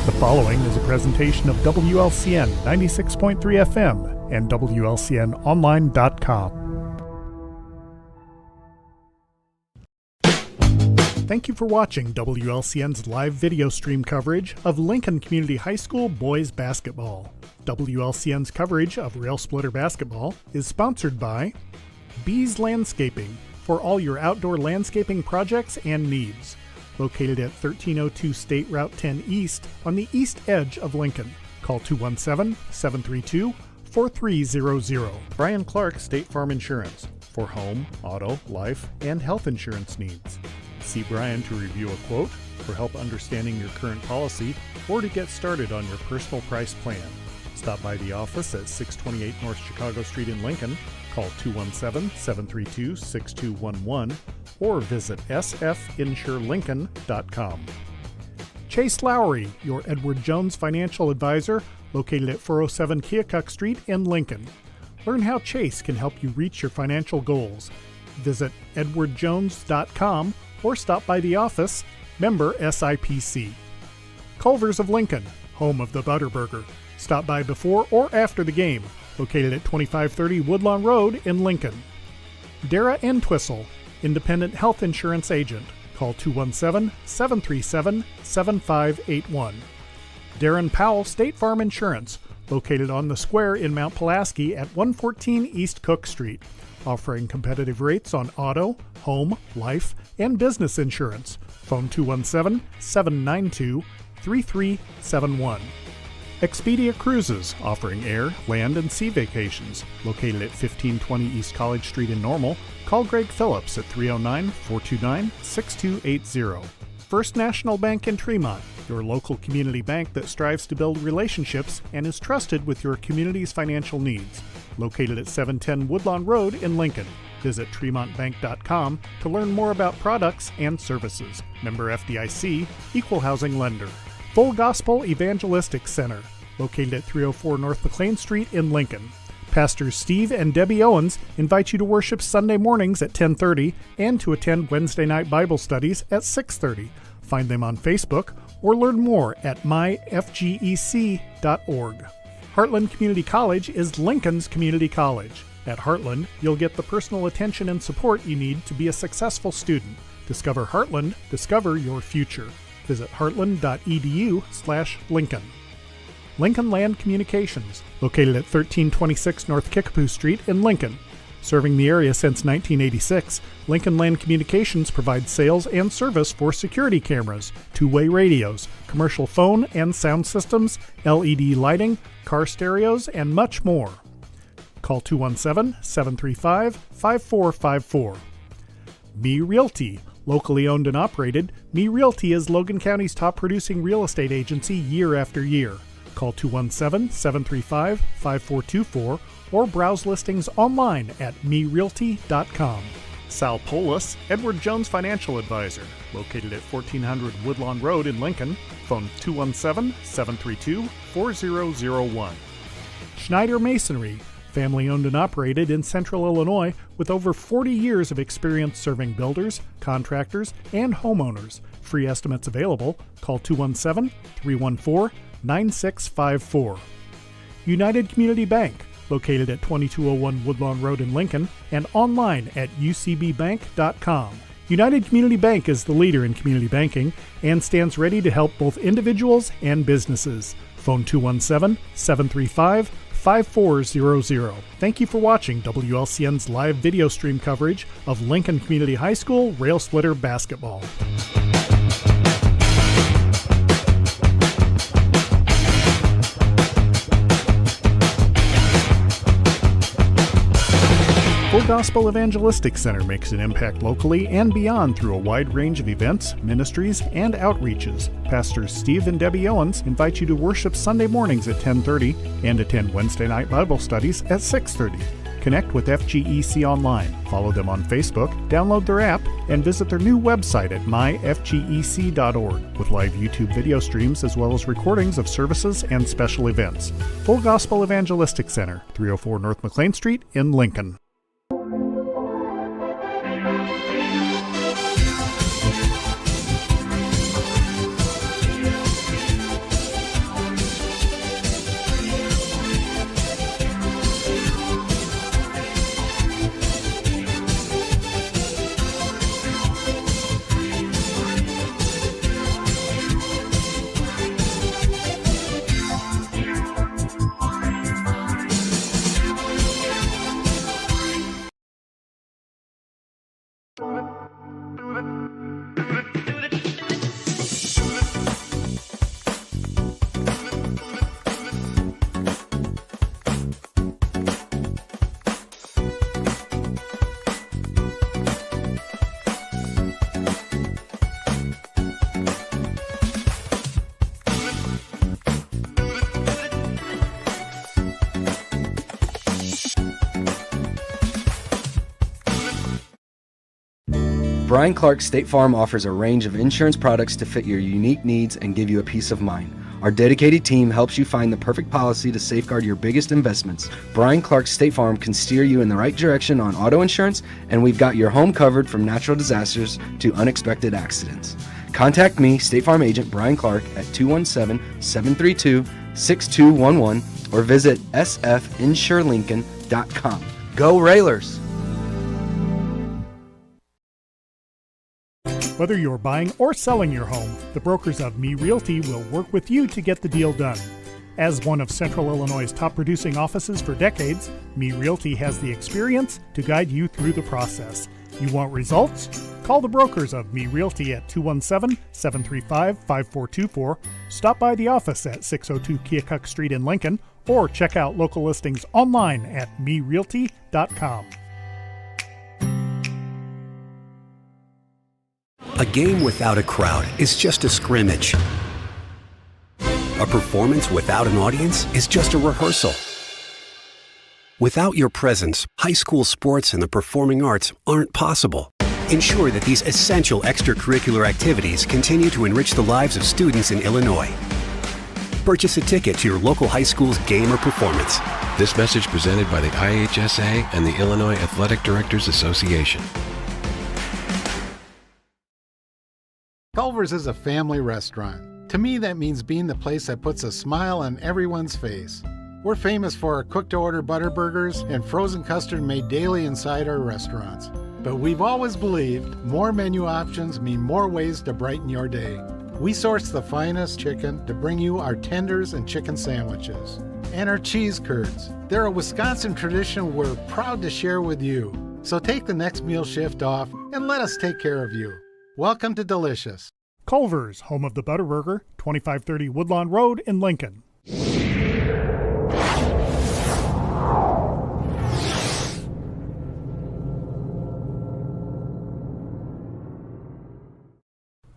The following is a presentation of WLCN 96.3 FM and WLCNonline.com. Thank you for watching WLCN's live video stream coverage of Lincoln Community High School boys basketball. WLCN's coverage of Rail Splitter basketball is sponsored by Bees Landscaping for all your outdoor landscaping projects and needs. Located at 1302 State Route 10 East on the east edge of Lincoln. Call 217-732-4300. Brian Clark State Farm Insurance for home, auto, life, and health insurance needs. See Brian to review a quote, for help understanding your current policy, or to get started on your personal price plan. Stop by the office at 628 North Chicago Street in Lincoln. Call 217-732-6211 or visit sfinsurelincoln.com. Chase Lowry, your Edward Jones financial advisor, located at 407 Keokuk Street in Lincoln. Learn how Chase can help you reach your financial goals. Visit edwardjones.com or stop by the office, member SIPC. Culver's of Lincoln, home of the Butterburger. Stop by before or after the game, located at 2530 Woodlawn Road in Lincoln. Dara Entwistle, independent health insurance agent. Call 217-737-7581. Darren Powell State Farm Insurance, located on the square in Mount Pulaski at 114 East Cook Street, offering competitive rates on auto, home, life, and business insurance. Phone 217-792-3371. Expedia Cruises, offering air, land, and sea vacations. Located at 1520 East College Street in Normal, call Greg Phillips at 309-429-6280. First National Bank in Tremont, your local community bank that strives to build relationships and is trusted with your community's financial needs. Located at 710 Woodlawn Road in Lincoln. Visit TremontBank.com to learn more about products and services. Member FDIC, Equal Housing Lender. Full Gospel Evangelistic Center, located at 304 North McLean Street in Lincoln. Pastors Steve and Debbie Owens invite you to worship Sunday mornings at 10:30 and to attend Wednesday night Bible studies at 6:30. Find them on Facebook or learn more at myfgec.org. Heartland Community College is Lincoln's community college. At Heartland, you'll get the personal attention and support you need to be a successful student. Discover Heartland, discover your future. Visit heartland.edu/Lincoln. Lincoln Land Communications, located at 1326 North Kickapoo Street in Lincoln. Serving the area since 1986, Lincoln Land Communications provides sales and service for security cameras, two-way radios, commercial phone and sound systems, LED lighting, car stereos, and much more. Call 217-735-5454. Me Realty. Locally owned and operated, Me Realty is Logan County's top producing real estate agency year after year. Call 217-735-5424 or browse listings online at merealty.com. Sal Polis, Edward Jones Financial Advisor, located at 1400 Woodlawn Road in Lincoln. Phone 217-732-4001. Schneider Masonry, family owned and operated in Central Illinois with over 40 years of experience serving builders, contractors, and homeowners. Free estimates available. Call 217-314-9654. United Community Bank, located at 2201 Woodlawn Road in Lincoln and online at ucbbank.com. United Community Bank is the leader in community banking and stands ready to help both individuals and businesses. Phone 217-735-5400. Thank you for watching WLCN's live video stream coverage of Lincoln Community High School Rail Splitter basketball. Full Gospel Evangelistic Center makes an impact locally and beyond through a wide range of events, ministries, and outreaches. Pastors Steve and Debbie Owens invite you to worship Sunday mornings at 10:30 and attend Wednesday night Bible studies at 6:30. Connect with FGEC online, follow them on Facebook, download their app, and visit their new website at myfgec.org with live YouTube video streams as well as recordings of services and special events. Full Gospel Evangelistic Center, 304 North McLean Street in Lincoln. Brian Clark State Farm offers a range of insurance products to fit your unique needs and give you a peace of mind. Our dedicated team helps you find the perfect policy to safeguard your biggest investments. Brian Clark State Farm can steer you in the right direction on auto insurance, and we've got your home covered from natural disasters to unexpected accidents. Contact me, State Farm agent Brian Clark, at 217-732-6211 or visit sfinsurelincoln.com. Go Railers! Whether you're buying or selling your home, the brokers of Me Realty will work with you to get the deal done. As one of Central Illinois' top producing offices for decades, Me Realty has the experience to guide you through the process. You want results? Call the brokers of Me Realty at 217-735-5424, stop by the office at 602 Keokuk Street in Lincoln, or check out local listings online at merealty.com. A game without a crowd is just a scrimmage. A performance without an audience is just a rehearsal. Without your presence, high school sports and the performing arts aren't possible. Ensure that these essential extracurricular activities continue to enrich the lives of students in Illinois. Purchase a ticket to your local high school's game or performance. This message presented by the IHSA and the Illinois Athletic Directors Association. Culver's is a family restaurant. To me, that means being the place that puts a smile on everyone's face. We're famous for our cooked-to-order butter burgers and frozen custard made daily inside our restaurants. But we've always believed more menu options mean more ways to brighten your day. We source the finest chicken to bring you our tenders and chicken sandwiches. And our cheese curds. They're a Wisconsin tradition we're proud to share with you. So take the next meal shift off and let us take care of you. Welcome to Delicious. Culver's, home of the Butterburger, 2530 Woodlawn Road in Lincoln.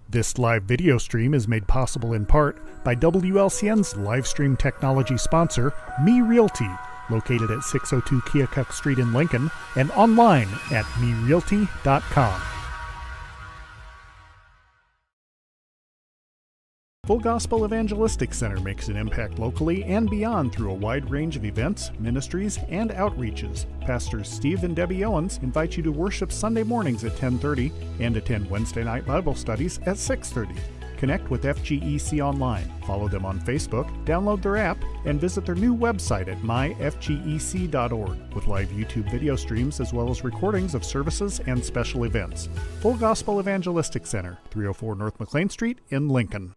This live video stream is made possible in part by WLCN's live stream technology sponsor, Me Realty, located at 602 Keokuk Street in Lincoln and online at merealty.com. Full Gospel Evangelistic Center makes an impact locally and beyond through a wide range of events, ministries, and outreaches. Pastors Steve and Debbie Owens invite you to worship Sunday mornings at 10:30 and attend Wednesday night Bible studies at 6:30. Connect with FGEC online, follow them on Facebook, download their app, and visit their new website at myfgec.org with live YouTube video streams as well as recordings of services and special events. Full Gospel Evangelistic Center, 304 North McLean Street in Lincoln.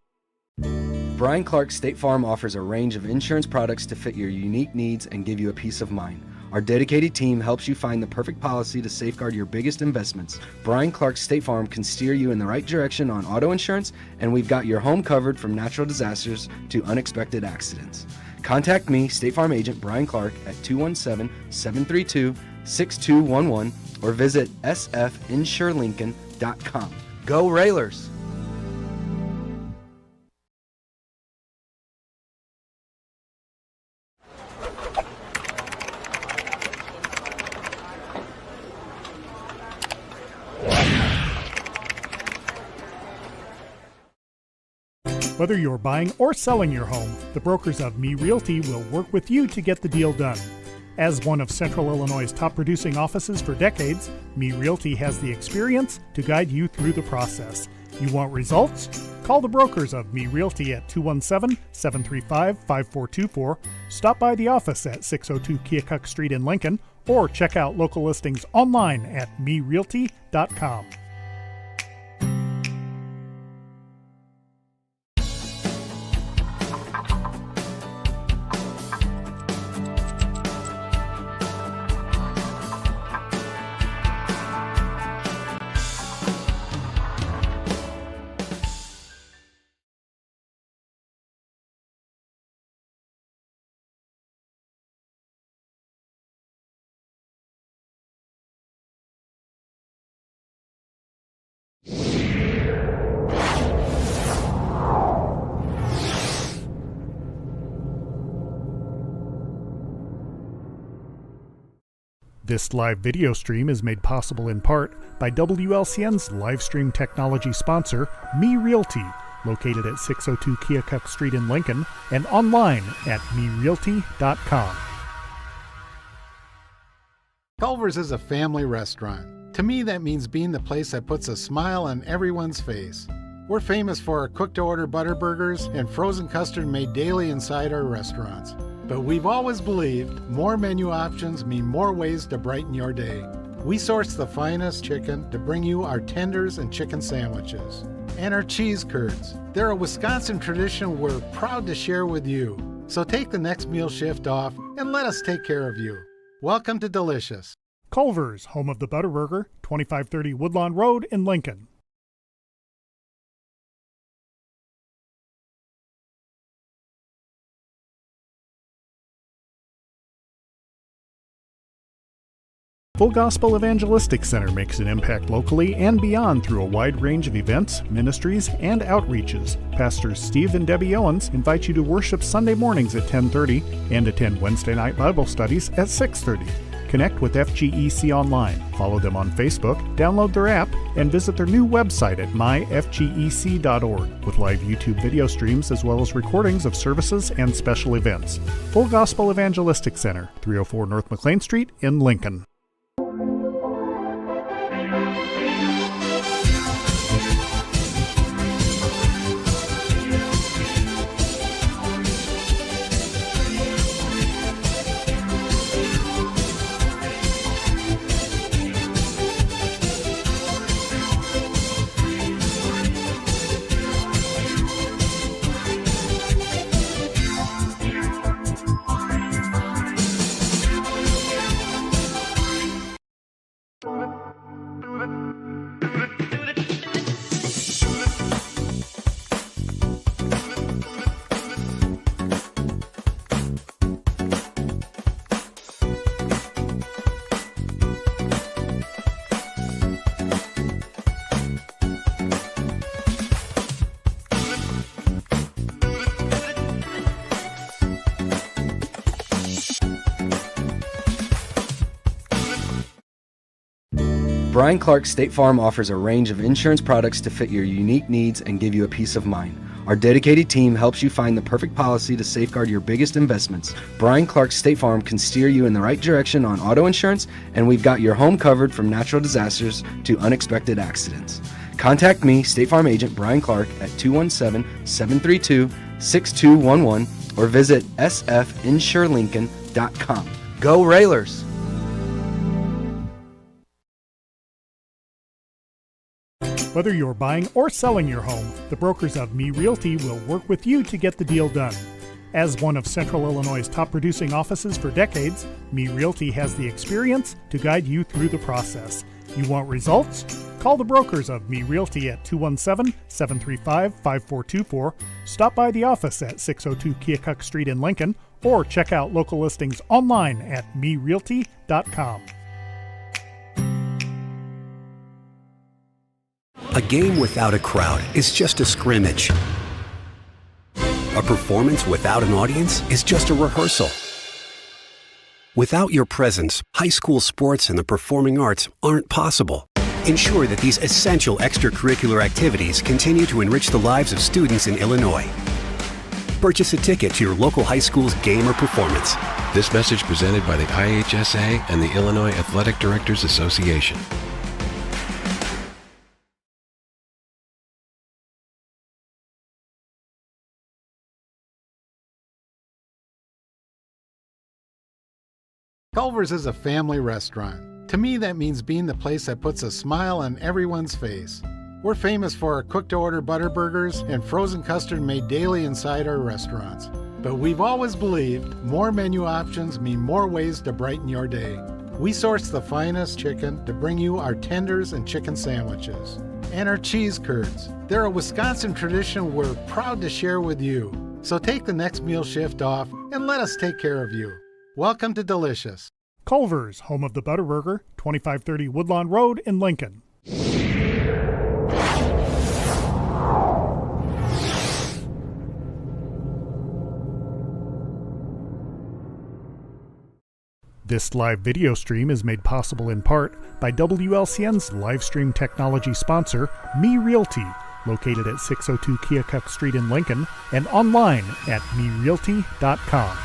Brian Clark State Farm offers a range of insurance products to fit your unique needs and give you a peace of mind. Our dedicated team helps you find the perfect policy to safeguard your biggest investments. Brian Clark State Farm can steer you in the right direction on auto insurance, and we've got your home covered from natural disasters to unexpected accidents. Contact me, State Farm agent Brian Clark, at 217-732-6211 or visit sfinsurelincoln.com. Go Railers! Whether you're buying or selling your home, the brokers of Me Realty will work with you to get the deal done. As one of Central Illinois' top producing offices for decades, Me Realty has the experience to guide you through the process. You want results? Call the brokers of Me Realty at 217-735-5424, stop by the office at 602 Keokuk Street in Lincoln, or check out local listings online at merealty.com. This live video stream is made possible in part by WLCN's live stream technology sponsor, Me Realty, located at 602 Keokuk Street in Lincoln, and online at merealty.com. Culver's is a family restaurant. To me, that means being the place that puts a smile on everyone's face. We're famous for our cooked-to-order butter burgers and frozen custard made daily inside our restaurants. But we've always believed more menu options mean more ways to brighten your day. We source the finest chicken to bring you our tenders and chicken sandwiches. And our cheese curds. They're a Wisconsin tradition we're proud to share with you. So take the next meal shift off and let us take care of you. Welcome to Delicious. Culver's, home of the Butterburger, 2530 Woodlawn Road in Lincoln. Full Gospel Evangelistic Center makes an impact locally and beyond through a wide range of events, ministries, and outreaches. Pastors Steve and Debbie Owens invite you to worship Sunday mornings at 10:30 and attend Wednesday night Bible studies at 6:30. Connect with FGEC online, follow them on Facebook, download their app, and visit their new website at myfgec.org with live YouTube video streams as well as recordings of services and special events. Full Gospel Evangelistic Center, 304 North McLean Street in Lincoln. Brian Clark State Farm offers a range of insurance products to fit your unique needs and give you a peace of mind. Our dedicated team helps you find the perfect policy to safeguard your biggest investments. Brian Clark State Farm can steer you in the right direction on auto insurance, and we've got your home covered from natural disasters to unexpected accidents. Contact me, State Farm Agent Brian Clark, at 217-732-6211 or visit sfinsurelincoln.com. Go Railers! Whether you're buying or selling your home, the brokers of Me Realty will work with you to get the deal done. As one of Central Illinois' top producing offices for decades, Me Realty has the experience to guide you through the process. You want results? Call the brokers of Me Realty at 217-735-5424, stop by the office at 602 Keokuk Street in Lincoln, or check out local listings online at merealty.com. A game without a crowd is just a scrimmage. A performance without an audience is just a rehearsal. Without your presence, high school sports and the performing arts aren't possible. Ensure that these essential extracurricular activities continue to enrich the lives of students in Illinois. Purchase a ticket to your local high school's game or performance. This message presented by the IHSA and the Illinois Athletic Directors Association. Culver's is a family restaurant. To me, that means being the place that puts a smile on everyone's face. We're famous for our cooked-to-order butter burgers and frozen custard made daily inside our restaurants. But we've always believed more menu options mean more ways to brighten your day. We source the finest chicken to bring you our tenders and chicken sandwiches. And our cheese curds. They're a Wisconsin tradition we're proud to share with you. So take the next meal shift off and let us take care of you. Welcome to Delicious. Culver's, home of the Butterburger, 2530 Woodlawn Road in Lincoln. This live video stream is made possible in part by WLCN's live stream technology sponsor, Me Realty, located at 602 Keokuk Street in Lincoln, and online at merealty.com.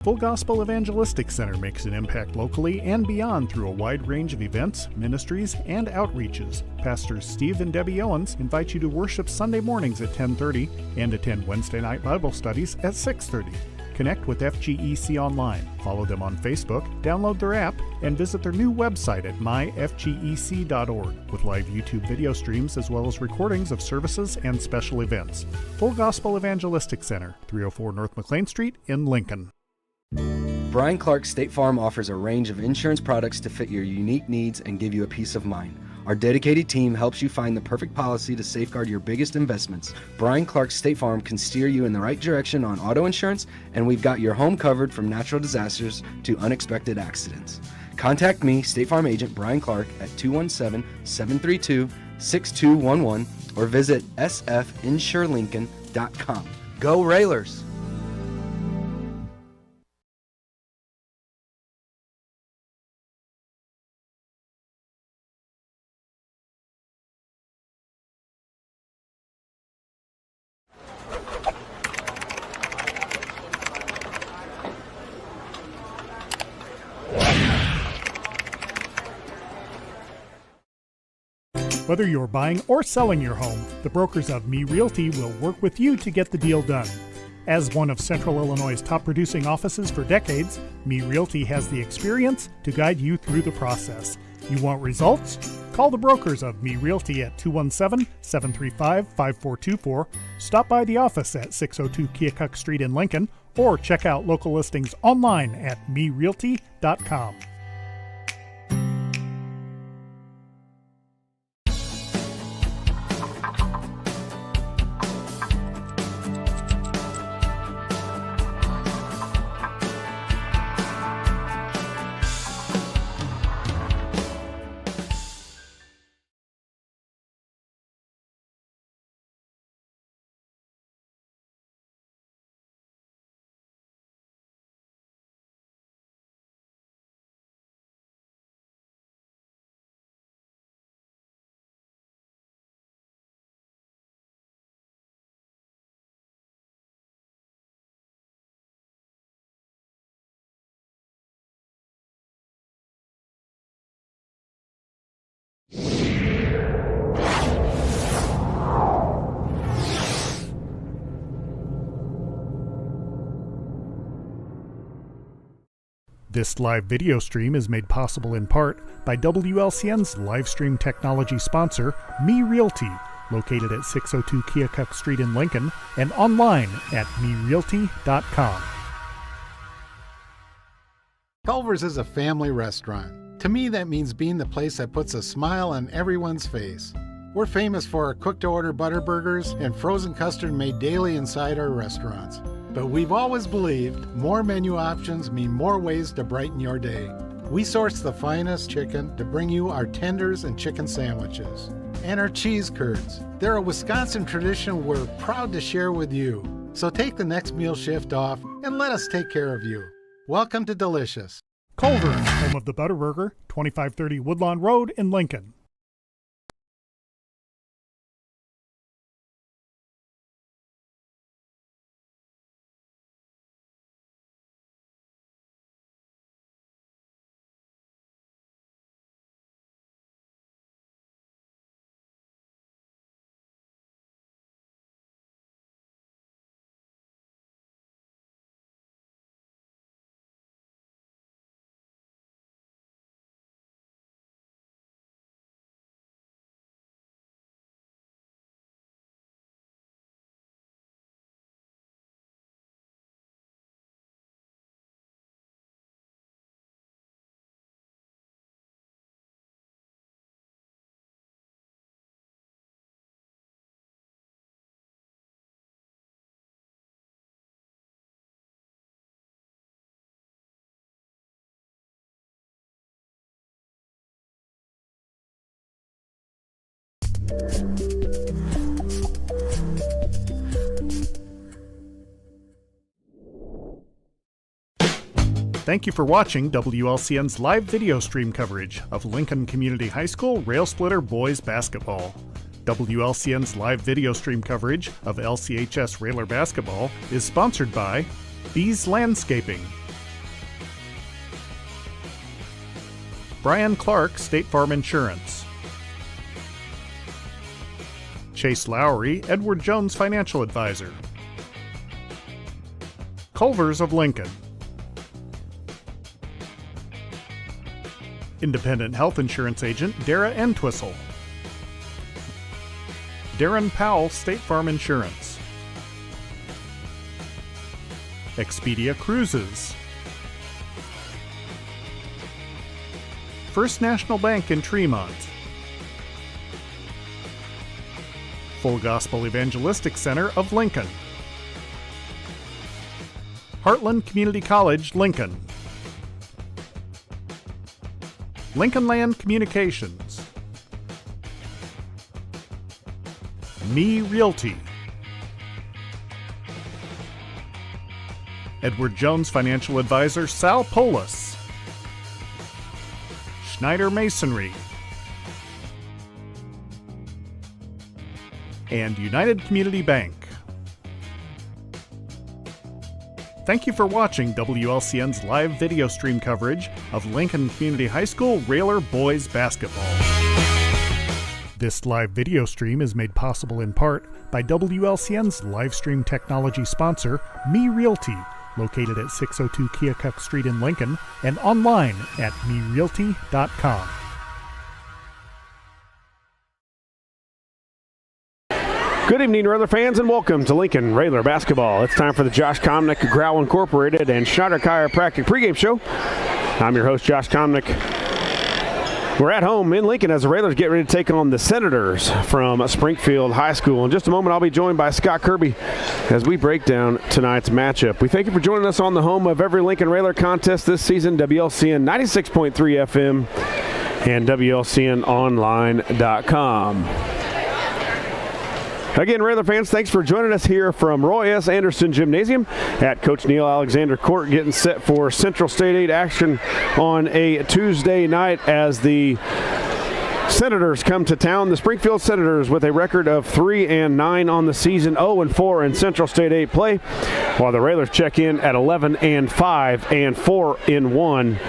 Full Gospel Evangelistic Center makes an impact locally and beyond through a wide range of events, ministries, and outreaches. Pastors Steve and Debbie Owens invite you to worship Sunday mornings at 10:30 and attend Wednesday night Bible studies at 6:30. Connect with FGEC online, follow them on Facebook, download their app, and visit their new website at myfgec.org with live YouTube video streams as well as recordings of services and special events. Full Gospel Evangelistic Center, 304 North McLean Street in Lincoln. Brian Clark State Farm offers a range of insurance products to fit your unique needs and give you a peace of mind. Our dedicated team helps you find the perfect policy to safeguard your biggest investments. Brian Clark State Farm can steer you in the right direction on auto insurance, and we've got your home covered from natural disasters to unexpected accidents. Contact me, State Farm Agent Brian Clark, at 217-732-6211 or visit sfinsurelincoln.com. Go Railers! Whether you're buying or selling your home, the brokers of Me Realty will work with you to get the deal done. As one of Central Illinois' top producing offices for decades, Me Realty has the experience to guide you through the process. You want results? Call the brokers of Me Realty at 217-735-5424, stop by the office at 602 Keokuk Street in Lincoln, or check out local listings online at merealty.com. This live video stream is made possible in part by WLCN's live stream technology sponsor, Me Realty, located at 602 Keokuk Street in Lincoln, and online at merealty.com. Culver's is a family restaurant. To me, that means being the place that puts a smile on everyone's face. We're famous for our cooked-to-order butter burgers and frozen custard made daily inside our restaurants. But we've always believed more menu options mean more ways to brighten your day. We source the finest chicken to bring you our tenders and chicken sandwiches. And our cheese curds. They're a Wisconsin tradition we're proud to share with you. So take the next meal shift off and let us take care of you. Welcome to Delicious. Culver, home of the Butterburger, 2530 Woodlawn Road in Lincoln. Thank you for watching WLCN's live video stream coverage of Lincoln Community High School Rail Splitter Boys Basketball. WLCN's live video stream coverage of LCHS Railer Basketball is sponsored by Bees Landscaping, Brian Clark State Farm Insurance, Chase Lowry Edward Jones Financial Advisor, Culver's of Lincoln, Independent Health Insurance Agent Dara Entwistle, Darren Powell State Farm Insurance, Expedia Cruises, First National Bank in Tremont, Full Gospel Evangelistic Center of Lincoln, Heartland Community College, Lincoln, Lincoln Land Communications, Me Realty, Edward Jones Financial Advisor Sal Polis, Schneider Masonry, and United Community Bank. Thank you for watching WLCN's live video stream coverage of Lincoln Community High School Railer Boys Basketball. This live video stream is made possible in part by WLCN's live stream technology sponsor, Me Realty, located at 602 Keokuk Street in Lincoln and online at merealty.com. Good evening, Railer fans, and welcome to Lincoln Railer Basketball. It's time for the Josh Komnick, Growl Incorporated, and Schneider Chiropractic pregame show. I'm your host, Josh Komnick. We're at home in Lincoln as the Railers get ready to take on the Senators from Springfield High School. In just a moment, I'll be joined by Scott Kirby as we break down tonight's matchup. We thank you for joining us on the home of every Lincoln Railer contest this season, WLCN 96.3 FM and WLCNonline.com. Again, Railer fans, thanks for joining us here from Roy S. Anderson Gymnasium at Coach Neil Alexander Court, getting set for Central State 8 action on a Tuesday night as the Senators come to town. The Springfield Senators with a record of 3-9 on the season, 0-4 in Central State 8 play, while the Railers check in at 11-5 and 4-1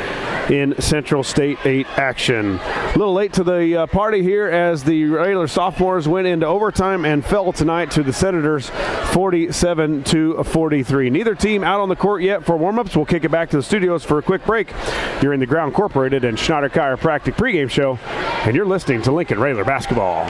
in Central State 8 action. A little late to the party here as the Railer sophomores went into overtime and fell tonight to the Senators 47-43. Neither team out on the court yet for warm-ups. We'll kick it back to the studios for a quick break. You're in the Growl Incorporated and Schneider Chiropractic pregame show, and you're listening to Lincoln Railer Basketball.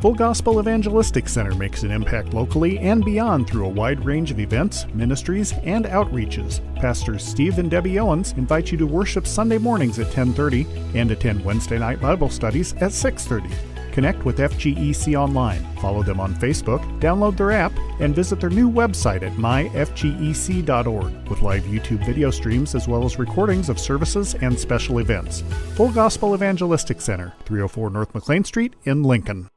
Full Gospel Evangelistic Center makes an impact locally and beyond through a wide range of events, ministries, and outreaches. Pastors Steve and Debbie Owens invite you to worship Sunday mornings at 10:30 and attend Wednesday night Bible studies at 6:30. Connect with FGEC online, follow them on Facebook, download their app, and visit their new website at myfgec.org with live YouTube video streams as well as recordings of services and special events. Full Gospel Evangelistic Center, 304 North McLean Street in Lincoln.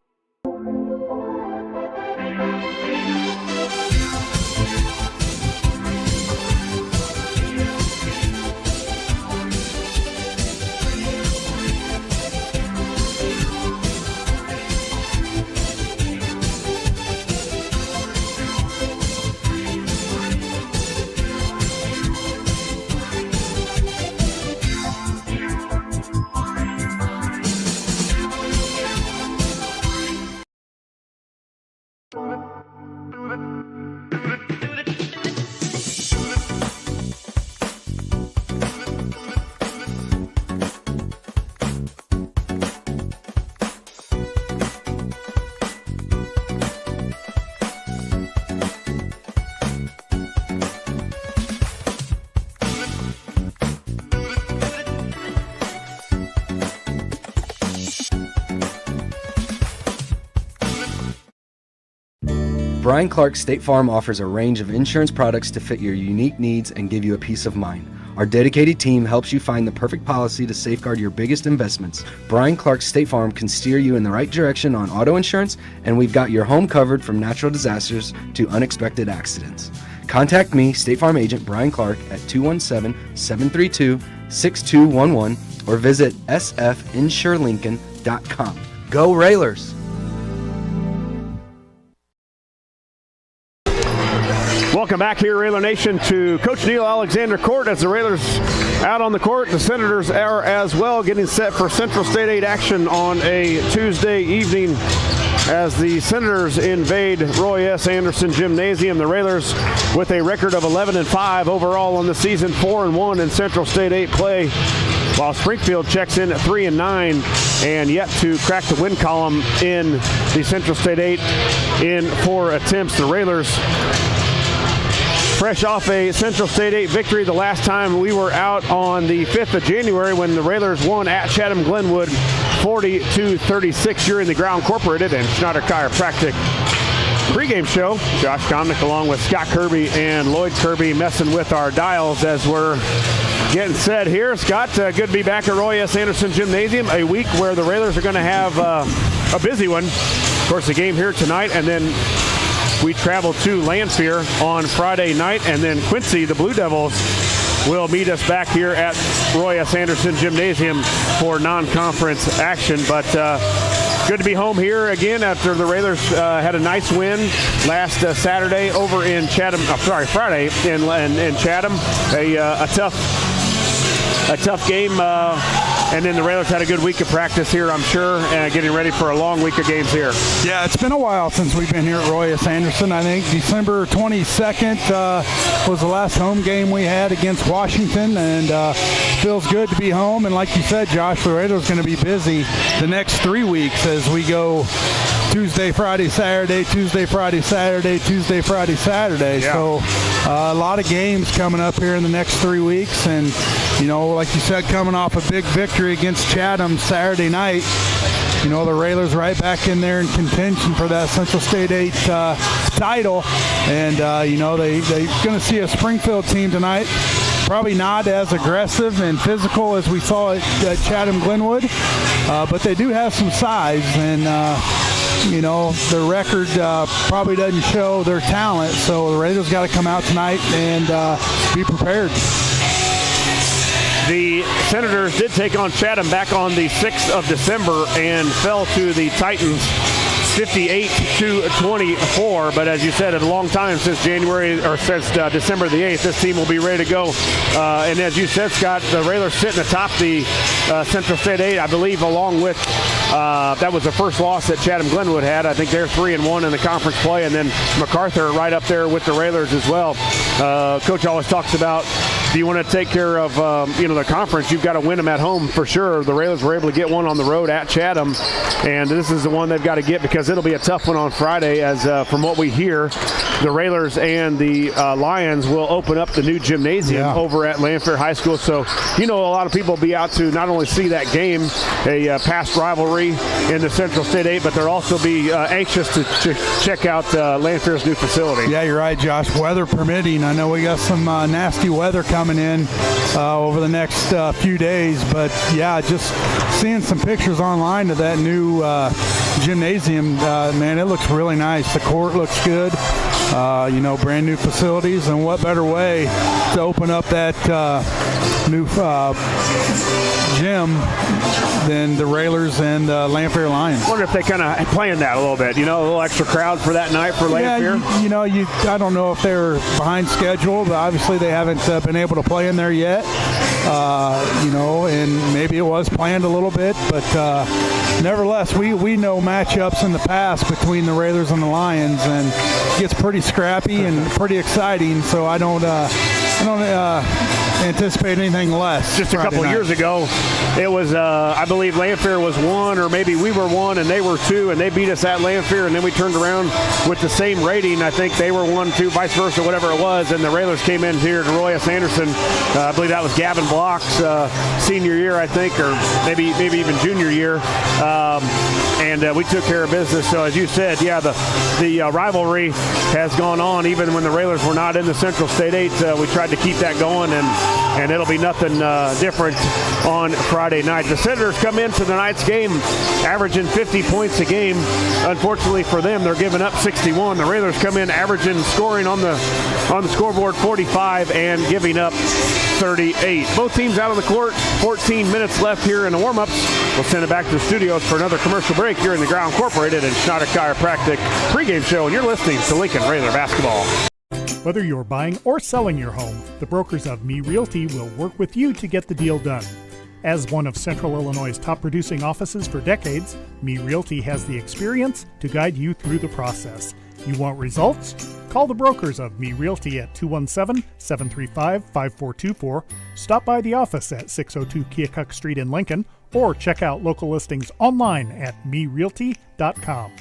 Brian Clark State Farm offers a range of insurance products to fit your unique needs and give you a peace of mind. Our dedicated team helps you find the perfect policy to safeguard your biggest investments. Brian Clark State Farm can steer you in the right direction on auto insurance, and we've got your home covered from natural disasters to unexpected accidents. Contact me, State Farm agent Brian Clark, at 217-732-6211 or visit sfinsurelincoln.com. Go Railers! Welcome back here, Railer Nation, to Coach Neil Alexander Court as the Railers out on the court. The Senators are as well, getting set for Central State 8 action on a Tuesday evening as the Senators invade Roy S. Anderson Gymnasium. The Railers with a record of 11-5 overall on the season, 4-1 in Central State 8 play, while Springfield checks in at 3-9 and yet to crack the win column in the Central State 8 in 4 attempts. The Railers fresh off a Central State 8 victory the last time we were out on the 5th of January when the Railers won at Chatham-Glenwood 40-36 during the Ground Incorporated and Schneider Chiropractic pregame show. Josh Comnick along with Scott Kirby and Lloyd Kirby messing with our dials as we're getting set here. Scott, good to be back at Roy S. Anderson Gymnasium, a week where the Railers are going to have a busy one. Of course, the game here tonight, and then we travel to Lanphier on Friday night, and then Quincy, the Blue Devils, will meet us back here at Roy S. Anderson Gymnasium for non-conference action. But good to be home here again after the Railers had a nice win last Saturday over in Chatham. Friday in Chatham. A tough game. And then the Railers had a good week of practice here, I'm sure, and getting ready for a long week of games here. Yeah, it's been a while since we've been here at Roy S. Anderson. I think December 22nd was the last home game we had against Washington, and feels good to be home. And like you said, Josh, the Railers going to be busy the next 3 weeks as we go Tuesday, Friday, Saturday, Tuesday, Friday, Saturday, Tuesday, Friday, Saturday. Yeah. So a lot of games coming up here in the next 3 weeks. And, you know, like you said, coming off a big victory against Chatham Saturday night, you know, the Railers right back in there in contention for that Central State 8 title. And, you know, they're going to see a Springfield team tonight. Probably not as aggressive and physical as we saw at Chatham-Glenwood, but they do have some size. And, you know, the record probably doesn't show their talent, so the Raiders got to come out tonight and be prepared. The Senators did take on Chatham back on the 6th of December and fell to the Titans 58-24, but as you said, a long time since December the 8th, this team will be ready to go. And as you said, Scott, the Railers sitting atop the Central State 8, I believe, along with that was the first loss that Chatham-Glenwood had. I think they're 3-1 in the conference play, and then MacArthur right up there with the Railers as well. Coach always talks about, do you want to take care of the conference, you've got to win them at home for sure. The Railers were able to get one on the road at Chatham, and this is the one they've got to get because it'll be a tough one on Friday, as from what we hear, the Railers and the Lions will open up the new gymnasium over at Lanphier High School. So, you know, a lot of people will be out to not only see that game, a past rivalry in the Central State 8, but they'll also be anxious to check out Lanphier's new facility. Yeah, you're right, Josh. Weather permitting. I know we got some nasty weather coming in over the next few days, but yeah, just seeing some pictures online of that new gymnasium, man, it looks really nice. The court looks good. Brand new facilities, and what better way to open up that new gym than the Railers and Lanphier Lions. I wonder if they kind of planned that a little bit, a little extra crowd for that night for Lanphier. Yeah, I don't know if they're behind schedule, but obviously they haven't been able to play in there yet. And maybe it was planned a little bit, but nevertheless, we know matchups in the past between the Railers and the Lions, and it gets pretty scrappy and pretty exciting. So I don't anticipate anything less. Just a couple of years ago, it was I believe Lanphier was 1, or maybe we were 1 and they were 2, and they beat us at Lanphier, and then we turned around with the same rating. I think they were 1, 2, vice versa, whatever it was, and the Railers came in here to Roy S. Anderson. I believe that was Gavin Block's senior year, I think, or maybe even junior year, and we took care of business. So as you said, yeah, the rivalry has gone on even when the Railers were not in the Central State 8. We tried to keep that going, and and it'll be nothing different on Friday night. The Senators come into the night's game averaging 50 points a game. Unfortunately for them, they're giving up 61. The Railers come in averaging scoring on the scoreboard 45 and giving up 38. Both teams out on the court. 14 minutes left here in the warm-ups. We'll send it back to the studios for another commercial break here in the Ground Incorporated and Schneider Chiropractic pregame show, and you're listening to Lincoln Railer Basketball. Whether you're buying or selling your home, the brokers of Me Realty will work with you to get the deal done. As one of Central Illinois' top producing offices for decades, Me Realty has the experience to guide you through the process. You want results? Call the brokers of Me Realty at 217-735-5424, stop by the office at 602 Keokuk Street in Lincoln, or check out local listings online at merealty.com.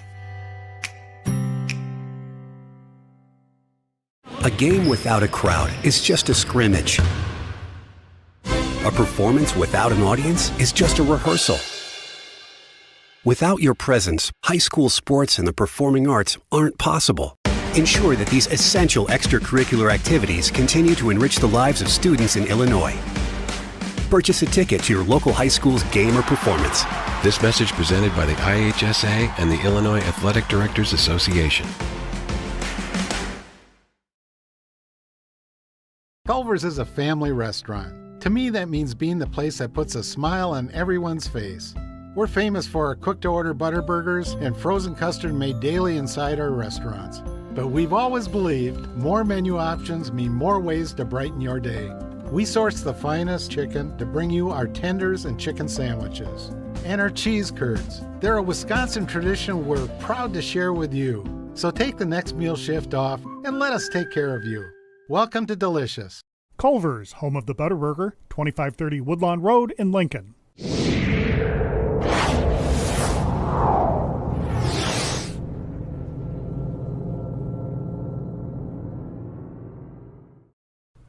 A game without a crowd is just a scrimmage. A performance without an audience is just a rehearsal. Without your presence, high school sports and the performing arts aren't possible. Ensure that these essential extracurricular activities continue to enrich the lives of students in Illinois. Purchase a ticket to your local high school's game or performance. This message presented by the IHSA and the Illinois Athletic Directors Association. Culver's is a family restaurant. To me, that means being the place that puts a smile on everyone's face. We're famous for our cooked-to-order butter burgers and frozen custard made daily inside our restaurants. But we've always believed more menu options mean more ways to brighten your day. We source the finest chicken to bring you our tenders and chicken sandwiches. And our cheese curds. They're a Wisconsin tradition we're proud to share with you. So take the next meal shift off and let us take care of you. Welcome to Delicious. Culver's, home of the Butterburger, 2530 Woodlawn Road in Lincoln.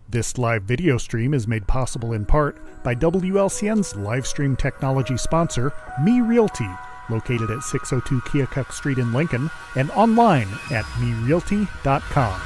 This live video stream is made possible in part by WLCN's live stream technology sponsor, Me Realty, located at 602 Keokuk Street in Lincoln and online at merealty.com.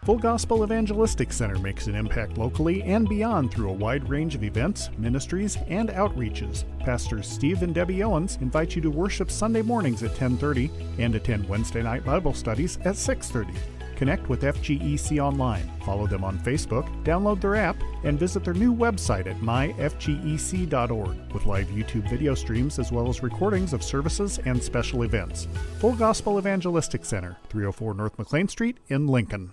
Full Gospel Evangelistic Center makes an impact locally and beyond through a wide range of events, ministries, and outreaches. Pastors Steve and Debbie Owens invite you to worship Sunday mornings at 10:30 and attend Wednesday night Bible studies at 6:30. Connect with FGEC online, follow them on Facebook, download their app, and visit their new website at myfgec.org with live YouTube video streams as well as recordings of services and special events. Full Gospel Evangelistic Center, 304 North McLean Street in Lincoln.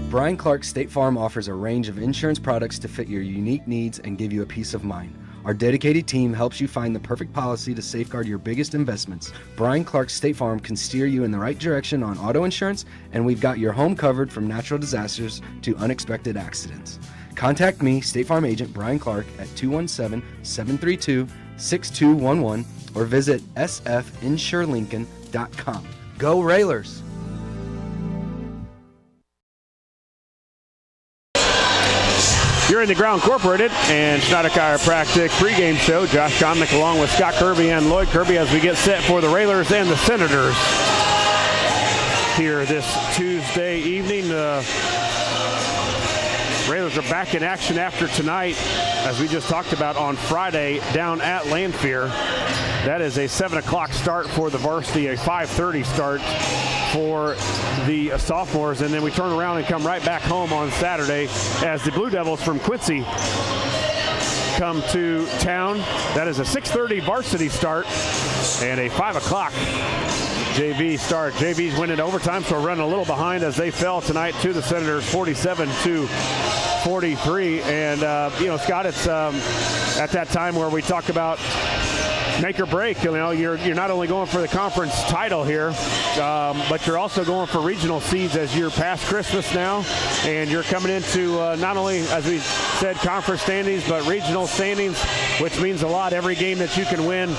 Brian Clark State Farm offers a range of insurance products to fit your unique needs and give you a peace of mind. Our dedicated team helps you find the perfect policy to safeguard your biggest investments. Brian Clark State Farm can steer you in the right direction on auto insurance, and we've got your home covered from natural disasters to unexpected accidents. Contact me, State Farm agent Brian Clark, at 217-732-6211 or visit sfinsurelincoln.com. Go Railers! You're in the Ground Incorporated and Schneider Chiropractic pregame show. Josh Comnick along with Scott Kirby and Lloyd Kirby as we get set for the Railers and the Senators here this Tuesday evening. Railers are back in action after tonight, as we just talked about on Friday, down at Lanphier. That is a 7 o'clock start for the varsity, a 5:30 start for the sophomores, and then we turn around and come right back home on Saturday as the Blue Devils from Quincy come to town. That is a 6:30 varsity start and a 5 o'clock JV start. JV's winning overtime, so we're running a little behind as they fell tonight to the Senators 47-43. And, Scott, it's at that time where we talk about make or break. You're not only going for the conference title here, but you're also going for regional seeds as you're past Christmas now, and you're coming into not only, as we said, conference standings, but regional standings, which means a lot. Every game that you can win,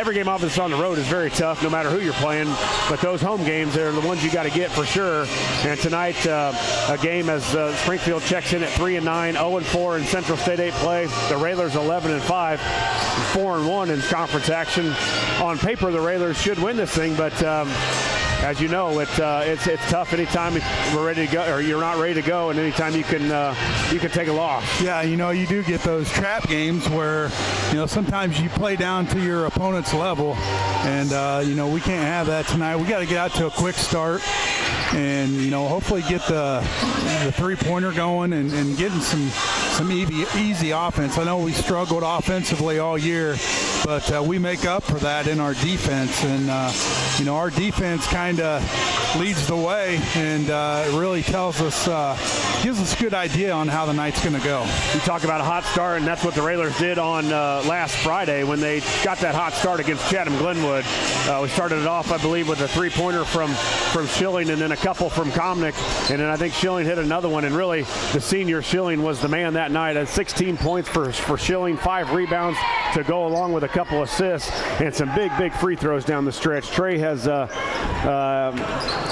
every game obviously on the road is very tough, no matter who you're playing. But those home games are the ones you got to get for sure. And tonight, a game as Springfield checks in at 3-9, 0-4 in Central State 8 play. The Railers 11-5, 4-1 in conference action. On paper, the Railers should win this thing, but as you know, it's tough anytime we're ready to go, or you're not ready to go, and anytime you can take a loss. Yeah, you do get those trap games where, sometimes you play down to your opponent's level, and, we can't have that tonight. We got to get out to a quick start and, hopefully get the three-pointer going and getting some easy offense. I know we struggled offensively all year, but we make up for that in our defense. And, our defense kind of leads the way, and it really tells us, gives us a good idea on how the night's going to go. You talk about a hot start, and that's what the Railers did on last Friday when they got that hot start against Chatham-Glenwood. We started it off, I believe, with a three-pointer from Schilling, and then a couple from Comnick, and then I think Schilling hit another one, and really the senior Schilling was the man that night. 16 points for Schilling, 5 rebounds to go along with a couple assists, and some big free throws down the stretch. Trey has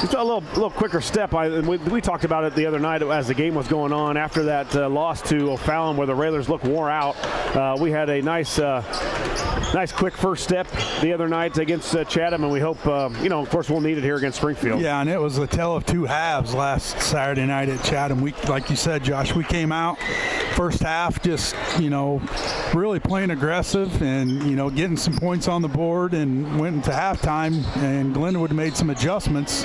just a little quicker step. We talked about it the other night as the game was going on after that loss to O'Fallon where the Railers looked wore out. We had a nice quick first step the other night against Chatham, and we hope, of course, we'll need it here against Springfield. Yeah, and it was a tale of two halves last Saturday night at Chatham. Like you said, Josh, we came out first half just, really playing aggressive and, getting some points on the board, and went into halftime, and Glenwood made some adjustments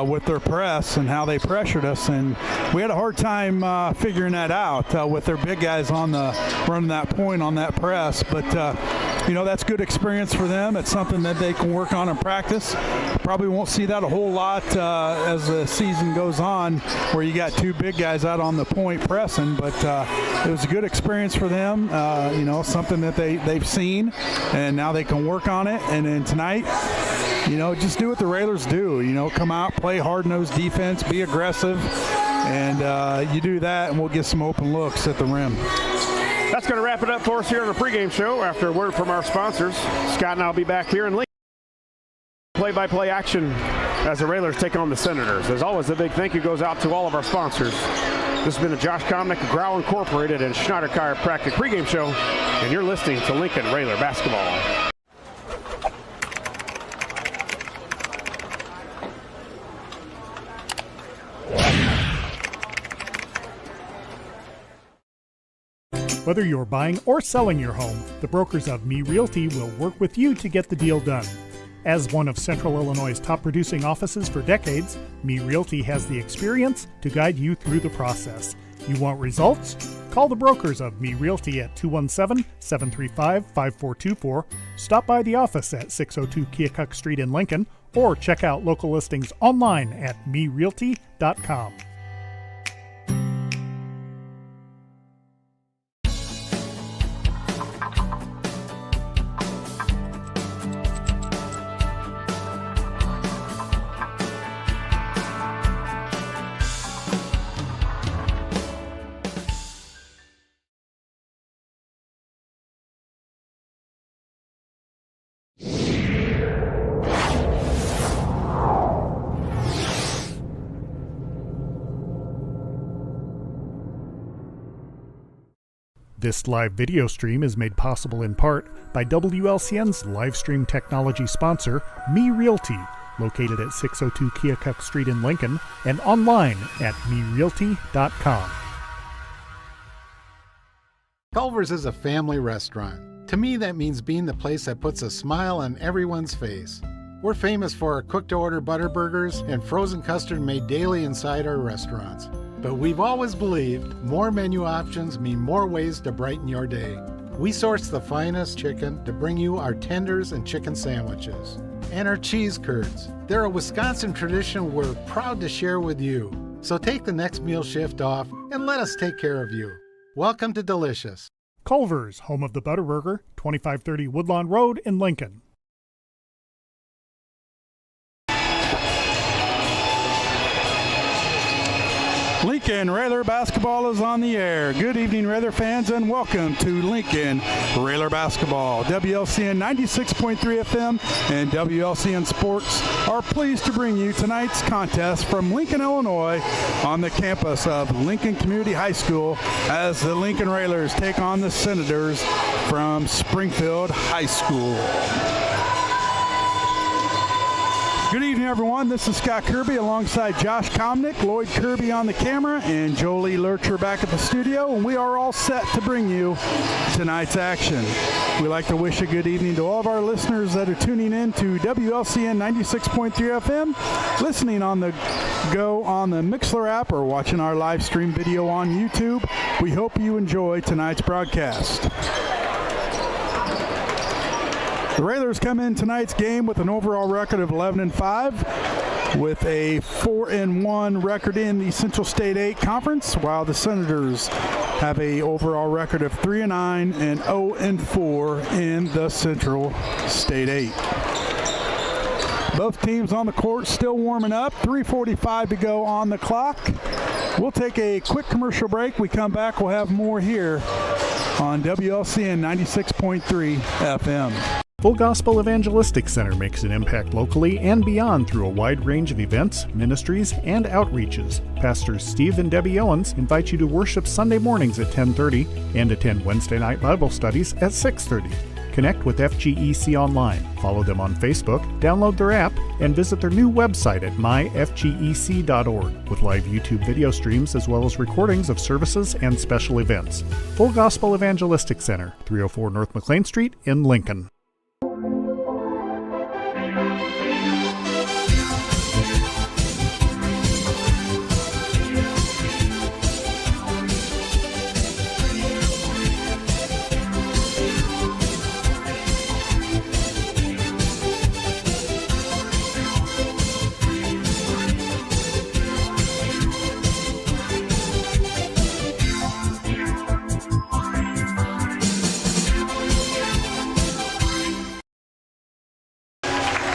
with their press and how they pressured us, and we had a hard time figuring that out with their big guys on running that point on that press, but that's good experience for them. It's something that they can work on in practice. Probably won't see that a whole lot as the season goes on, where you got two big guys out on the point pressing, but it was a good experience for them, something that they've seen, and now they can work on it. And then tonight, just do what the Railers do, come out, play hard-nosed defense, be aggressive, and you do that, and we'll get some open looks at the rim. That's going to wrap it up for us here on the pregame show after a word from our sponsors. Scott and I will be back here in Lincoln. Play-by-play action as the Railers take on the Senators. As always, a big thank you goes out to all of our sponsors. This has been the Josh Comnick, Grau Incorporated, and Schneider Chiropractic pregame show, and you're listening to Lincoln Railer Basketball. Whether you're buying or selling your home, the brokers of Me Realty will work with you to get the deal done. As one of Central Illinois' top producing offices for decades, Me Realty has the experience to guide you through the process. You want results? Call the brokers of Me Realty at 217-735-5424, stop by the office at 602 Keokuk Street in Lincoln, or check out local listings online at merealty.com. This live video stream is made possible in part by WLCN's live stream technology sponsor, Me Realty, located at 602 Keokuk Street in Lincoln, and online at merealty.com. Culver's is a family restaurant. To me, that means being the place that puts a smile on everyone's face. We're famous for our cooked-to-order butter burgers and frozen custard made daily inside our restaurants. But we've always believed more menu options mean more ways to brighten your day. We source the finest chicken to bring you our tenders and chicken sandwiches. And our cheese curds. They're a Wisconsin tradition we're proud to share with you. So take the next meal shift off and let us take care of you. Welcome to Delicious. Culver's, home of the Butterburger, 2530 Woodlawn Road in Lincoln. Lincoln Lincoln Railer basketball is on the air. Good evening, Railer fans, and welcome to Lincoln Railer basketball. WLCN 96.3 FM and WLCN Sports are pleased to bring you tonight's contest from Lincoln, Illinois, on the campus of Lincoln Community High School as the Lincoln Railers take on the Senators from Springfield High School. Good evening, everyone. This is Scott Kirby alongside Josh Komnick, Lloyd Kirby on the camera, and Jolie Lurcher back at the studio, and we are all set to bring you tonight's action. We'd like to wish a good evening to all of our listeners that are tuning in to WLCN 96.3 FM, listening on the go on the Mixler app, or watching our live stream video on YouTube. We hope you enjoy tonight's broadcast. The Railers come in tonight's game with an overall record of 11-5, with a 4-1 record in the Central State 8 Conference, while the Senators have a overall record of 3-9 and 0-4 in the Central State 8. Both teams on the court still warming up. 3:45 to go on the clock. We'll take a quick commercial break. We come back, we'll have more here on WLCN 96.3 FM. Full Gospel Evangelistic Center makes an impact locally and beyond through a wide range of events, ministries, and outreaches. Pastors Steve and Debbie Owens invite you to worship Sunday mornings at 10:30 and attend Wednesday night Bible studies at 6:30. Connect with FGEC online, follow them on Facebook, download their app, and visit their new website at myfgec.org with live YouTube video streams as well as recordings of services and special events. Full Gospel Evangelistic Center, 304 North McLean Street in Lincoln.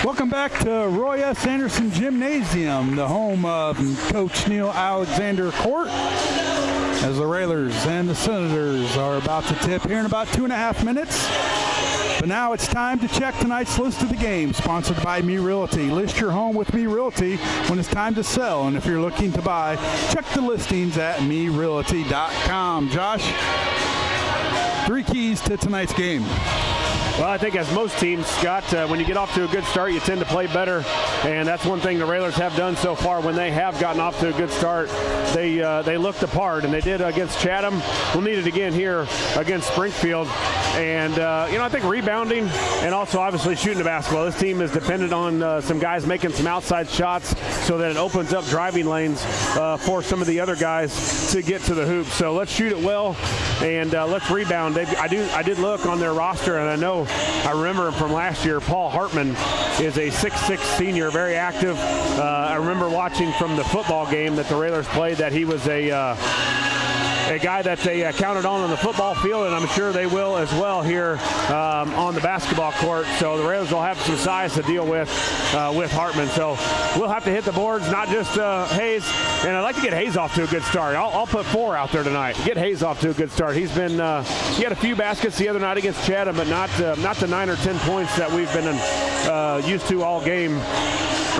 Welcome back to Roy S. Anderson Gymnasium, the home of Coach Neil Alexander Court, as the Railers and the Senators are about to tip here in about 2.5 minutes. But now it's time to check tonight's list of the game, sponsored by Me Realty. List your home with Me Realty when it's time to sell, and if you're looking to buy, check the listings at merealty.com. Josh, 3 keys to tonight's game. Well, I think as most teams, Scott, when you get off to a good start, you tend to play better, and that's one thing the Railers have done so far. When they have gotten off to a good start, they looked the part, and they did against Chatham. We'll need it again here against Springfield. And, I think rebounding and also obviously shooting the basketball. This team is dependent on some guys making some outside shots so that it opens up driving lanes for some of the other guys to get to the hoop. So let's shoot it well, and let's rebound. I did look on their roster, and I remember him from last year. Paul Hartman is a 6'6" senior, very active. I remember watching from the football game that the Railers played that he was a guy that they counted on the football field, and I'm sure they will as well here on the basketball court. So the Railers will have some size to deal with Hartman. So we'll have to hit the boards, not just Hayes. And I'd like to get Hayes off to a good start. I'll put 4 out there tonight. Get Hayes off to a good start. He's been he had a few baskets the other night against Chatham, but not the 9 or 10 points that we've been used to all game,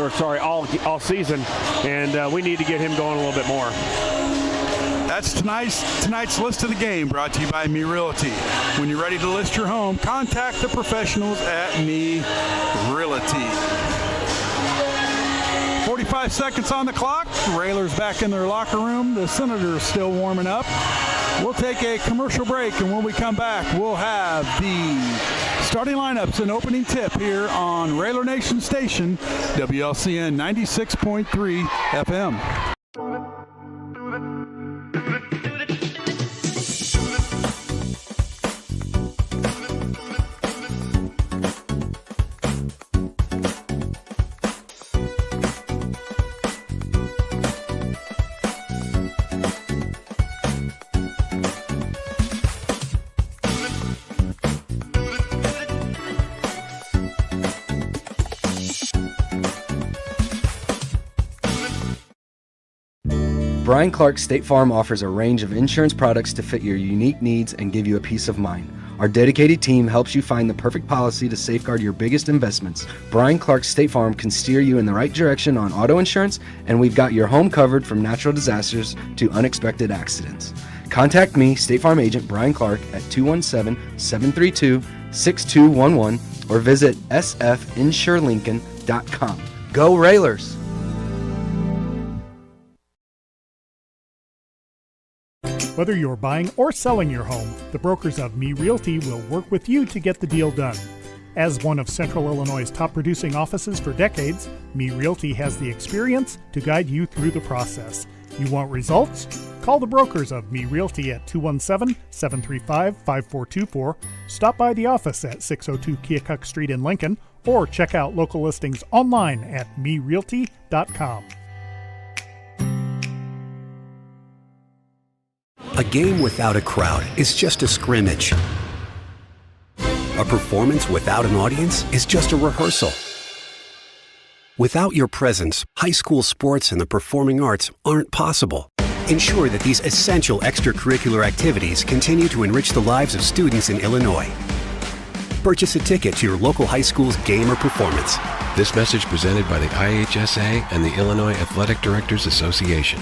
or sorry, all season. And we need to get him going a little bit more. That's tonight's list of the game, brought to you by Me Realty. When you're ready to list your home, contact the professionals at Me Realty. 45 seconds on the clock. The Railers back in their locker room. The Senators still warming up. We'll take a commercial break, and when we come back, we'll have the starting lineups and opening tip here on Railer Nation Station, WLCN 96.3 FM. Brian Clark State Farm offers a range of insurance products to fit your unique needs and give you a peace of mind. Our dedicated team helps you find the perfect policy to safeguard your biggest investments. Brian Clark State Farm can steer you in the right direction on auto insurance, and we've got your home covered from natural disasters to unexpected accidents. Contact me, State Farm agent Brian Clark, at 217-732-6211 or visit sfinsurelincoln.com. Go Railers! Whether you're buying or selling your home, the brokers of Me Realty will work with you to get the deal done. As one of Central Illinois' top producing offices for decades, Me Realty has the experience to guide you through the process. You want results? Call the brokers of Me Realty at 217-735-5424, stop by the office at 602 Keokuk Street in Lincoln, or check out local listings online at merealty.com. A game without a crowd is just a scrimmage. A performance without an audience is just a rehearsal. Without your presence, high school sports and the performing arts aren't possible. Ensure that these essential extracurricular activities continue to enrich the lives of students in Illinois. Purchase a ticket to your local high school's game or performance. This message presented by the IHSA and the Illinois Athletic Directors Association.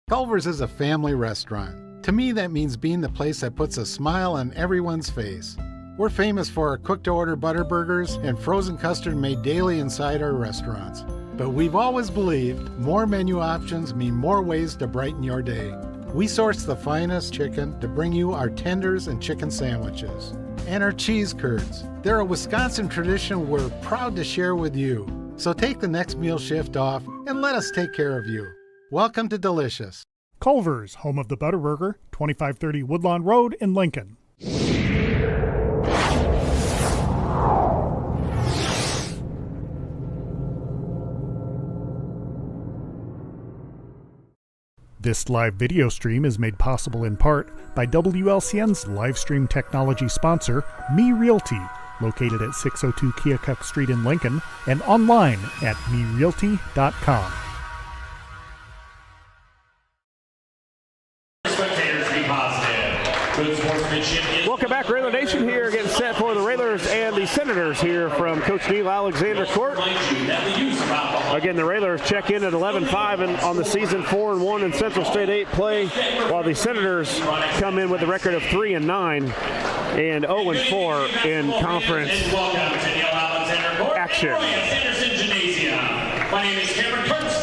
Culver's is a family restaurant. To me, that means being the place that puts a smile on everyone's face. We're famous for our cooked-to-order butter burgers and frozen custard made daily inside our restaurants. But we've always believed more menu options mean more ways to brighten your day. We source the finest chicken to bring you our tenders and chicken sandwiches. And our cheese curds. They're a Wisconsin tradition we're proud to share with you. So take the next meal shift off and let us take care of you. Welcome to Delicious. Culver's, home of the Butterburger, 2530 Woodlawn Road in Lincoln. This live video stream is made possible in part by WLCN's live stream technology sponsor, Me Realty, located at 602 Keokuk Street in Lincoln, and online at merealty.com. Welcome back, Railer Nation. Here getting set for the Railers and the Senators here from Coach Neil Alexander Court. Again, the Railers check in at 11-5 and on the season, 4-1 in Central State 8 play, while the Senators come in with a record of 3-9 and 0-4 in conference action.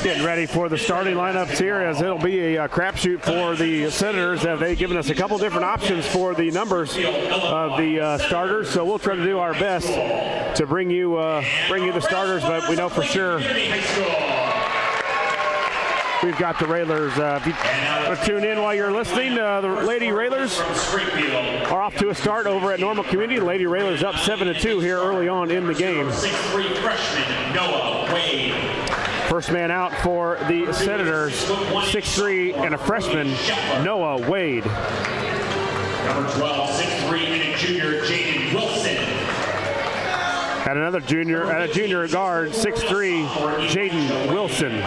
Getting ready for the starting lineups here, as it'll be a crapshoot for the Senators. They've given us a couple different options for the numbers of the starters, so we'll try to do our best to bring you the starters, but we know for sure we've got the Railers. If you want to tune in while you're listening, the Lady Railers are off to a start over at Normal Community. The Lady Railers up 7-2 here early on in the game. First man out for the Senators, 6'3", and a freshman, Noah Wade. Number 12, 6'3", and a junior, Jaden Wilson. At a junior guard, 6'3", Jaden Wilson.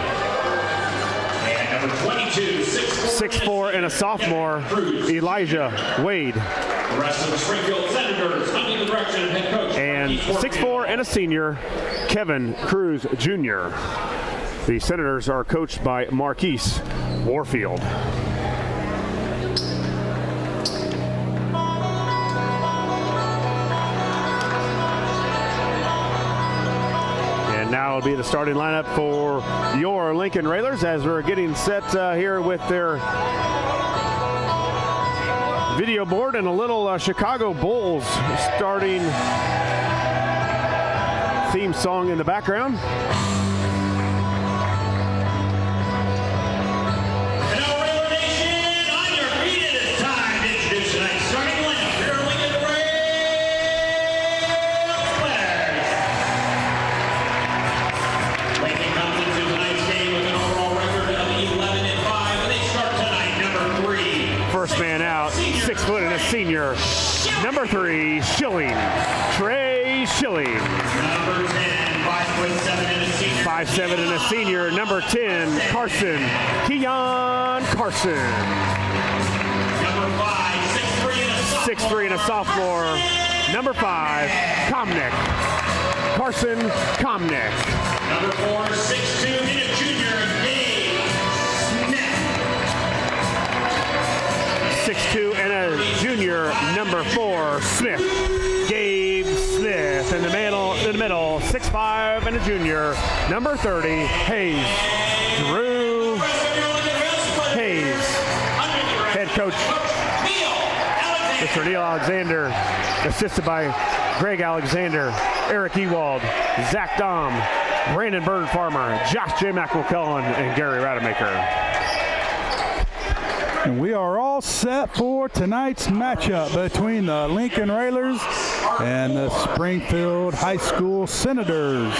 And number 22, 6'4", and a sophomore, Elijah Wade. The rest of the Springfield Senators under the direction of head coach. And 6'4", and a senior, Kevin Cruz Jr. The Senators are coached by Marquise Warfield. And now it'll be the starting lineup for your Lincoln Railers as we're getting set here with their video board and a little Chicago Bulls starting theme song in the background. First man out, 6 foot and a senior, number 3, Schilling, Trey Schilling. Number 10, 5'7", and a senior, 5'7", 5'7" and a senior, number 10, Carson. Keon Carson. Number 5, 6'3" and a sophomore. 6'3" and a sophomore, number 5, Komnick. Carson Komnick. Number 4, 6'2" and a junior, Gabe Smith. 6'2" and a junior, number 4, Smith. Gabe Smith in the middle, 6'5" and a junior, number 30, Hayes. Drew Hayes. Head coach, Mr. Neil Alexander, assisted by Greg Alexander, Eric Ewald, Zach Dom, Brandon Bird Farmer, Josh J. McCullen, and Gary Rademacher. And we are all set for tonight's matchup between the Lincoln Railers and the Springfield High School Senators.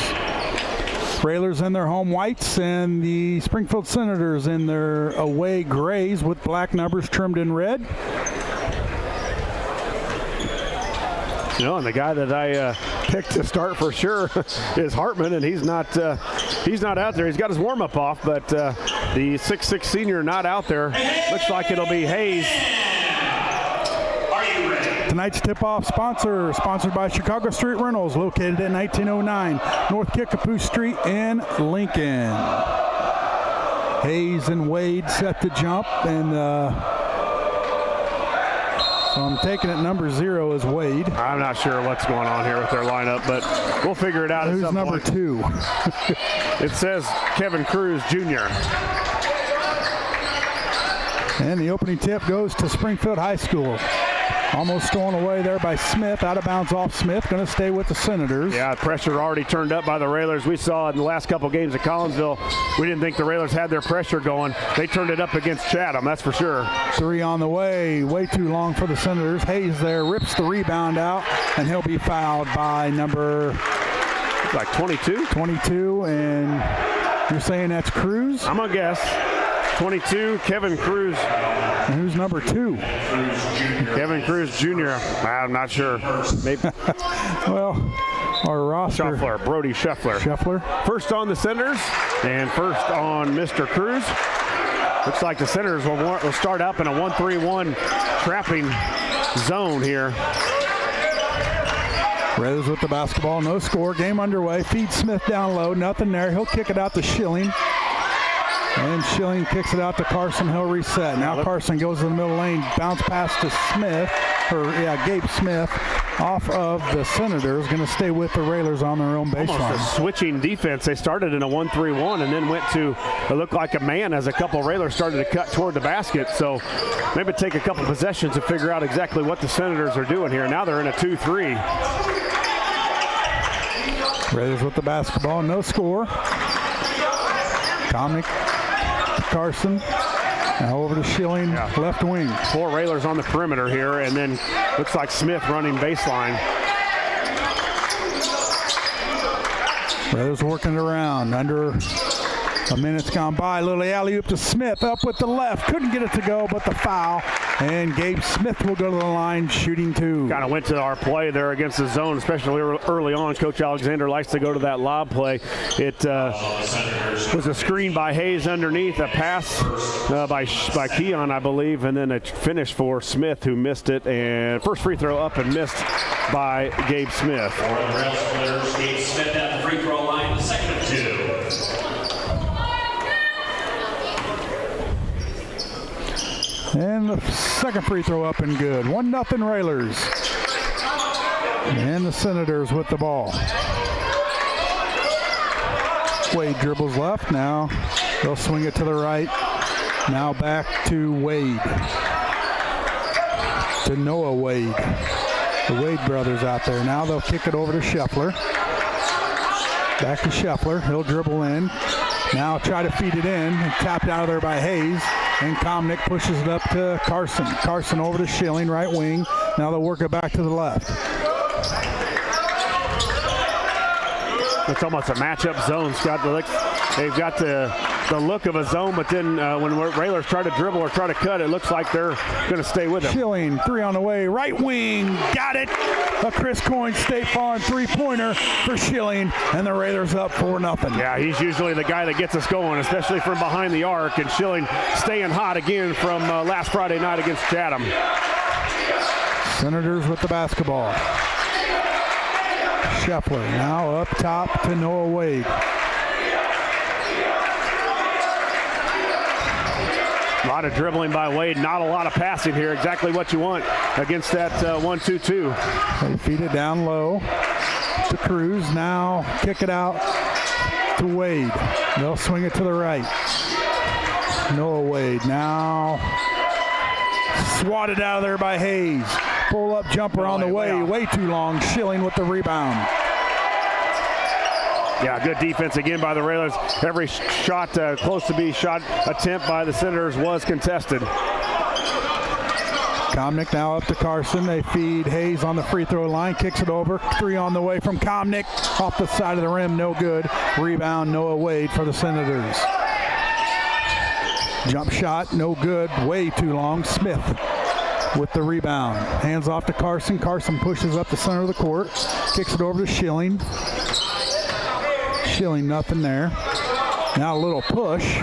Railers in their home whites and the Springfield Senators in their away grays with black numbers trimmed in red. You know, and the guy that I picked to start for sure is Hartman, and he's not out there. He's got his warm-up off, but the 6'6" senior not out there. Looks like it'll be Hayes. Are you ready? Tonight's tip-off sponsored by Chicago Street Rentals, located at 1909 North Kickapoo Street in Lincoln. Hayes and Wade set to jump, and so I'm taking it number 0 is Wade. I'm not sure what's going on here with their lineup, but we'll figure it out. Who's number 2? It says Kevin Cruz Jr. And the opening tip goes to Springfield High School. Almost stolen away there by Smith. Out of bounds off Smith. Going to stay with the Senators. Yeah, pressure already turned up by the Railers. We saw in the last couple games at Collinsville, we didn't think the Railers had their pressure going. They turned it up against Chatham, that's for sure. 3 on the way. Way too long for the Senators. Hayes there rips the rebound out, and he'll be fouled by number... like 22? 22, and you're saying that's Cruz? I'm going to guess. 22, Kevin Cruz. And who's number 2? Kevin Cruz Jr. I'm not sure. Maybe. Well, our roster. Shuffler, Brody Shuffler. First on the Senators and first on Mr. Cruz. Looks like the Senators will start up in a 1-3-1 trapping zone here. Railers with the basketball, no score, game underway. Feed Smith down low, nothing there. He'll kick it out to Schilling. And Schilling kicks it out to Carson. He'll reset. Now Carson goes to the middle lane, bounce pass to Smith, Gabe Smith, off of the Senators. Going to stay with the Railers on their own baseline. Almost a switching defense. They started in a 1-3-1 and then went to, it looked like a man as a couple Railers started to cut toward the basket. So maybe take a couple possessions to figure out exactly what the Senators are doing here. Now they're in a 2-3. Raiders with the basketball, no score. Komnick, Carson, now over to Schilling, left wing. 4 Railers on the perimeter here, and then looks like Smith running baseline. Raiders working it around. Under a minute's gone by. Little alley-oop to Smith, up with the left. Couldn't get it to go, but the foul. And Gabe Smith will go to the line, shooting 2. Kind of went to our play there against the zone, especially early on. Coach Alexander likes to go to that lob play. It was a screen by Hayes underneath, a pass by Keon, I believe, and then a finish for Smith, who missed it. And first free throw up and missed by Gabe Smith. For the Rails players, Gabe Smith at the free throw line, the second of 2. And the second free throw up and good. 1-0 Railers. And the Senators with the ball. Wade dribbles left. Now they'll swing it to the right. Now back to Wade. To Noah Wade. The Wade brothers out there. Now they'll kick it over to Scheffler. Back to Scheffler. He'll dribble in. Now try to feed it in. Tapped out of there by Hayes. And Komnick pushes it up to Carson. Carson over to Schilling, right wing. Now they'll work it back to the left. It's almost a matchup zone, Scott. They've got the look of a zone, but then when Railers try to dribble or try to cut, it looks like they're going to stay with it. Schilling, 3 on the way, right wing, got it. A Chris Coyne State Farm three-pointer for Schilling, and the Raiders up 4-0. Yeah, he's usually the guy that gets us going, especially from behind the arc, and Schilling staying hot again from last Friday night against Chatham. Senators with the basketball. Scheffler now up top to Noah Wade. A lot of dribbling by Wade, not a lot of passing here. Exactly what you want against that 1-2-2. They feed it down low to Cruz. Now kick it out to Wade. They'll swing it to the right. Noah Wade now swatted out of there by Hayes. Pull-up jumper on the way too long. Schilling with the rebound. Yeah, good defense again by the Railers. Every shot close to be shot attempt by the Senators was contested. Komnick now up to Carson. They feed Hayes on the free throw line. Kicks it over. Three on the way from Komnick. Off the side of the rim, no good. Rebound, Noah Wade for the Senators. Jump shot, no good. Way too long. Smith with the rebound. Hands off to Carson. Carson pushes up the center of the court. Kicks it over to Schilling. Schilling, nothing there. Now a little push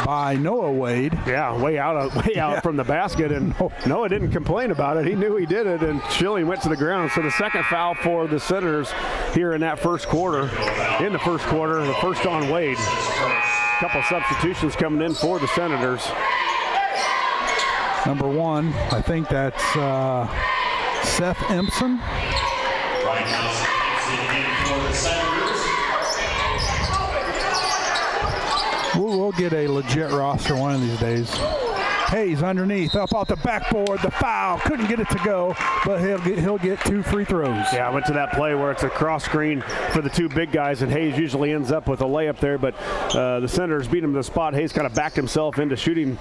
by Noah Wade. Yeah, way out from the basket, and Noah didn't complain about it. He knew he did it, and Schilling went to the ground. So the second foul for the Senators here in that first quarter. In the first quarter, the first on Wade. A couple substitutions coming in for the Senators. Number one, I think that's Seth Empson. We'll get a legit roster one of these days. Hayes underneath, up off the backboard, the foul. Couldn't get it to go, but he'll get 2 free throws. Yeah, I went to that play where it's a cross screen for the 2 big guys, and Hayes usually ends up with a layup there, but the Senators beat him to the spot. Hayes kind of backed himself into shooting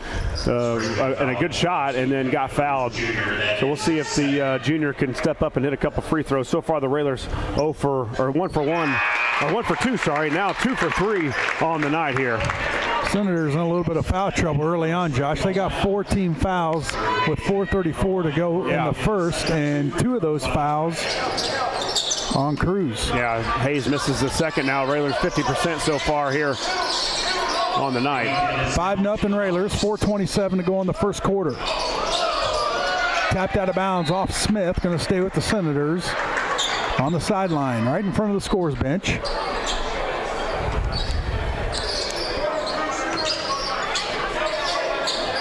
and a good shot, and then got fouled. So we'll see if the junior can step up and hit a couple free throws. So far the Railers 1 for 2, sorry. Now 2 for 3 on the night here. Senators in a little bit of foul trouble early on, Josh. They got 14 fouls with 4:34 to go in the first, and 2 of those fouls on Cruz. Yeah, Hayes misses the second now. Railers 50% so far here on the night. 5-0 Railers, 4:27 to go in the first quarter. Tapped out of bounds off Smith, going to stay with the Senators on the sideline, right in front of the scores bench.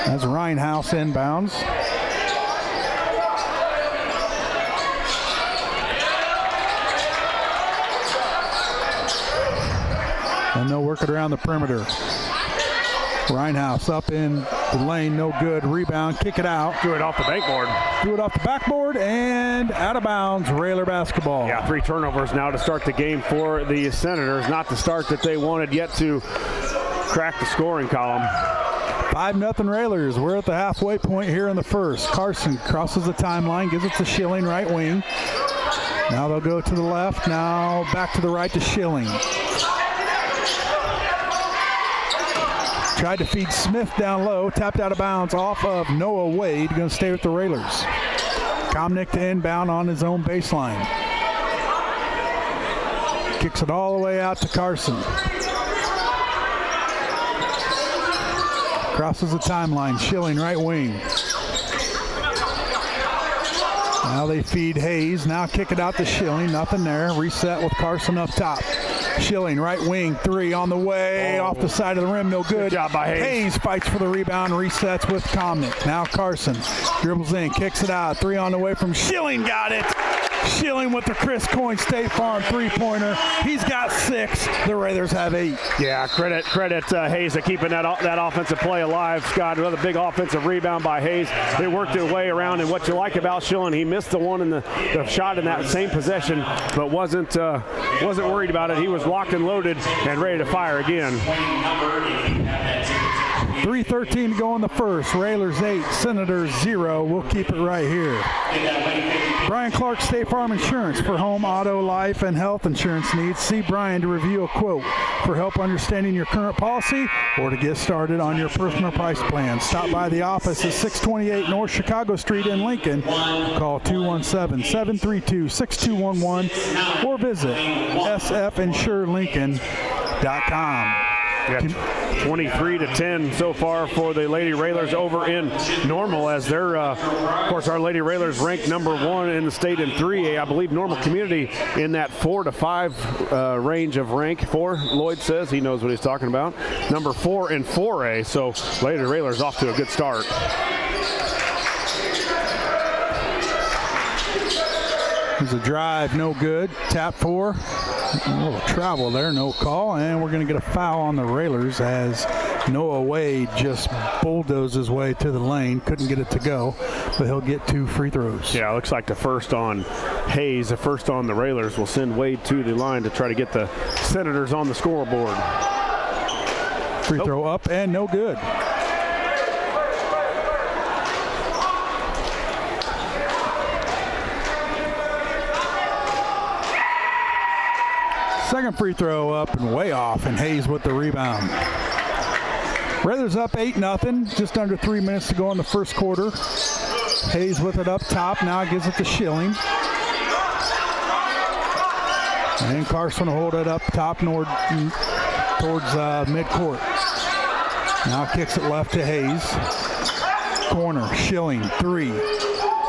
That's Reinhouse inbounds. And they'll work it around the perimeter. Reinhouse up in the lane, no good. Rebound, kick it out. Threw it off the backboard. Threw it off the backboard and out of bounds. Railer basketball. Yeah, 3 turnovers now to start the game for the Senators. Not the start that they wanted yet to crack the scoring column. 5-0 Railers. We're at the halfway point here in the first. Carson crosses the timeline, gives it to Schilling, right wing. Now they'll go to the left. Now back to the right to Schilling. Tried to feed Smith down low. Tapped out of bounds off of Noah Wade. Going to stay with the Railers. Komnick to inbound on his own baseline. Kicks it all the way out to Carson. Crosses the timeline. Schilling, right wing. Now they feed Hayes. Now kick it out to Schilling. Nothing there. Reset with Carson up top. Schilling, right wing, 3 on the way. Off the side of the rim, no good. Good job by Hayes. Hayes fights for the rebound, resets with Komnick. Now Carson dribbles in, kicks it out. 3 on the way from Schilling. Got it. Schilling with the Chris Coyne State Farm three-pointer. He's got 6. The Raiders have 8. Yeah, credit Hayes at keeping that offensive play alive. Scott, another big offensive rebound by Hayes. They worked their way around, and what you like about Schilling, he missed the one in the shot in that same possession, but wasn't worried about it. He was locked and loaded and ready to fire again. 3:13 to go in the first. Railers 8, Senators 0. We'll keep it right here. Brian Clark State Farm Insurance for home, auto, life, and health insurance needs. See Brian to review a quote. For help understanding your current policy or to get started on your personal price plan, stop by the office at 628 North Chicago Street in Lincoln. Call 217-732-6211 or visit sfinsurelincoln.com. Yeah, 23-10 so far for the Lady Railers over in Normal, as they're, of course, our Lady Railers ranked number 1 in the state in 3A. I believe Normal Community in that 4 to 5 range of rank. 4, Lloyd says, he knows what he's talking about. Number 4 in 4A, so Lady Railers off to a good start. There's a drive, no good. Tap 4. A little travel there, no call, and we're going to get a foul on the Railers as Noah Wade just bulldozed his way to the lane. Couldn't get it to go, but he'll get 2 free throws. Yeah, it looks like the first on Hayes, the first on the Railers, will send Wade to the line to try to get the Senators on the scoreboard. Free throw up and no good. Second free throw up and way off, and Hayes with the rebound. Railers up 8-0, just under 3 minutes to go in the first quarter. Hayes with it up top, now gives it to Schilling. And Carson will hold it up top towards midcourt. Now kicks it left to Hayes. Corner, Schilling, 3.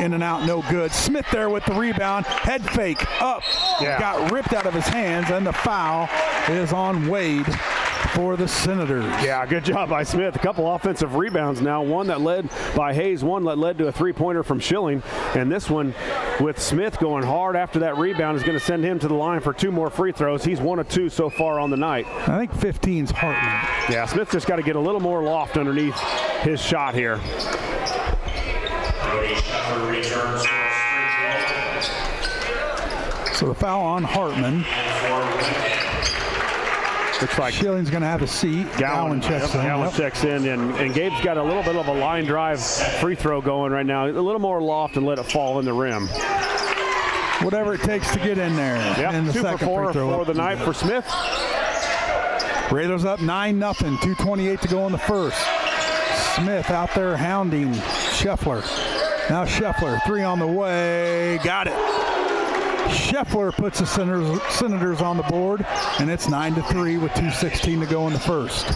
In and out, no good. Smith there with the rebound. Head fake up. Yeah. Got ripped out of his hands, and the foul is on Wade for the Senators. Yeah, good job by Smith. A couple offensive rebounds now. One that led by Hayes, one that led to a three-pointer from Schilling. And this one with Smith going hard after that rebound is going to send him to the line for 2 more free throws. He's 1 of 2 so far on the night. I think 15's Hartman. Yeah, Smith just got to get a little more loft underneath his shot here. So the foul on Hartman. Looks like Schilling's going to have a seat. Gowan checks in. Gowan checks in, and Gabe's got a little bit of a line drive free throw going right now. A little more loft and let it fall in the rim. Whatever it takes to get in there. Yep, And the 2 second for 4 free throw for the night for Smith. Raiders up 9-0, 2:28 to go in the first. Smith out there hounding Scheffler. Now Scheffler, 3 on the way, got it. Scheffler puts the Senators on the board, and it's 9-3 with 2:16 to go in the first.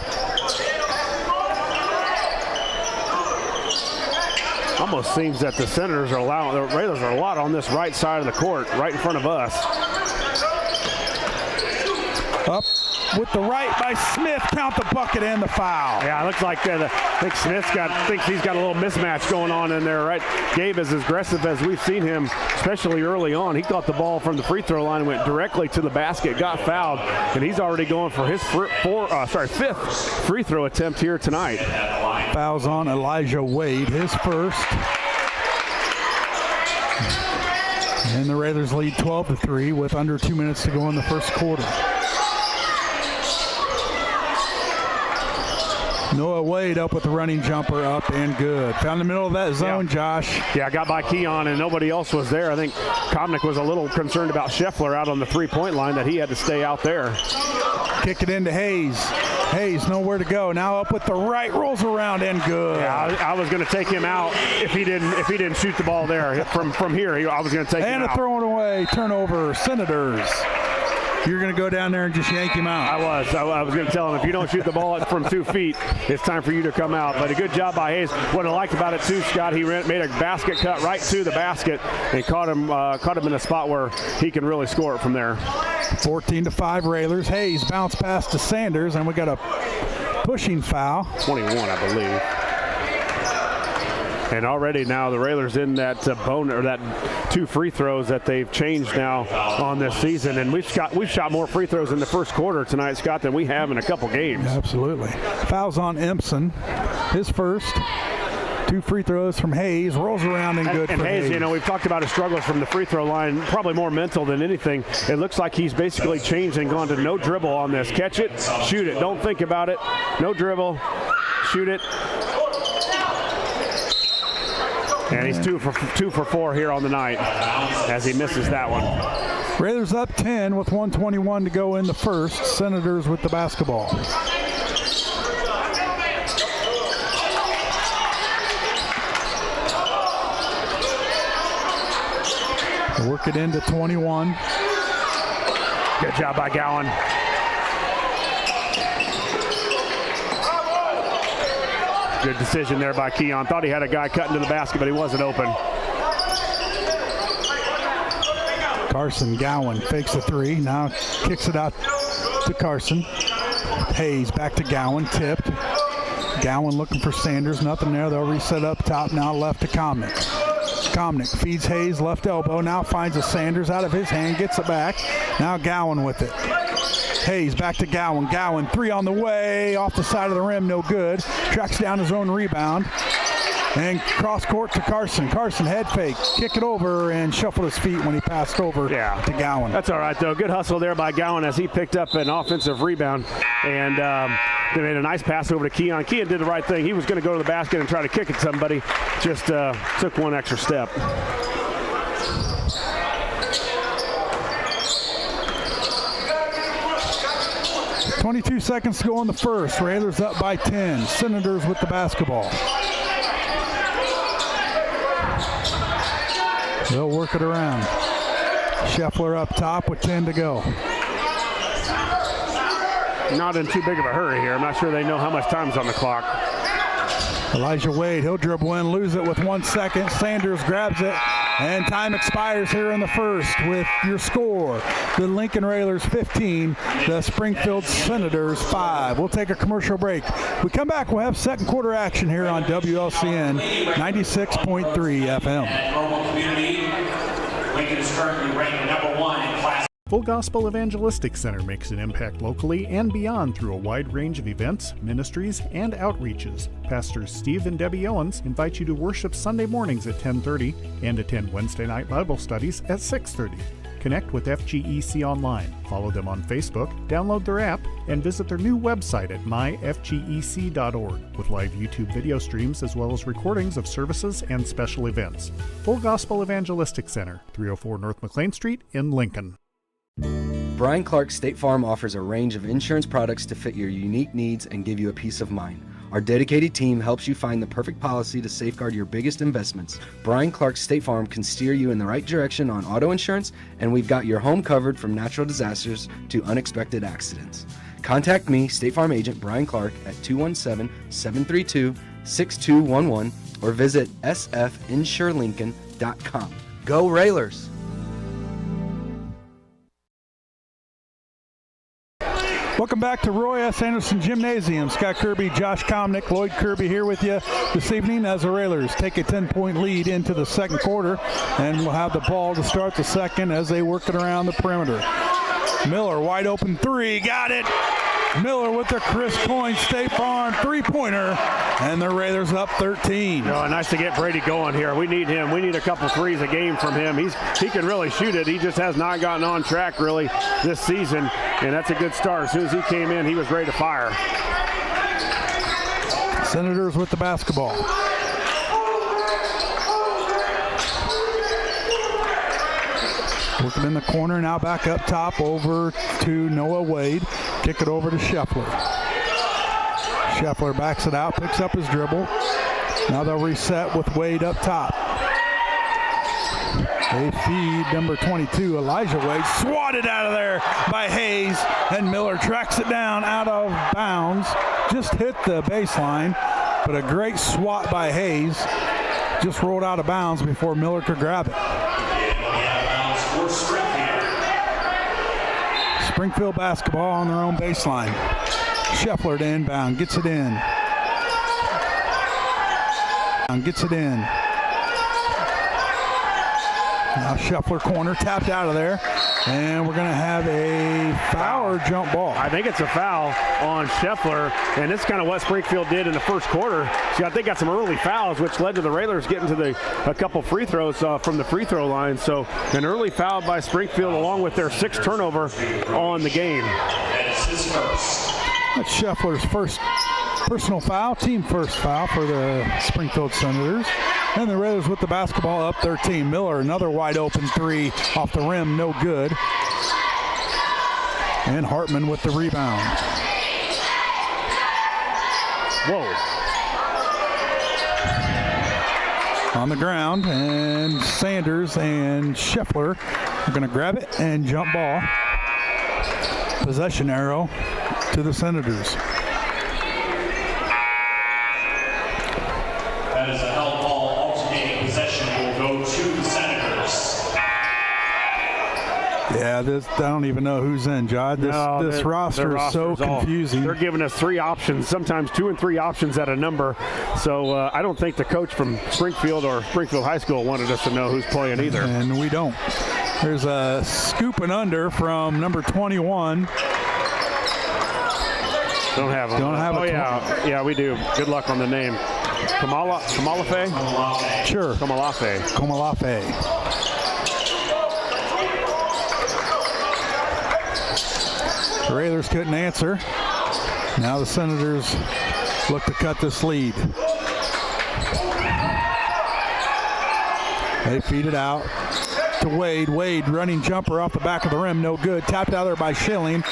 Almost seems that the Senators are allowing, the Raiders are a lot on this right side of the court, right in front of us. Up with the right by Smith, count the bucket and the foul. Yeah, it looks like I think Smith's thinks he's got a little mismatch going on in there, right? Gabe is as aggressive as we've seen him, especially early on. He caught the ball from the free throw line and went directly to the basket, got fouled, and he's already going for his 5th free throw attempt here tonight. Fouls on Elijah Wade, his first. And the Raiders lead 12-3 with under 2 minutes to go in the first quarter. Noah Wade up with the running jumper, up and good. Found the middle of that zone, yeah. Josh. Yeah, got by Keon and nobody else was there. I think Komnick was a little concerned about Scheffler out on the three-point line, that he had to stay out there. Kick it into Hayes. Hayes nowhere to go. Now up with the right, rolls around and good. Yeah, I was going to take him out if he didn't shoot the ball there from here. I was going to take him out. And a throw it away, turnover, Senators. You're going to go down there and just yank him out. I was going to tell him, if you don't shoot the ball from 2 feet, it's time for you to come out. But a good job by Hayes. What I liked about it too, Scott, he made a basket cut right to the basket and caught him in a spot where he can really score it from there. 14-5 Railers. Hayes bounced past to Sanders, and we got a pushing foul. 21, I believe. And already now the Railers in that that 2 free throws that they've changed now on this season, and we've shot more free throws in the first quarter tonight, Scott, than we have in a couple games. Absolutely. Fouls on Empson, his first. 2 free throws from Hayes, rolls around and good for Hayes. You know, we've talked about his struggles from the free throw line, probably more mental than anything. It looks like he's basically changed and gone to no dribble on this. Catch it, shoot it, don't think about it. No dribble, shoot it. And he's two for 4 here on the night as he misses that one. Raiders up 10 with 1:21 to go in the first. Senators with the basketball. They work it into 21. Good job by Gowan. Good decision there by Keon. Thought he had a guy cutting to the basket, but he wasn't open. Carson Gowan fakes a three. Now kicks it out to Carson. Hayes back to Gowan. Tipped. Gowan looking for Sanders. Nothing there. They'll reset up top. Now left to Komnick. Komnick feeds Hayes left elbow. Now finds a Sanders out of his hand. Gets it back. Now Gowan with it. Hayes back to Gowan. Gowan three on the way. Off the side of the rim. No good. Tracks down his own rebound. And cross court to Carson. Carson head fake. Kick it over and shuffled his feet when he passed over to Gowan. That's all right, though. Good hustle there by Gowan as he picked up an offensive rebound. And they made a nice pass over to Keon. Keon did the right thing. He was going to go to the basket and try to kick at somebody. Just took one extra step. .22 seconds to go in the first. Raiders up by 10. Senators with the basketball. They'll work it around. Scheffler up top with 10 to go. Not in too big of a hurry here. I'm not sure they know how much time's on the clock. Elijah Wade, he'll dribble in, lose it with 1 second. Sanders grabs it, and time expires here in the first with your score. The Lincoln Railers 15, the Springfield Senators 5. We'll take a commercial break. We come back, we'll have second quarter action here on WLCN 96.3 FM. Normal community, Lincoln is currently ranked number 1 in class. Full Gospel Evangelistic Center makes an impact locally and beyond through a wide range of events, ministries, and outreaches. Pastors Steve and Debbie Owens invite you to worship Sunday mornings at 10:30 and attend Wednesday night Bible studies at 6:30. Connect with FGEC online, follow them on Facebook, download their app, and visit their new website at myfgec.org with live YouTube video streams as well as recordings of services and special events. Full Gospel Evangelistic Center, 304 North McLean Street in Lincoln. Brian Clark State Farm offers a range of insurance products to fit your unique needs and give you a peace of mind. Our dedicated team helps you find the perfect policy to safeguard your biggest investments. Brian Clark State Farm can steer you in the right direction on auto insurance, and we've got your home covered from natural disasters to unexpected accidents. Contact me, State Farm agent Brian Clark, at 217-732-6211 or visit sfinsurelincoln.com. Go Railers! Welcome back to Roy S. Anderson Gymnasium. Scott Kirby, Josh Komnick, Lloyd Kirby here with you this evening as the Railers take a 10-point lead into the second quarter, and we'll have the ball to start the second as they work it around the perimeter. Miller, wide open three, got it. Miller with the Chris Coyne State Farm three-pointer, and the Raiders up 13. Oh, nice to get Brady going here. We need him. We need a couple threes a game from him. He can really shoot it. He just has not gotten on track really this season, and that's a good start. As soon as he came in, he was ready to fire. Senators with the basketball. Working in the corner, now back up top over to Noah Wade. Kick it over to Scheffler. Scheffler backs it out, picks up his dribble. Now they'll reset with Wade up top. They feed number 22, Elijah Wade. Swatted out of there by Hayes, and Miller tracks it down out of bounds. Just hit the baseline, but a great swat by Hayes. Just rolled out of bounds before Miller could grab it. Springfield basketball on their own baseline. Scheffler to inbound, gets it in. Now Scheffler corner, tapped out of there. And we're going to have a foul or jump ball. I think it's a foul on Scheffler, and it's kind of what Springfield did in the first quarter. So I think got some early fouls, which led to the Railers getting to a couple free throws from the free throw line. So an early foul by Springfield along with their 6th turnover on the game. That's Scheffler's first Personal foul, team first foul for the Springfield Senators. And the Raiders with the basketball up 13. Miller, another wide open three off the rim, no good. And Hartman with the rebound. Whoa. On the ground, and Sanders and Scheffler are going to grab it and jump ball. Possession arrow to the Senators. That is a held ball. Alternating possession will go to the Senators. Yeah, I don't even know who's in, John. This roster is so confusing. They're giving us 3 options, sometimes 2 and 3 options at a number. So I don't think the coach from Springfield or Springfield High School wanted us to know who's playing either. And we don't. There's a scoop and under from number 21. Don't have them. Don't have Oh, yeah, we do. Good luck on the name. Kamalafe? Sure. Kamalafe. The Railers couldn't answer. Now the Senators look to cut this lead. They feed it out to Wade. Wade running jumper off the back of the rim, no good. Tapped out there by Schilling.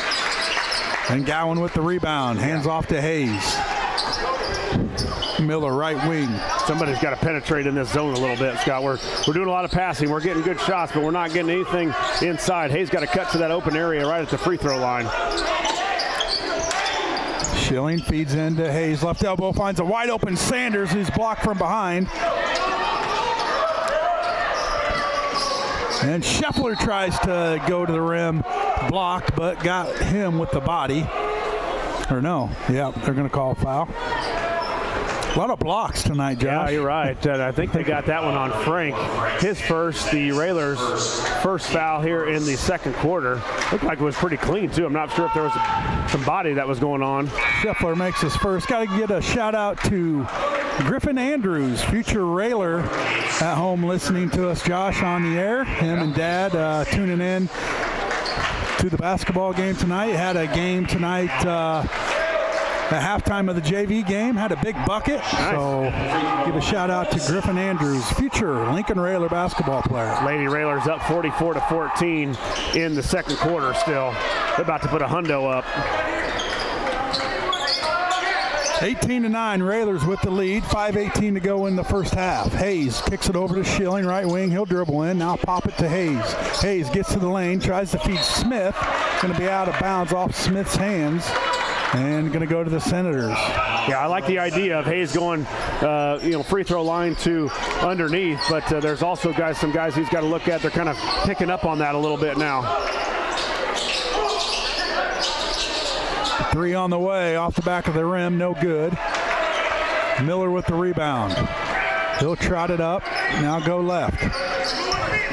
And Gowan with the rebound. Hands off to Hayes. Miller right wing. Somebody's got to penetrate in this zone a little bit, Scott. We're doing a lot of passing. We're getting good shots, but we're not getting anything inside. Hayes got to cut to that open area right at the free throw line. Schilling feeds into Hayes. Left elbow finds a wide open Sanders, who's blocked from behind. And Scheffler tries to go to the rim, blocked, but got him with the body. Or no, yeah, they're going to call a foul. A lot of blocks tonight, Josh. Yeah, you're right. I think they got that one on Frank. His first, the Railers' first foul here in the second quarter. Looked like it was pretty clean, too. I'm not sure if there was some body that was going on. Scheffler makes his first. Got to get a shout out to Griffin Andrews, future Railer, at home listening to us, Josh, on the air. Him and Dad tuning in to the basketball game tonight. Had a game tonight at halftime of the JV game. Had a big bucket. Nice. So give a shout out to Griffin Andrews, future Lincoln Railer basketball player. Lady Railers up 44-14 in the second quarter still. They're about to put a hundo up. 18-9, Railers with the lead. 5:18 to go in the first half. Hayes kicks it over to Schilling, right wing. He'll dribble in. Now pop it to Hayes. Hayes gets to the lane, tries to feed Smith. Going to be out of bounds off Smith's hands. And going to go to the Senators. Yeah, I like the idea of Hayes going, free throw line to underneath. But there's also some guys he's got to look at. They're kind of picking up on that a little bit now. 3 on the way, off the back of the rim, no good. Miller with the rebound. He'll trot it up, now go left.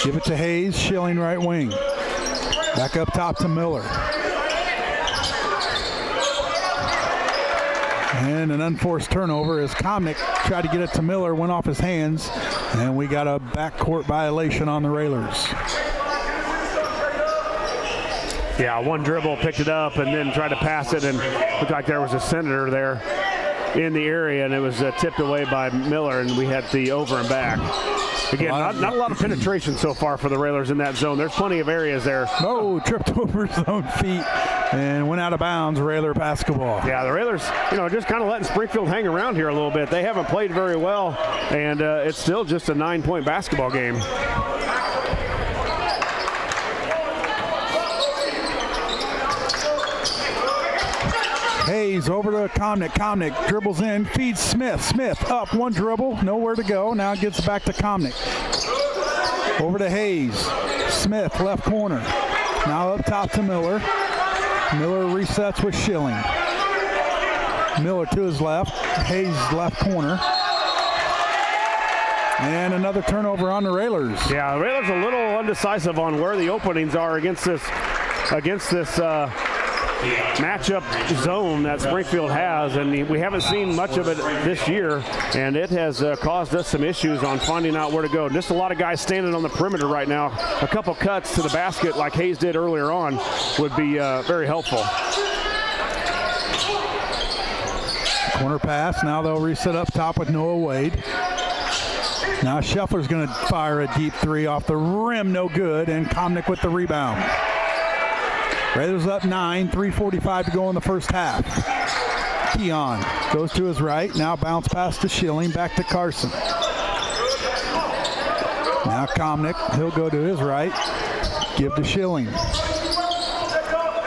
Give it to Hayes, Schilling right wing. Back up top to Miller. And an unforced turnover as Komnick tried to get it to Miller, went off his hands, and we got a backcourt violation on the Railers. Yeah, one dribble, picked it up, and then tried to pass it, and looked like there was a Senator there in the area, and it was tipped away by Miller, and we had the over and back. Again, not a lot of penetration so far for the Railers in that zone. There's plenty of areas there. Oh, tripped over his own feet and went out of bounds. Railer basketball. Yeah, the Railers, just kind of letting Springfield hang around here a little bit. They haven't played very well, and it's still just a 9-point basketball game. Hayes over to Komnick. Komnick dribbles in, feeds Smith. Smith up, one dribble, nowhere to go. Now gets back to Komnick. Over to Hayes. Smith, left corner. Now up top to Miller. Miller resets with Schilling. Miller to his left. Hayes left corner. And another turnover on the Railers. Yeah, the Railers a little undecisive on where the openings are against this matchup zone that Springfield has, and we haven't seen much of it this year, and it has caused us some issues on finding out where to go. Just a lot of guys standing on the perimeter right now. A couple cuts to the basket like Hayes did earlier on would be very helpful. Corner pass. Now they'll reset up top with Noah Wade. Now Scheffler's going to fire a deep three off the rim. No good. And Komnick with the rebound. Raiders up 9. 3:45 to go in the first half. Keon goes to his right. Now bounce pass to Schilling. Back to Carson. Now Komnick. He'll go to his right. Give to Schilling.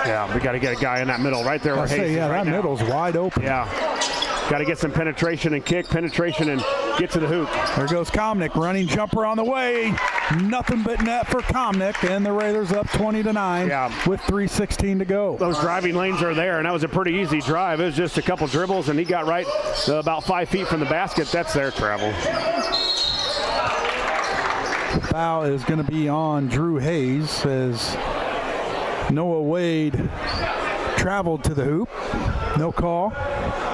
Yeah, we got to get a guy in that middle right there. That middle's wide open. Yeah, got to get some penetration and penetration and get to the hoop. There goes Komnick, running jumper on the way. Nothing but net for Komnick, and the Raiders up 20-9 with 3:16 to go. Those driving lanes are there, and that was a pretty easy drive. It was just a couple dribbles, and he got right about 5 feet from the basket. That's their travel. Foul is going to be on Drew Hayes as Noah Wade traveled to the hoop. No call.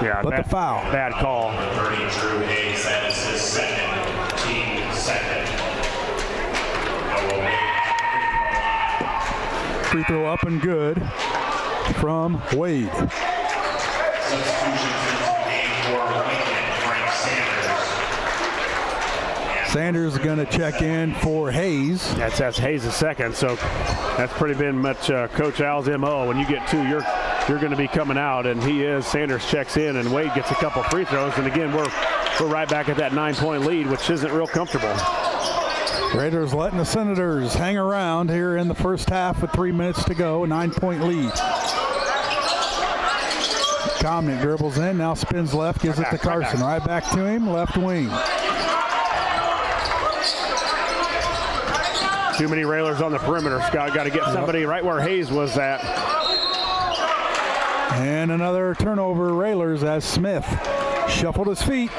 Yeah, but the foul. Bad call. Drew Hayes, that is his team second. Free throw up and good from Wade. Substitutions into the game for Lincoln, Frank Sanders. Sanders is going to check in for Hayes. That's Hayes' second, so that's pretty been much Coach Al's MO. When you get two, you're going to be coming out, and he is. Sanders checks in, and Wade gets a couple free throws, and again, we're right back at that 9-point lead, which isn't real comfortable. Raiders letting the Senators hang around here in the first half with 3 minutes to go. 9-point lead. Komnick dribbles in, now spins left, gives it to Carson. Right back to him, left wing. Too many Railers on the perimeter, Scott. Got to get somebody right where Hayes was at. And another turnover, Railers, as Smith shuffled his feet.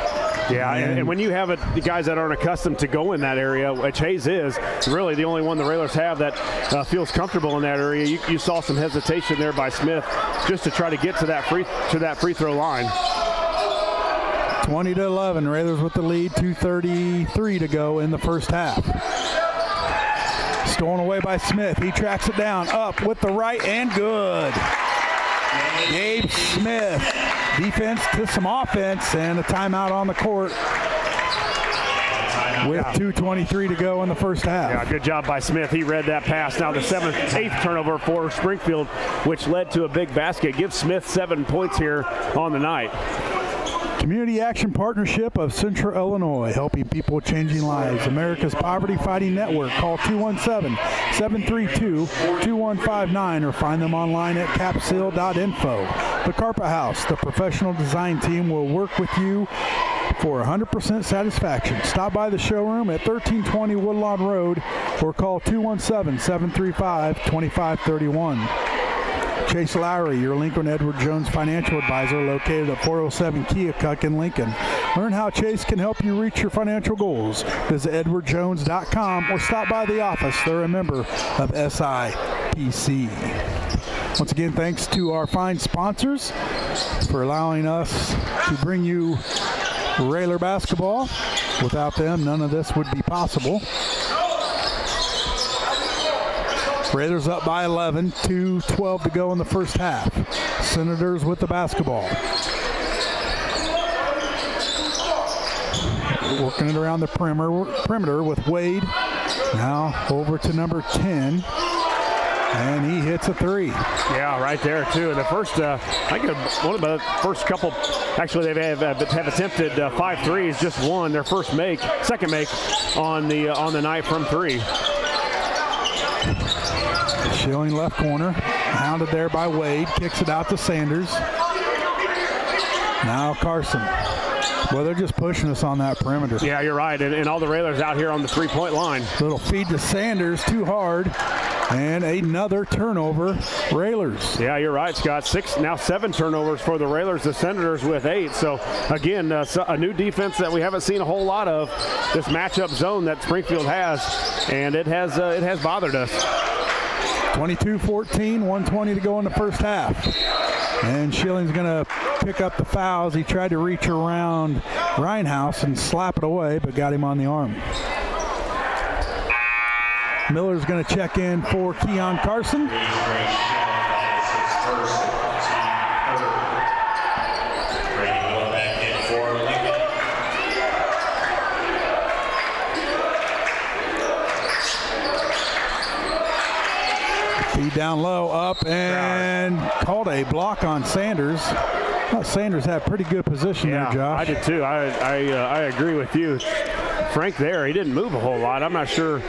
Yeah, and when you have the guys that aren't accustomed to go in that area, which Hayes is, really the only one the Railers have that feels comfortable in that area. You saw some hesitation there by Smith just to try to get to that free throw line. 20-11, Railers with the lead. 2:33 to go in the first half. Stolen away by Smith. He tracks it down, up with the right, and good. Gabe Smith, defense to some offense, and a timeout on the court with 2:23 to go in the first half. Yeah, good job by Smith. He read that pass. Now the 8th turnover for Springfield, which led to a big basket. Gives Smith 7 points here on the night. Community Action Partnership of Central Illinois, helping people, changing lives. America's Poverty Fighting Network. Call 217-732-2159 or find them online at capsil.info. The Carpet House, the professional design team, will work with you for 100% satisfaction. Stop by the showroom at 1320 Woodlawn Road or call 217-735-2531. Chase Lowry, your Lincoln Edward Jones financial advisor, located at 407 Keokuk in Lincoln. Learn how Chase can help you reach your financial goals. Visit edwardjones.com or stop by the office. They're a member of SIPC. Once again, thanks to our fine sponsors for allowing us to bring you Railer basketball. Without them, none of this would be possible. Raiders up by 11, 2:12 to go in the first half. Senators with the basketball. Working it around the perimeter with Wade. Now over to number 10. And he hits a three. Yeah, right there too. The first, I think one of the first couple, actually they have attempted 5 threes, just one. Their second make on the night from 3. Schilling left corner, hounded there by Wade, kicks it out to Sanders. Now Carson. Well, they're just pushing us on that perimeter. Yeah, you're right, and all the Railers out here on the 3-point line. Little feed to Sanders, too hard, and another turnover, Railers. Yeah, you're right, Scott. 7 turnovers for the Railers, the Senators with 8. So, again, a new defense that we haven't seen a whole lot of, this matchup zone that Springfield has, and it has bothered us. 22-14, 1:20 to go in the first half. And Schilling's going to pick up the fouls. He tried to reach around Reinhaus and slap it away, but got him on the arm. Miller's going to check in for Keon Carson. Feed down low, up, and called a block on Sanders. Well, Sanders had pretty good position there, Josh. I did too. I agree with you. Frank there, he didn't move a whole lot. I'm not sure,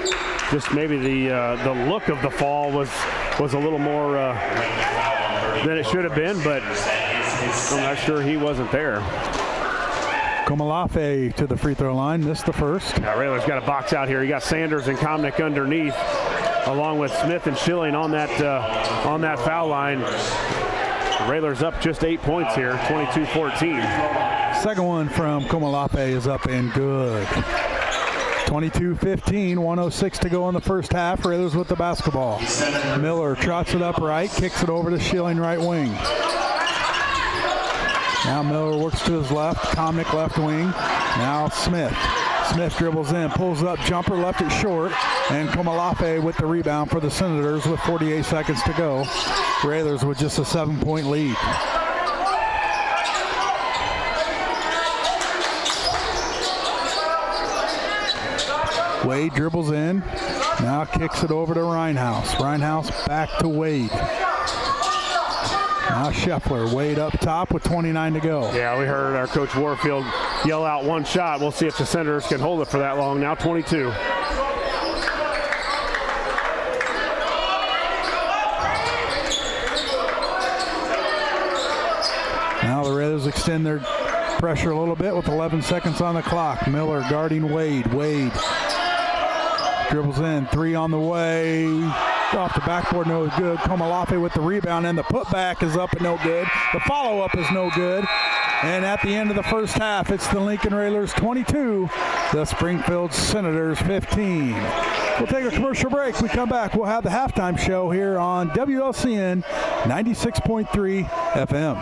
just maybe the look of the fall was a little more than it should have been, but I'm not sure he wasn't there. Komalafe to the free throw line, missed the first. Yeah, Railer's got a box out here. You got Sanders and Komnick underneath, along with Smith and Schilling on that foul line. Railers up just 8 points here, 22-14. Second one from Komalafe is up and good. 22-15, 1:06 to go in the first half. Railers with the basketball. Miller trots it up right, kicks it over to Schilling right wing. Now Miller works to his left, Komnick left wing. Now Smith. Smith dribbles in, pulls up, jumper, left it short, and Komalafe with the rebound for the Senators with 48 seconds to go. Railers with just a 7-point lead. Wade dribbles in, now kicks it over to Reinhaus. Reinhaus back to Wade. Now Scheffler, Wade up top with 29 to go. Yeah, we heard our coach Warfield yell out one shot. We'll see if the Senators can hold it for that long. Now 22. Now the Raiders extend their pressure a little bit with 11 seconds on the clock. Miller guarding Wade. Wade dribbles in, three on the way. Off the backboard, no good. Komalafe with the rebound, and the putback is up and no good. The follow-up is no good. And at the end of the first half, it's the Lincoln Railers 22, the Springfield Senators 15. We'll take a commercial break. We come back, we'll have the halftime show here on WLCN 96.3 FM.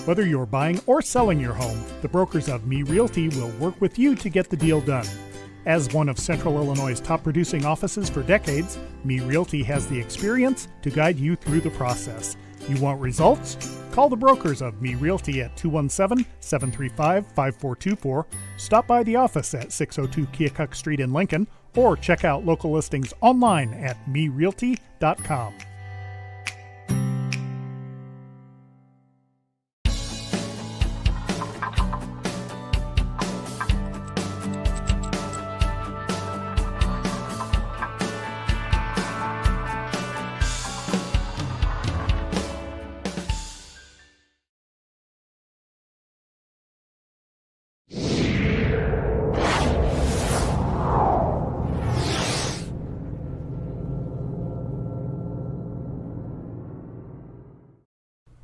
Whether you're buying or selling your home, the brokers of Me Realty will work with you to get the deal done. As one of Central Illinois' top producing offices for decades, Me Realty has the experience to guide you through the process. You want results? Call the brokers of Me Realty at 217-735-5424, stop by the office at 602 Keokuk Street in Lincoln, or check out local listings online at merealty.com.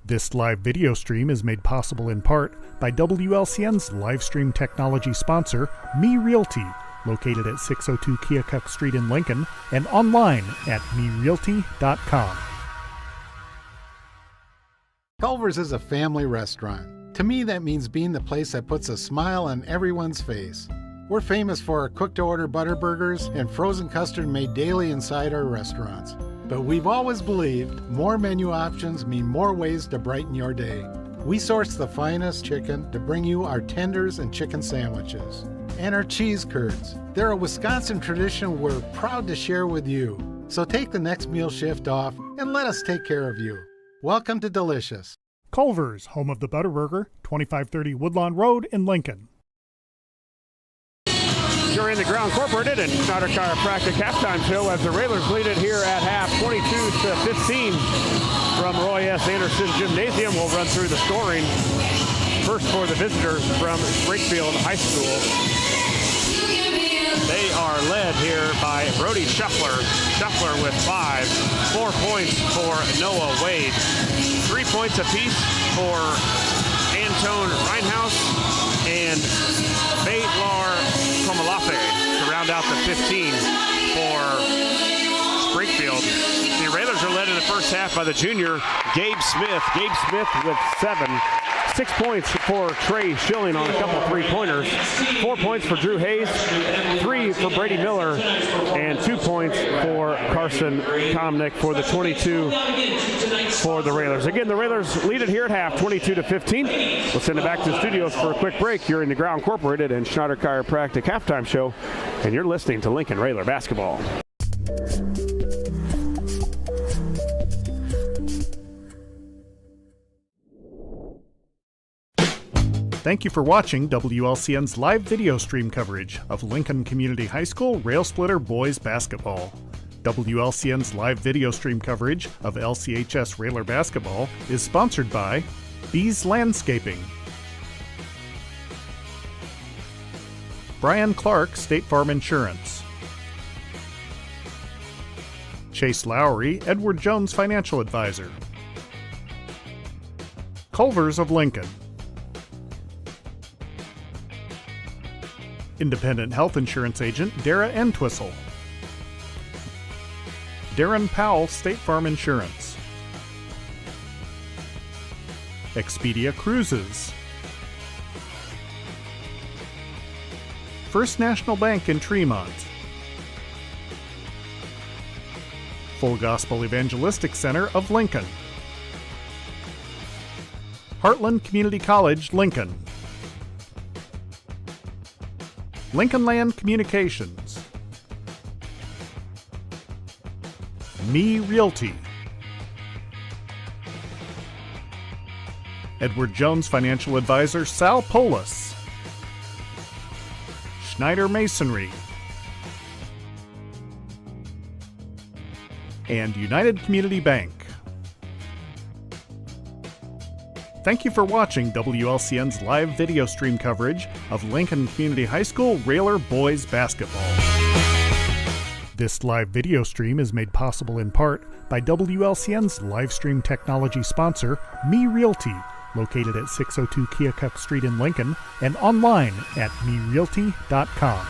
This live video stream is made possible in part by WLCN's live stream technology sponsor, Me Realty, located at 602 Keokuk Street in Lincoln and online at merealty.com. Culver's is a family restaurant. To me, that means being the place that puts a smile on everyone's face. We're famous for our cooked-to-order butter burgers and frozen custard made daily inside our restaurants. But we've always believed more menu options mean more ways to brighten your day. We source the finest chicken to bring you our tenders and chicken sandwiches. And our cheese curds. They're a Wisconsin tradition we're proud to share with you. So take the next meal shift off and let us take care of you. Welcome to Delicious. Culver's, home of the Butterburger, 2530 Woodlawn Road in Lincoln. You're in the Ground Incorporated and Schneider Chiropractic halftime show as the Railers lead it here at half, 22-15 from Roy S. Anderson Gymnasium. We'll run through the scoring. First for the visitors from Springfield High School. They are led here by Brody Scheffler. Scheffler with 5. 4 points for Noah Wade. 3 points apiece for Antone Reinhaus and Baitlar Komalafe to round out the 15 for Springfield. The Railers are led in the first half by the junior Gabe Smith. Gabe Smith with 7. 6 points for Trey Schilling on a couple of three-pointers. 4 points for Drew Hayes, 3 for Brady Miller, and 2 points for Carson Komnick for the 22 for the Railers. Again, the Railers lead it here at half, 22-15. We'll send it back to the studios for a quick break. You're in the Ground Incorporated and Schneider Chiropractic halftime show, and you're listening to Lincoln Railer basketball. Thank you for watching WLCN's live video stream coverage of Lincoln Community High School Rail Splitter Boys Basketball. WLCN's live video stream coverage of LCHS Railer Basketball is sponsored by Bees Landscaping, Brian Clark State Farm Insurance, Chase Lowry Edward Jones Financial Advisor, Culver's of Lincoln, Independent Health Insurance Agent Dara Entwistle, Darren Powell State Farm Insurance, Expedia Cruises, First National Bank in Tremont, Full Gospel Evangelistic Center of Lincoln, Heartland Community College, Lincoln, Lincoln Land Communications, Me Realty, Edward Jones Financial Advisor Sal Polis, Schneider Masonry, and United Community Bank. Thank you for watching WLCN's live video stream coverage of Lincoln Community High School Railer Boys Basketball. This live video stream is made possible in part by WLCN's live stream technology sponsor, Me Realty, located at 602 Keokuk Street in Lincoln and online at merealty.com.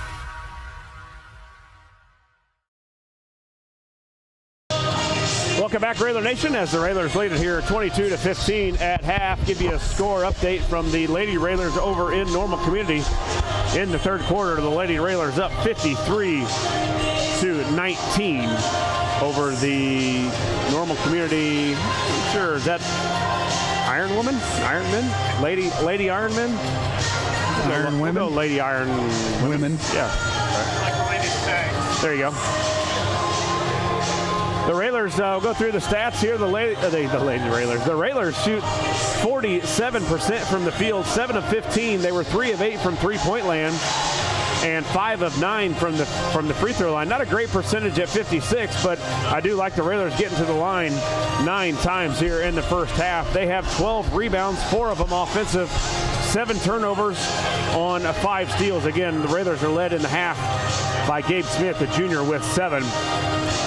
Welcome back, Railer Nation, as the Railers lead it here 22-15 at half. Give you a score update from the Lady Railers over in Normal Community. In the third quarter, the Lady Railers up 53-19 over the Normal Community. Sure, is that Iron Woman? Iron Men? Lady Iron Men? Iron Women? No, Lady Iron Women. Yeah. There you go. The Railers will go through the stats here. The Lady Railers. The Railers shoot 47% from the field, 7 of 15. They were 3 of 8 from three-point land, and 5 of 9 from the free throw line. Not a great percentage at 56, but I do like the Railers getting to the line 9 times here in the first half. They have 12 rebounds, 4 of them offensive, 7 turnovers on 5 steals. Again, the Railers are led in the half by Gabe Smith, the junior, with 7.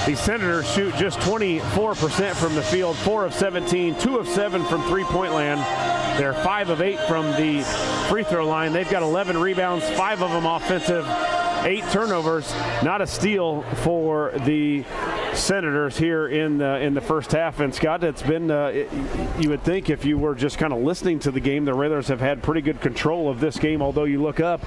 The Senators shoot just 24% from the field, 4 of 17, 2 of 7 from three-point land. They're 5 of 8 from the free throw line. They've got 11 rebounds, 5 of them offensive, 8 turnovers. Not a steal for the Senators here in the first half. And Scott, it's been you would think if you were just kind of listening to the game, the Railers have had pretty good control of this game, although you look up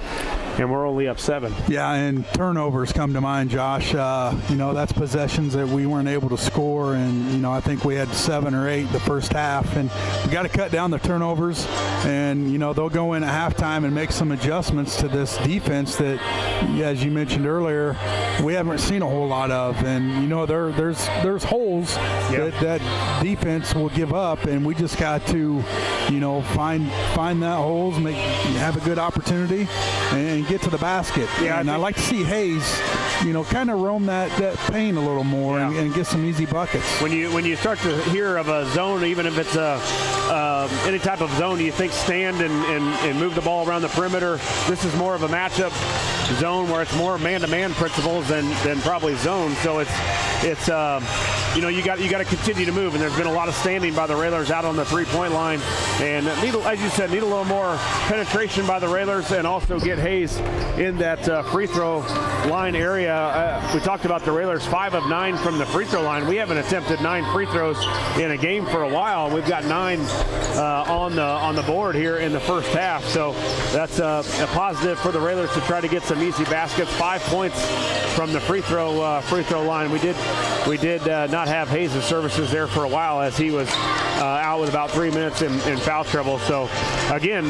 and we're only up 7. Yeah, and turnovers come to mind, Josh. That's possessions that we weren't able to score, and I think we had 7 or 8 the first half, and we got to cut down the turnovers. And they'll go in at halftime and make some adjustments to this defense that, as you mentioned earlier, we haven't seen a whole lot of. And there's holes that defense will give up, and we just got to find that holes, have a good opportunity, and get to the basket. Yeah, and I like to see Hayes, kind of roam that paint a little more and get some easy buckets. When you start to hear of a zone, even if it's any type of zone, you think stand and move the ball around the perimeter. This is more of a matchup zone where it's more man-to-man principles than probably zone. So it's you got to continue to move, and there's been a lot of standing by the Railers out on the three-point line, and as you said, need a little more penetration by the Railers, and also get Hayes in that free throw line area. We talked about the Railers 5 of 9 from the free throw line. We haven't attempted 9 free throws in a game for a while. We've got 9 on the board here in the first half, so that's a positive for the Railers to try to get some easy baskets. 5 points from the free throw line. We did not have Hayes' services there for a while, as he was out with about 3 minutes in foul trouble. So again,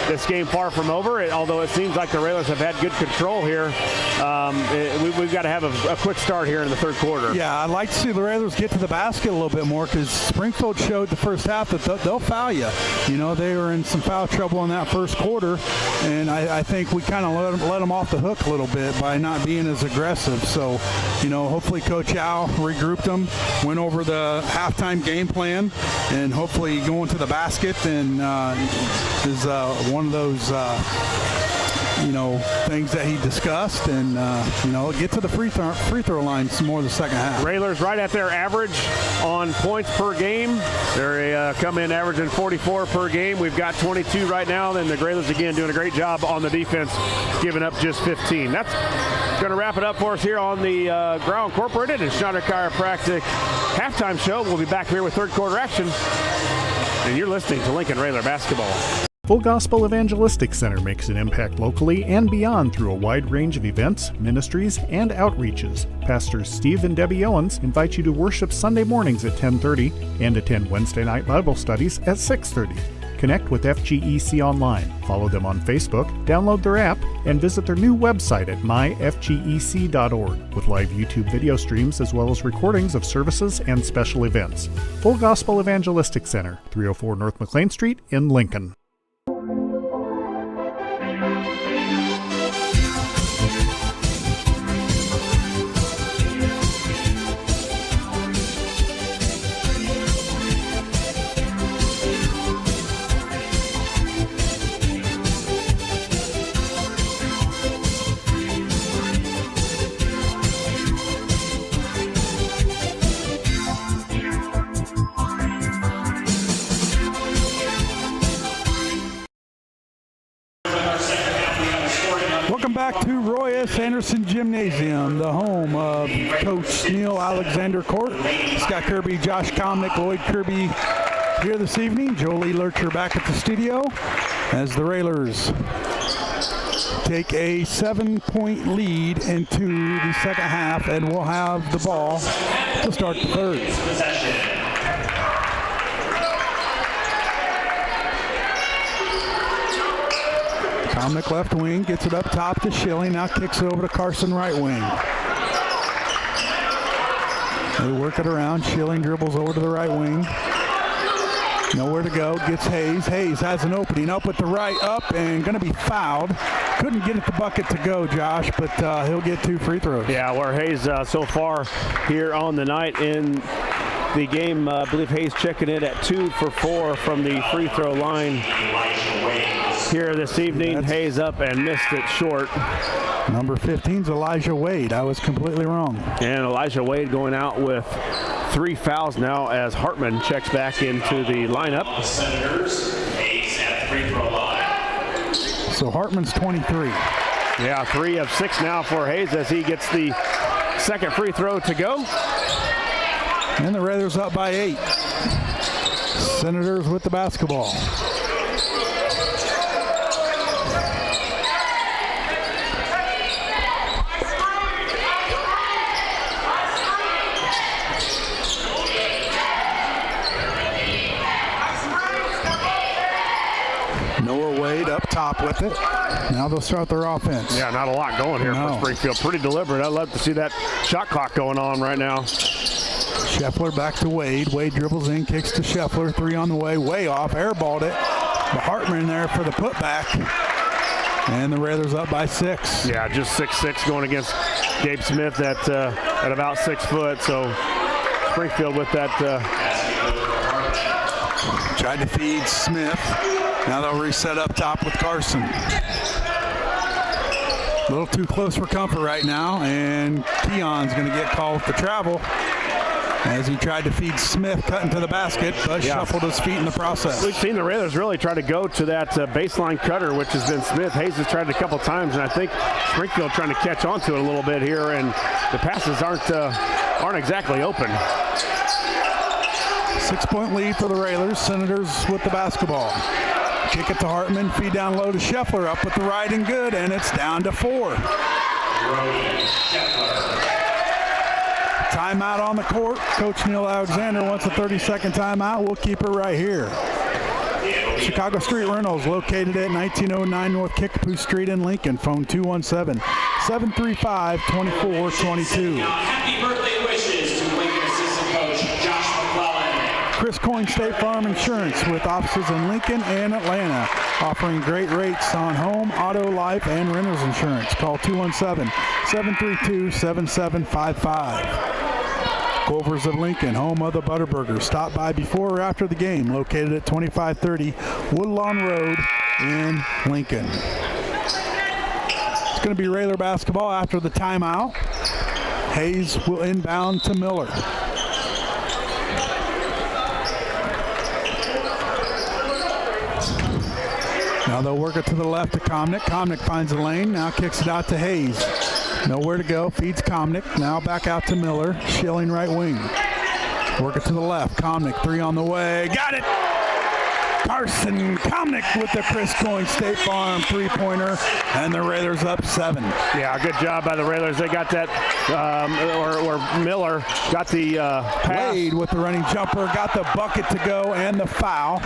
this game far from over. Although it seems like the Railers have had good control here, we've got to have a quick start here in the third quarter. Yeah, I'd like to see the Railers get to the basket a little bit more, because Springfield showed the first half that they'll foul you. They were in some foul trouble in that first quarter, and I think we kind of let them off the hook a little bit by not being as aggressive. So, hopefully Coach Al regrouped them, went over the halftime game plan, and hopefully going to the basket and is one of those things that he discussed, and get to the free throw line some more the second half. Railers right at their average on points per game. They come in averaging 44 per game. We've got 22 right now. Then the Railers again doing a great job on the defense, giving up just 15. That's going to wrap it up for us here on the Grau Incorporated and Schneider Chiropractic halftime show. We'll be back here with third quarter action, and you're listening to Lincoln Railer Basketball. Full Gospel Evangelistic Center makes an impact locally and beyond through a wide range of events, ministries, and outreaches. Pastors Steve and Debbie Owens invite you to worship Sunday mornings at 10:30 and attend Wednesday night Bible studies at 6:30. Connect with FGEC online, follow them on Facebook, download their app, and visit their new website at myfgec.org with live YouTube video streams as well as recordings of services and special events. Full Gospel Evangelistic Center, 304 North McLean Street in Lincoln. Welcome back to Roy S. Anderson Gymnasium, the home of Coach Neil Alexander Court. Scott Kirby, Josh Comnick, Lloyd Kirby here this evening. Jolie Lurcher back at the studio as the Railers take a 7-point lead into the second half, and we'll have the ball to start the third. Comnick left wing, gets it up top to Schilling, now kicks it over to Carson right wing. They work it around, Schilling dribbles over to the right wing. Nowhere to go, gets Hayes. Hayes has an opening up with the right up and gonna be fouled. Couldn't get at the bucket to go, Josh, but he'll get 2 free throws. Yeah, where Hayes so far here on the night in the game, I believe Hayes checking in at 2 for 4 from the free throw line here this evening. Hayes up and missed it short. Number 15's Elijah Wade. I was completely wrong. And Elijah Wade going out with 3 fouls now as Hartman checks back into the lineup. Senators, Hayes at the free throw line. So Hartman's 23. Yeah, 3 of 6 now for Hayes as he gets the second free throw to go. And the Raiders up by 8. Senators with the basketball. Noah Wade up top with it. Now they'll start their offense. Yeah, not a lot going here for Springfield. Pretty deliberate. I'd love to see that shot clock going on right now. Scheffler back to Wade. Wade dribbles in, kicks to Scheffler. 3 on the way off, airballed it. But Hartman there for the putback. And the Raiders up by 6. Yeah, just 6'6" going against Gabe Smith at about 6 foot. So Springfield with that. Tried to feed Smith. Now they'll reset up top with Carson. A little too close for comfort right now, and Keon's going to get called with the travel. as he tried to feed Smith cutting to the basket, but shuffled his feet in the process. We've seen the Railers really try to go to that baseline cutter, which has been Smith. Hayes has tried it a couple times, and I think Springfield trying to catch on to it a little bit here, and the passes aren't exactly open. 6-point lead for the Railers. Senators with the basketball. Kick it to Hartman, feed down low to Scheffler, up with the right and good, and it's down to 4. Timeout on the court. Coach Neil Alexander wants a 30-second timeout. We'll keep it right here. Chicago Street Rentals, located at 1909 North Kickapoo Street in Lincoln. Phone 217-735-2422. Happy birthday wishes to Lincoln assistant coach Josh McClellan. Chris Coyne State Farm Insurance with offices in Lincoln and Atlanta, offering great rates on home, auto, life, and renters insurance. Call 217-732-7755. Culver's of Lincoln, home of the Butterburgers. Stop by before or after the game, located at 2530 Woodlawn Road in Lincoln. It's going to be Railer basketball after the timeout. Hayes will inbound to Miller. Now they'll work it to the left to Comnick. Comnick finds a lane, now kicks it out to Hayes. Nowhere to go, feeds Comnick. Now back out to Miller, Schilling right wing. Work it to the left, Comnick, 3 on the way, got it! Carson Comnick with the Chris Coyne State Farm three-pointer, and the Railers up 7. Yeah, good job by the Railers. They got that, or Miller got the pass. Wade with the running jumper, got the bucket to go and the foul.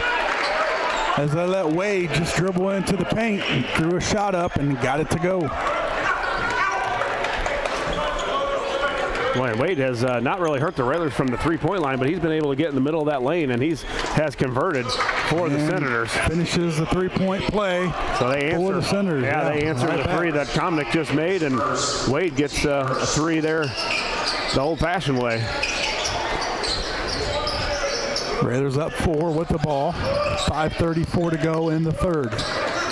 As they let Wade just dribble into the paint and threw a shot up and got it to go. Boy, Wade has not really hurt the Railers from the three-point line, but he's been able to get in the middle of that lane, and has converted for the Senators. Finishes the three-point play so they answer, for the Senators. Yeah, they answer right the three that Comnick just made, and Wade gets a three there the old-fashioned way. Raiders up 4 with the ball. 5:34 to go in the third.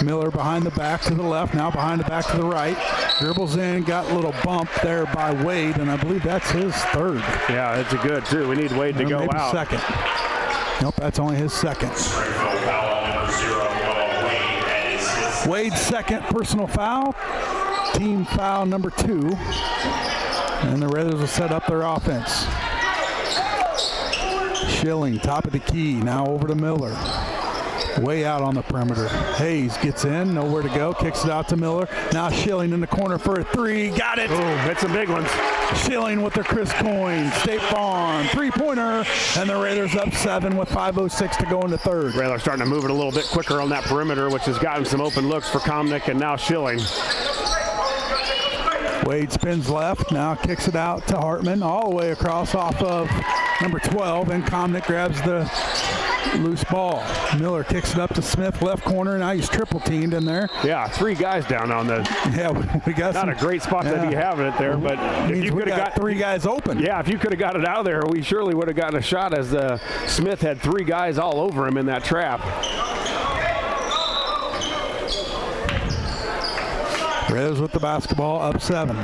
Miller behind the back to the left, now behind the back to the right. Dribbles in, got a little bump there by Wade, and I believe that's his third. Yeah, it's a good, too. We need Wade to go maybe out. Second. Nope, that's only his second. Wade's second personal foul. Team foul number 2. And the Raiders will set up their offense. Schilling, top of the key, now over to Miller. Way out on the perimeter. Hayes gets in, nowhere to go, kicks it out to Miller. Now Schilling in the corner for a 3, got it! Oh, hit some big ones. Schilling with the Chris Coyne State Farm three-pointer, and the Raiders up 7 with 5:06 to go in the third. Raiders starting to move it a little bit quicker on that perimeter, which has gotten some open looks for Comnick, and now Schilling. Wade spins left, now kicks it out to Hartman, all the way across off of number 12, and Comnick grabs the loose ball. Miller kicks it up to Smith, left corner. Now he's triple teamed in there. Yeah, 3 guys down on the. Yeah, we got not a great spot to be having it there, but if you could have got 3 guys open. Yeah, if you could have got it out of there, we surely would have gotten a shot, as Smith had 3 guys all over him in that trap. Raiders with the basketball, up 7.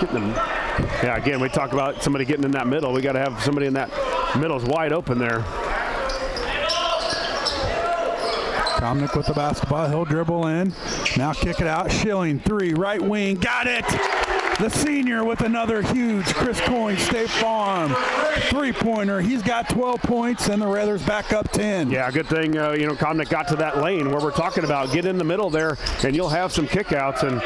Getting them. Yeah, again, we talk about somebody getting in that middle. We got to have somebody in that middle's wide open there. Comnick with the basketball. He'll dribble in. Now kick it out. Schilling, 3, right wing. Got it! The senior with another huge Chris Coyne State Farm three-pointer. He's got 12 points, and the Raiders back up 10. Yeah, good thing, Comnick got to that lane where we're talking about. Get in the middle there, and you'll have some kickouts. And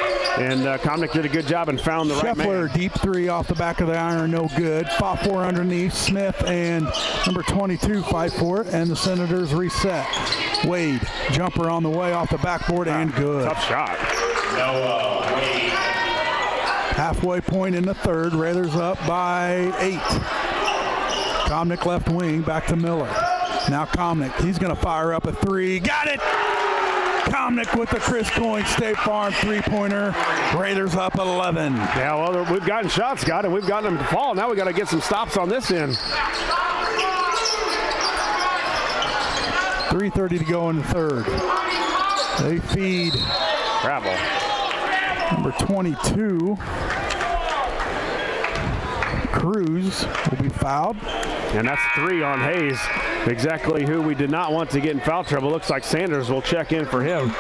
Comnick did a good job and found the right man. Scheffler, deep 3 off the back of the iron, no good. Fought for underneath. Smith and number 22 fight for it, and the Senators reset. Wade, jumper on the way off the backboard, and good. Tough shot. Wade. Halfway point in the third. Raiders up by 8. Comnick left wing, back to Miller. Now Comnick, he's going to fire up a 3. Got it! Comnick with the Chris Coyne State Farm three-pointer. Raiders up 11. Yeah, well, we've gotten shots, Scott, and we've gotten them to fall. Now we got to get some stops on this end. 3:30 to go in the third. They feed Travel. number 22. Cruz will be fouled. And that's 3 on Hayes. Exactly who we did not want to get in foul trouble. Looks like Sanders will check in for him.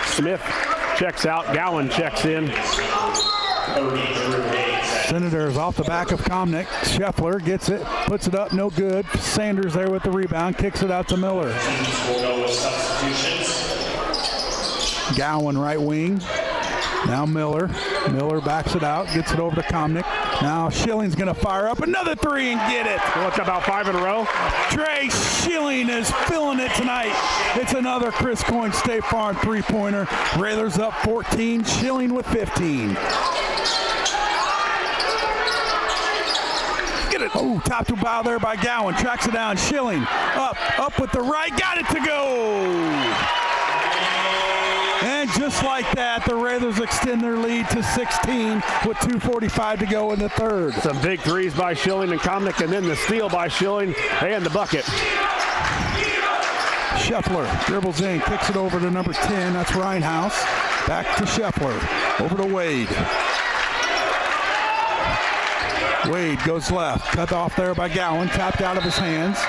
Smith checks out. Gowan checks in. Senators off the back of Comnick. Scheffler gets it, puts it up, no good. Sanders there with the rebound, kicks it out to Miller. Gowan right wing. Now Miller. Miller backs it out, gets it over to Comnick. Now Schilling's going to fire up another 3 and get it. Well, it's about 5 in a row. Trey Schilling is filling it tonight. It's another Chris Coyne State Farm three-pointer. Railers up 14, Schilling with 15. Get it. Oh, top to bow there by Gowan. Tracks it down. Schilling up with the right. Got it to go. And just like that, the Railers extend their lead to 16 with 2:45 to go in the third. Some big threes by Schilling and Comnick, and then the steal by Schilling and the bucket. Scheffler dribbles in, kicks it over to number 10. That's Reinhaus. Back to Scheffler. Over to Wade. Wade goes left. Cut off there by Gowan. Tapped out of his hands.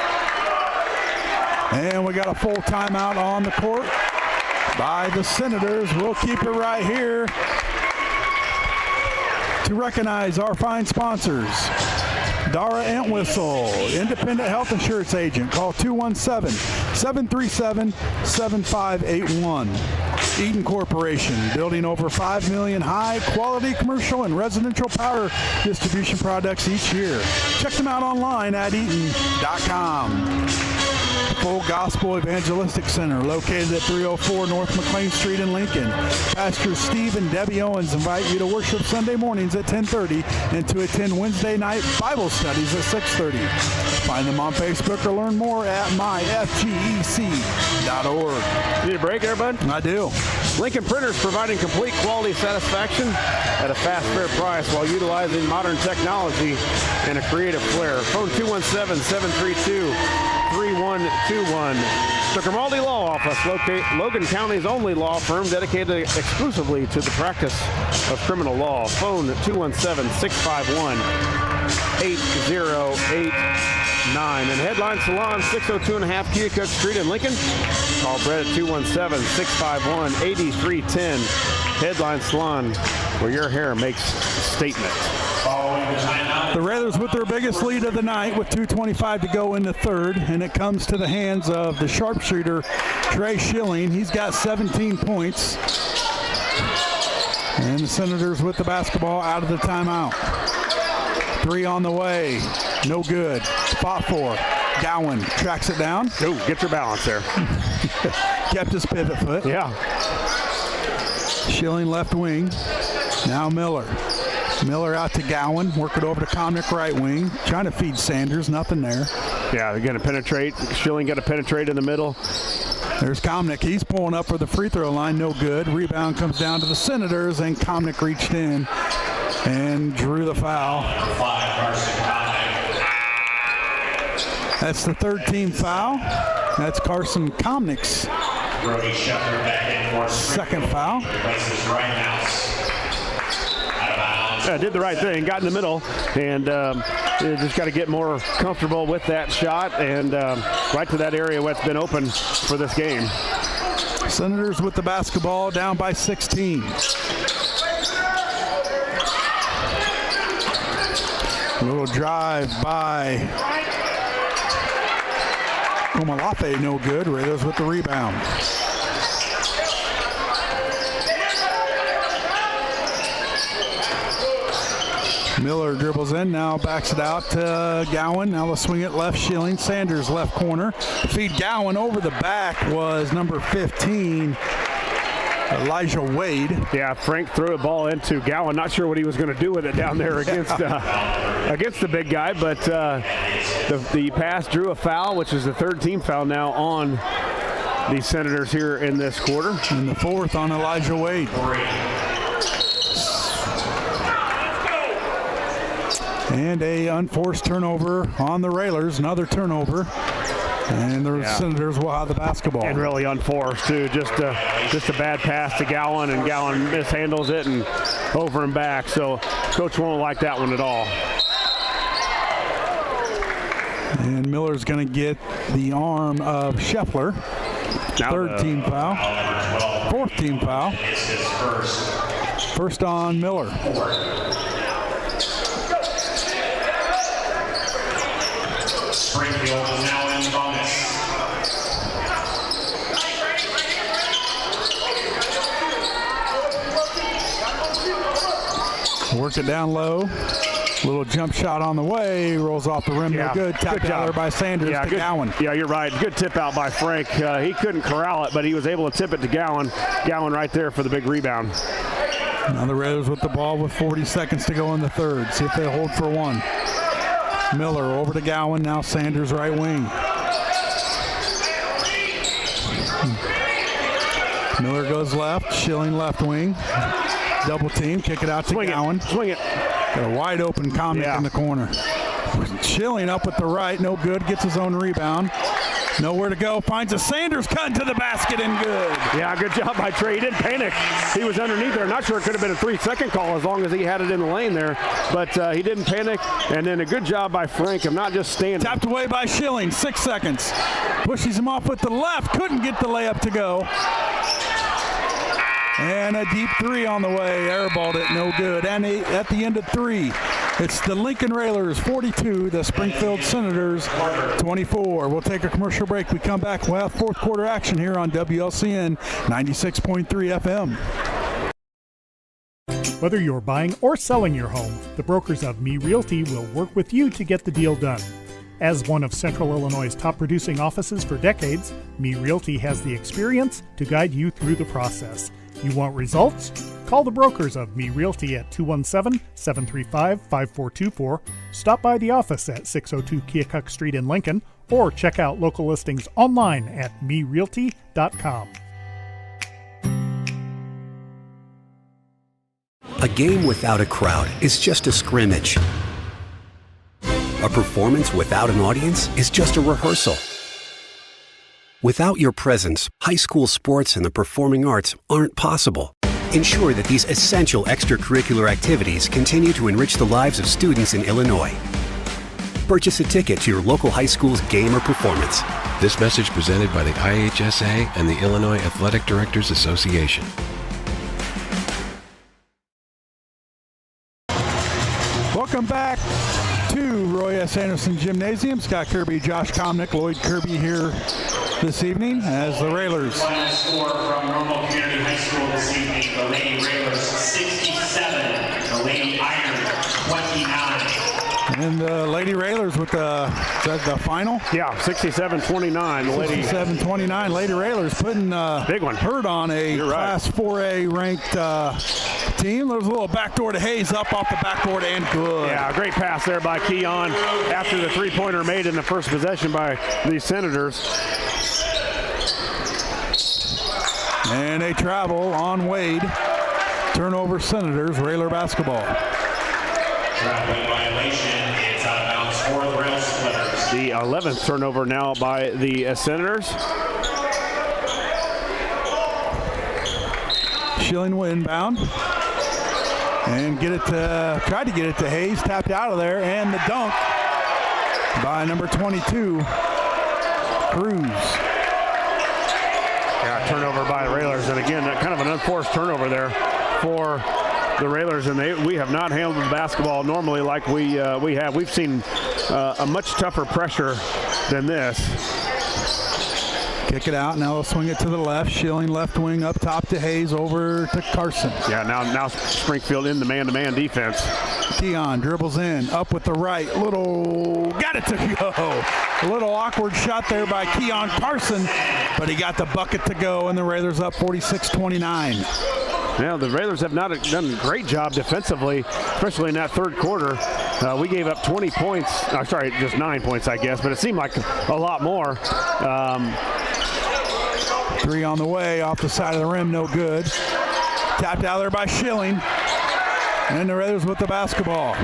And we got a full timeout on the court by the Senators. We'll keep it right here to recognize our fine sponsors. Dara Entwistle, independent health insurance agent. Call 217-737-7581. Eaton Corporation, building over 5 million high-quality commercial and residential power distribution products each year. Check them out online at eaton.com. Full Gospel Evangelistic Center, located at 304 North McLean Street in Lincoln. Pastors Steve and Debbie Owens invite you to worship Sunday mornings at 10:30 and to attend Wednesday night Bible studies at 6:30. Find them on Facebook or learn more at myfgec.org. Need a break there, bud? I do. Lincoln Printers providing complete quality satisfaction at a fast, fair price while utilizing modern technology and a creative flair. Phone 217-732-3121. The Grimaldi Law Office, Logan County's only law firm dedicated exclusively to the practice of criminal law. Phone 217-651-8089. And Headline Salon, 602 and a half Keokuk Street in Lincoln. Call Brett at 217-651-8310. Headline Salon, where your hair makes statement. The Railers with their biggest lead of the night with 2:25 to go in the third, and it comes to the hands of the sharpshooter Trey Schilling. He's got 17 points. And the Senators with the basketball out of the timeout. 3 on the way. No good. Fought for. Gowan tracks it down. Oh, get your balance there. Kept his pivot foot. Yeah. Schilling left wing. Now Miller. Miller out to Gowan. Work it over to Comnick right wing. Trying to feed Sanders. Nothing there. Yeah, they're going to penetrate. Schilling got to penetrate in the middle. There's Comnick. He's pulling up for the free throw line. No good. Rebound comes down to the Senators, and Comnick reached in and drew the foul. That's the third team foul. That's Carson Comnick's second foul. Did the right thing, got in the middle, and just got to get more comfortable with that shot and right to that area where it's been open for this game. Senators with the basketball, down by 16. A little drive by Komalafe, no good. Raiders with the rebound. Miller dribbles in, now backs it out to Gowan. Now let's swing it left, Schilling. Sanders left corner. Feed Gowan over the back was number 15, Elijah Wade. Yeah, Frank threw a ball into Gowan. Not sure what he was going to do with it down there against the big guy, but the pass drew a foul, which is the third team foul now on the Senators here in this quarter. And the fourth on Elijah Wade. And a unforced turnover on the Railers, another turnover. And the Senators will have the basketball. And really unforced, too. Just a bad pass to Gowan, and Gowan mishandles it and over and back. So Coach won't like that one at all. And Miller's going to get the arm of Scheffler. Third team foul. Fourth team foul. First on Miller. Springfield is now in bonus. Work it down low. Little jump shot on the way. Rolls off the rim. No good. Tapped out there by Sanders to Gowan. Yeah, you're right. Good tip out by Frank. He couldn't corral it, but he was able to tip it to Gowan. Gowan right there for the big rebound. Now the Raiders with the ball with 40 seconds to go in the third. See if they hold for one. Miller over to Gowan. Now Sanders right wing. Miller goes left. Schilling left wing. Double team. Kick it out to Gowan. Swing it. Got a wide open Comnick in the corner. Schilling up with the right. No good. Gets his own rebound. Nowhere to go. Finds a Sanders cutting to the basket and good. Yeah, good job by Trey. He didn't panic. He was underneath there. Not sure it could have been a 3-second call as long as he had it in the lane there. But he didn't panic. And then a good job by Frank of not just standing. Tapped away by Schilling. 6 seconds. Pushes him off with the left. Couldn't get the layup to go. And a deep three on the way. Airballed it. No good. And at the end of three, it's the Lincoln Railers 42, the Springfield Senators 24. We'll take a commercial break. We come back. We'll have fourth quarter action here on WLCN 96.3 FM. Whether you're buying or selling your home, the brokers of Me Realty will work with you to get the deal done. As one of Central Illinois' top producing offices for decades, Me Realty has the experience to guide you through the process. You want results? Call the brokers of Me Realty at 217-735-5424, stop by the office at 602 Keokuk Street in Lincoln, or check out local listings online at merealty.com. A game without a crowd is just a scrimmage. A performance without an audience is just a rehearsal. Without your presence, high school sports and the performing arts aren't possible. Ensure that these essential extracurricular activities continue to enrich the lives of students in Illinois. Purchase a ticket to your local high school's game or performance. This message presented by the IHSA and the Illinois Athletic Directors Association. Welcome back to Roy S. Anderson Gymnasium. Scott Kirby, Josh Comnick, Lloyd Kirby here this evening as the Railers. Final score from Normal Community High School this evening. The Lady Railers 67, the Lady Iron 29. And the Lady Railers with the final? Yeah, 67-29. 67-29. Lady Railers putting big one. Hurt on a Class 4A ranked team. There's a little backdoor to Hayes up off the backboard and good. Yeah, great pass there by Keon after the three-pointer made in the first possession by the Senators. And they travel on Wade. Turnover Senators, Railer basketball. Traveling violation. It's out of bounds for the Rail Splitters. The 11th turnover now by the Senators. Schilling will inbound. And tried to get it to Hayes. Tapped out of there. And the dunk by number 22, Cruz. Yeah, turnover by the Railers, and again, kind of an unforced turnover there for the Railers, and we have not handled the basketball normally like we have. We've seen a much tougher pressure than this. Kick it out. Now they'll swing it to the left. Schilling left wing up top to Hayes, over to Carson. Yeah, now Springfield in the man-to-man defense. Keon dribbles in, up with the right. Got it to go. A little awkward shot there by Keon Carson, but he got the bucket to go, and the Railers up 46-29. Yeah, the Railers have not done a great job defensively, especially in that third quarter. We gave up 20 points. Sorry, just 9 points, I guess, but it seemed like a lot more. Three on the way, off the side of the rim, no good. Tapped out there by Schilling. And the Raiders with the basketball.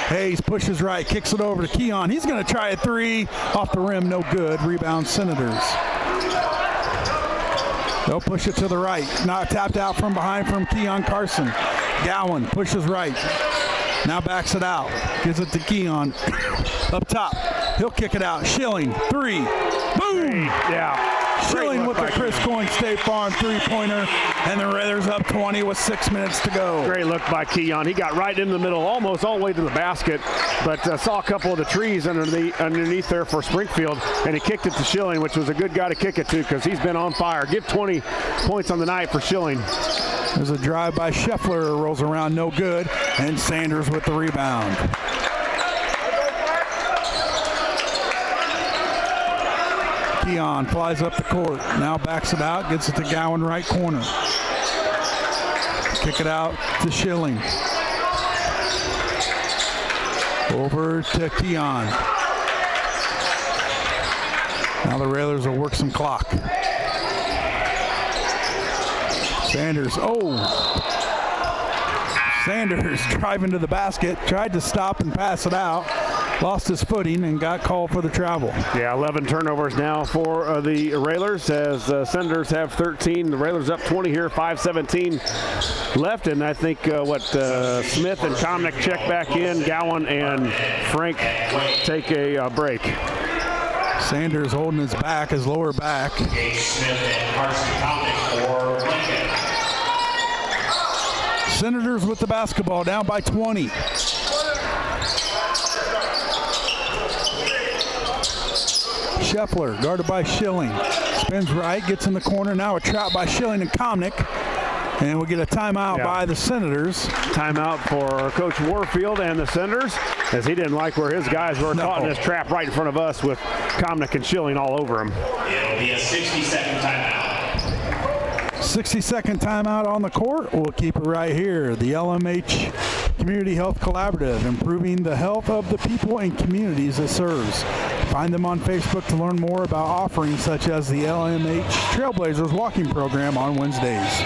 Hayes pushes right, kicks it over to Keon. He's going to try a three. Off the rim, no good. Rebound, Senators. They'll push it to the right. Not tapped out from behind from Keon Carson. Gowan pushes right. Now backs it out. Gives it to Keon. Up top. He'll kick it out. Schilling. Three. Boom! Yeah. Schilling with the Chris Coyne State Farm three-pointer. And the Raiders up 20 with 6 minutes to go. Great look by Keon. He got right in the middle, almost all the way to the basket, but saw a couple of the trees underneath there for Springfield, and he kicked it to Schilling, which was a good guy to kick it to because he's been on fire. Give 20 points on the night for Schilling. There's a drive by Scheffler, rolls around, no good, and Sanders with the rebound. Keon flies up the court, now backs it out, gets it to Gowan, right corner. Kick it out to Schilling. Over to Keon. Now the Railers will work some clock. Sanders, Sanders driving to the basket, tried to stop and pass it out, lost his footing and got called for the travel. Yeah, 11 turnovers now for the Railers as Senators have 13. The Railers up 20 here, 5:17 left, and I think Smith and Comnick check back in. Gowan and Frank take a break. Sanders holding his back, his lower back. Smith and Carson Comnick for Lincoln. Senators with the basketball, down by 20. Scheffler, guarded by Schilling. Spins right, gets in the corner. Now a trap by Schilling and Comnick. And we'll get a timeout by the Senators. Timeout for Coach Warfield and the Senators, as he didn't like where his guys were caught in this trap right in front of us with Comnick and Schilling all over him. It'll be a 60-second timeout. 60-second timeout on the court. We'll keep it right here. The LMH Community Health Collaborative, improving the health of the people and communities it serves. Find them on Facebook to learn more about offerings such as the LMH Trailblazers walking program on Wednesdays.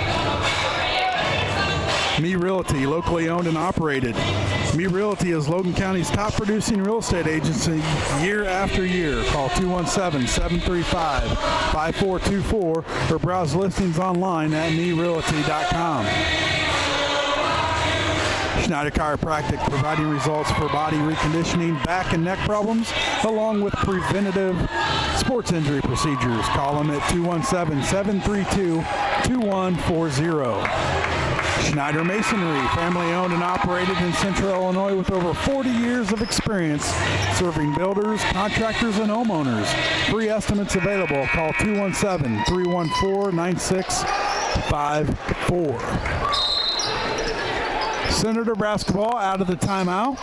Me Realty, locally owned and operated. Me Realty is Logan County's top producing real estate agency year after year. Call 217-735-5424 or browse listings online at merealty.com. Schneider Chiropractic, providing results for body reconditioning, back and neck problems, along with preventative sports injury procedures. Call them at 217-732-2140. Schneider Masonry, family owned and operated in Central Illinois with over 40 years of experience serving builders, contractors, and homeowners. Free estimates available. Call 217-314-9654. Senator basketball out of the timeout.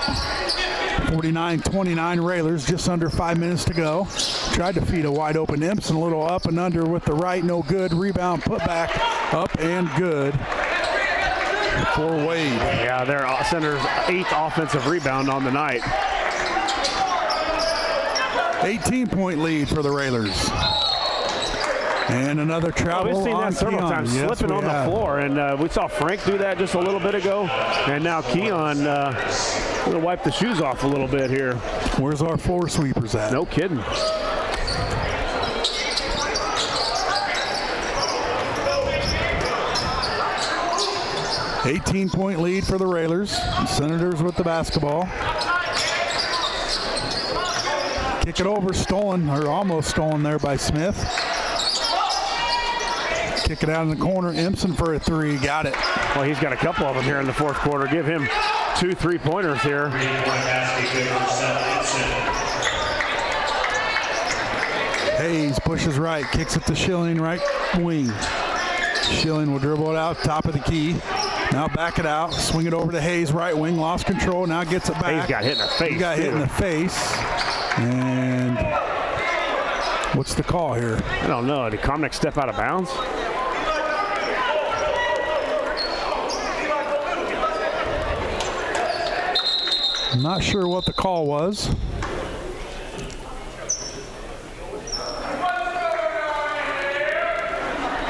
49-29 Railers, just under 5 minutes to go. Tried to feed a wide open Impson, a little up and under with the right, no good. Rebound, put back, up and good for Wade. Yeah, their Senators' 8th offensive rebound on the night. 18-point lead for the Railers. And another travel. We've seen that several times, slipping on the floor, and we saw Frank do that just a little bit ago, and now Keon going to wipe the shoes off a little bit here. Where's our floor sweepers at? No kidding. $18-point lead for the Railers. Senators with the basketball. Kick it over, stolen, or almost stolen there by Smith. Kick it out in the corner. Impson for a three. Got it. Well, he's got a couple of them here in the fourth quarter. Give him 2 3-pointers here. Hayes pushes right. Kicks it to Schilling, right wing. Schilling will dribble it out, top of the key. Now back it out. Swing it over to Hayes, right wing. Lost control. Now gets it back. Hayes got hit in the face. He got hit in the face. And what's the call here? I don't know. Did Comnick step out of bounds? I'm not sure what the call was.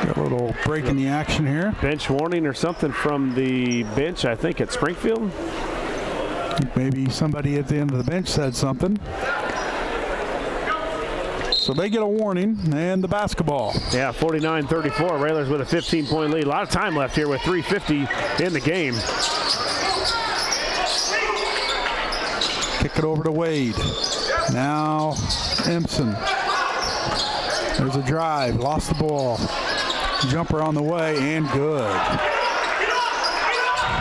Got a little break in the action here. Bench warning or something from the bench, I think, at Springfield. Maybe somebody at the end of the bench said something. So they get a warning and the basketball. Yeah, 49-34. Railers with a 15-point lead. A lot of time left here with 3:50 in the game. Kick it over to Wade. Now Empson. There's a drive. Lost the ball. Jumper on the way and good.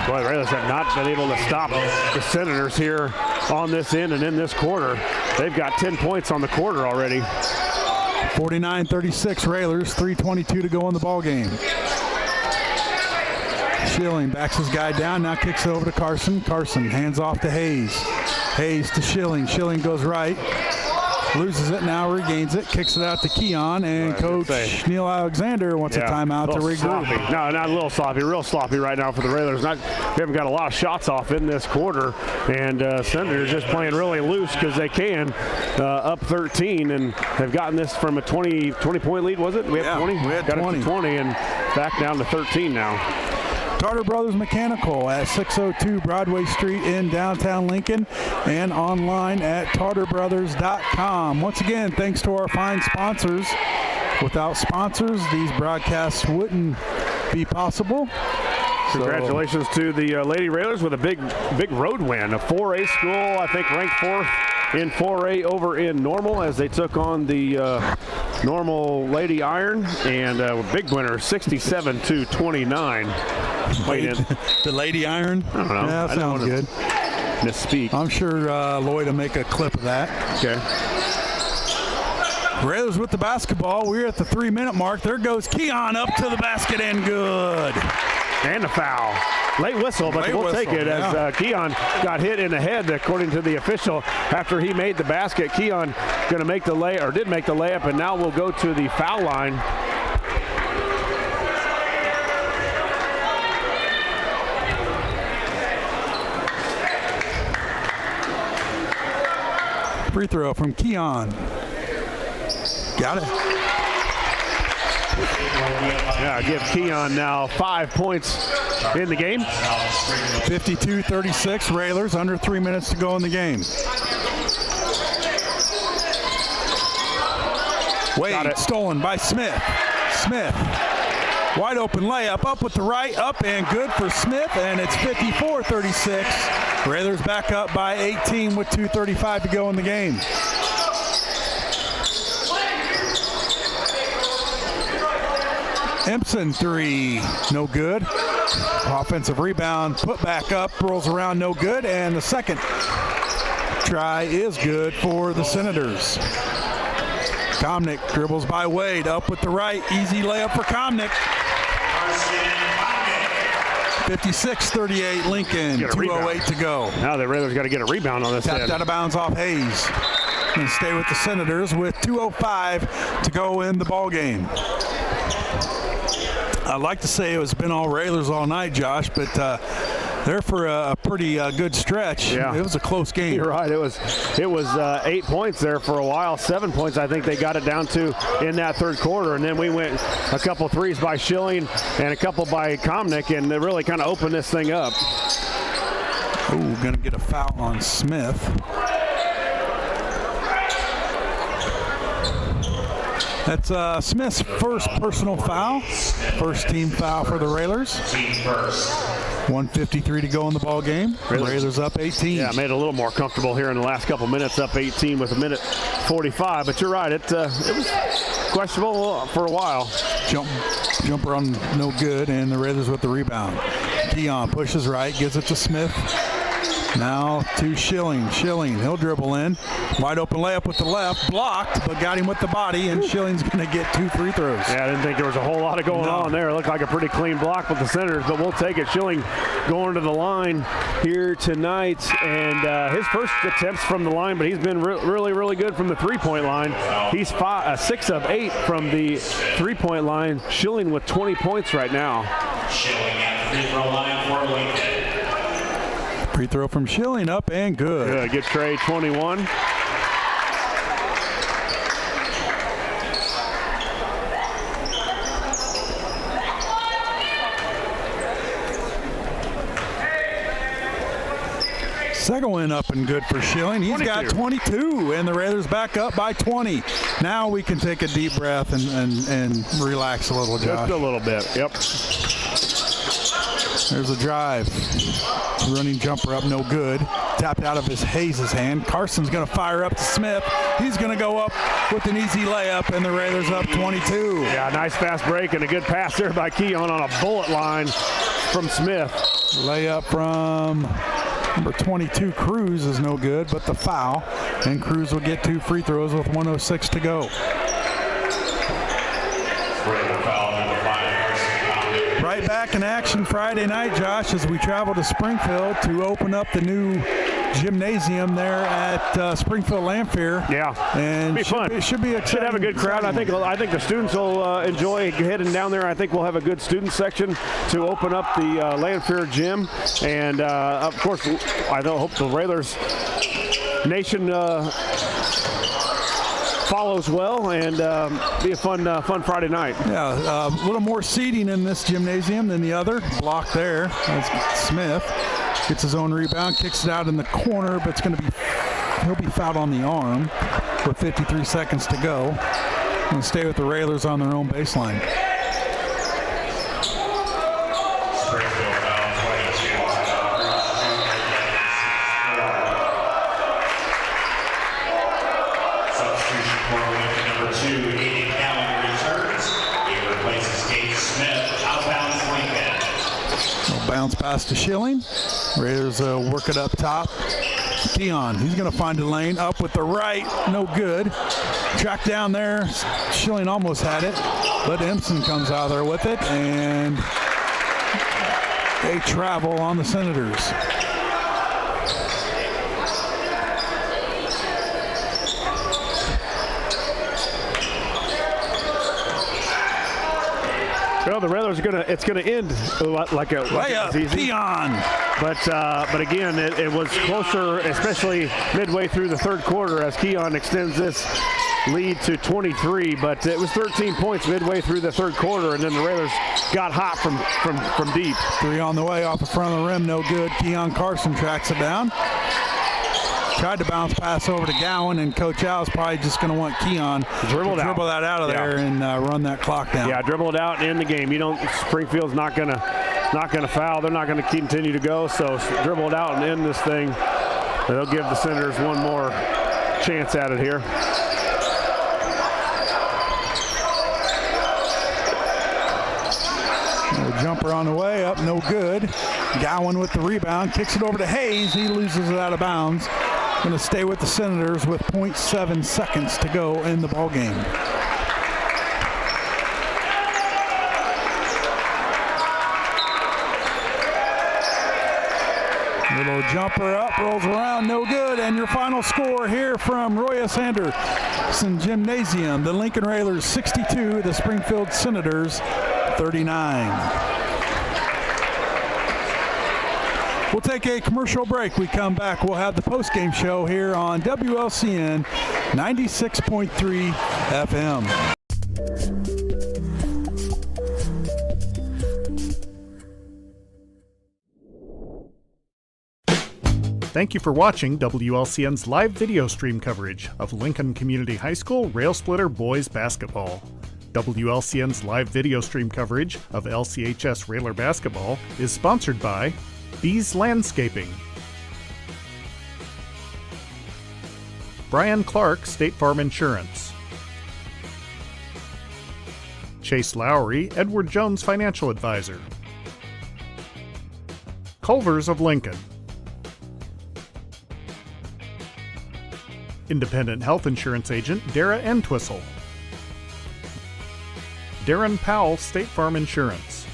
Boy, the Railers have not been able to stop the Senators here on this end and in this quarter. They've got 10 points on the quarter already. 49-36 Railers, 3:22 to go in the ball game. Schilling backs his guy down, now kicks it over to Carson. Carson hands off to Hayes. Hayes to Schilling. Schilling goes right. Loses it, now regains it, kicks it out to Keon, and Coach Neil Alexander wants a timeout to regroup. Sloppy. No, not a little sloppy, real sloppy right now for the Railers. We haven't got a lot of shots off in this quarter, and Senators just playing really loose because they can, up 13, and have gotten this from a 20-point lead, was it? We had 20? We had got 20. It to 20 and back down to 13 now. Tarter Brothers Mechanical at 602 Broadway Street in downtown Lincoln and online at tarterbrothers.com. Once again, thanks to our fine sponsors. Without sponsors, these broadcasts wouldn't be possible. Congratulations to the Lady Railers with a big road win. A 4A school, I think, ranked 4th in 4A over in Normal as they took on the Normal Lady Iron, and a big winner, 67-29. The Lady Iron? I don't know. Yeah, that sounds good. Misspeak. I'm sure Lloyd will make a clip of that. Okay. Railers with the basketball. We're at the 3-minute mark. There goes Keon up to the basket and good. And a foul. Late whistle, but we'll take it as Keon got hit in the head, according to the official, after he made the basket. Keon going to make the lay, or did make the layup, and now we'll go to the foul line. Free throw from Keon. Got it. Yeah, give Keon now 5 points in the game. 52-36 Railers, under 3 minutes to go in the game. Wade stolen by Smith. Smith, wide open layup, up with the right, up and good for Smith, and it's 54-36. Railers back up by 18 with 2:35 to go in the game. Empson three, no good. Offensive rebound, put back up, rolls around, no good, and the second try is good for the Senators. Komnick dribbles by Wade, up with the right, easy layup for Komnick. 56-38 Lincoln, 2:08 to go. Now the Railers got to get a rebound on this end. Tapped out of bounds off Hayes. And stay with the Senators with 2:05 to go in the ball game. I'd like to say it's been all Railers all night, Josh, but they're for a pretty good stretch. Yeah. It was a close game. You're right. It was 8 points there for a while. 7 points, I think they got it down to in that third quarter. And then we went a couple threes by Schilling and a couple by Komnick, and they really kind of opened this thing up. Ooh, going to get a foul on Smith. That's Smith's first personal foul. First team foul for the Railers. 1:53 to go in the ball game. Railers up 18. Yeah, made it a little more comfortable here in the last couple minutes, up 18 with 1:45. But you're right, it was questionable for a while. Jumper on no good, and the Railers with the rebound. Keon pushes right, gives it to Smith. Now to Schilling. Schilling, he'll dribble in. Wide open layup with the left, blocked, but got him with the body, and Schilling's going to get 2 free throws. Yeah, I didn't think there was a whole lot of going on there. It looked like a pretty clean block with the Senators, but we'll take it. Schilling going to the line here tonight, and his first attempts from the line, but he's been really, really good from the three-point line. He's 6 of 8 from the three-point line. Schilling with 20 points right now. Schilling at the free throw line for Lincoln. Free throw from Schilling, up and good. Good trade, 21. Second win up and good for Schilling. He's got 22, and the Raiders back up by 20. Now we can take a deep breath and relax a little, Josh. Just a little bit, yep. There's a drive. Running jumper up, no good. Tapped out of Hayes' hand. Carson's going to fire up to Smith. He's going to go up with an easy layup, and the Raiders up 22. Yeah, nice fast break and a good pass there by Keon on a bullet line from Smith. Layup from number 22, Cruz, is no good, but the foul. And Cruz will get 2 free throws with 1:06 to go. Right back in action Friday night, Josh, as we travel to Springfield to open up the new gymnasium there at Springfield Landfair. Yeah, and be fun. It should be exciting. Should have a good crowd. I think the students will enjoy heading down there. I think we'll have a good student section to open up the Landfair gym, and of course, I hope the Railers Nation follows well, and be a fun Friday night. Yeah, a little more seating in this gymnasium than the other. Block there. That's Smith. Gets his own rebound, kicks it out in the corner, but he'll be fouled on the arm with 53 seconds to go. And stay with the Railers on their own baseline. Bounce pass to Schilling. Raiders work it up top. Keon, he's going to find a lane up with the right. No good. Track down there. Schilling almost had it, but Empson comes out there with it, and they travel on the Senators. Well, the Railers it's gonna end like a layup. Keon. But again, it was closer, especially midway through the third quarter, as Keon extends this lead to 23. But it was 13 points midway through the third quarter, and then the Railers got hot from deep. 3 on the way off the front of the rim, no good. Keon Carson tracks it down. Tried to bounce pass over to Gowan, and Coach Al's probably just going to want Keon to dribble that out of there and run that clock down. Yeah, dribble it out and end the game. Springfield's not gonna foul. They're not gonna continue to go. So dribble it out and end this thing. They'll give the Senators one more chance at it here. Jumper on the way up, no good. Gowan with the rebound, kicks it over to Hayes. He loses it out of bounds. Going to stay with the Senators with 0.7 seconds to go in the ballgame. Little jumper up, rolls around, no good. And your final score here from Royas Anderson Gymnasium. The Lincoln Railers 62, the Springfield Senators 39. We'll take a commercial break. We come back. We'll have the postgame show here on WLCN 96.3 FM. Thank you for watching WLCN's live video stream coverage of Lincoln Community High School Rail Splitter Boys Basketball. WLCN's live video stream coverage of LCHS Railer Basketball is sponsored by Bees Landscaping, Brian Clark State Farm Insurance, Chase Lowry Edward Jones Financial Advisor, Culver's of Lincoln, Independent Health Insurance Agent Dara Entwistle, Darren Powell State Farm Insurance,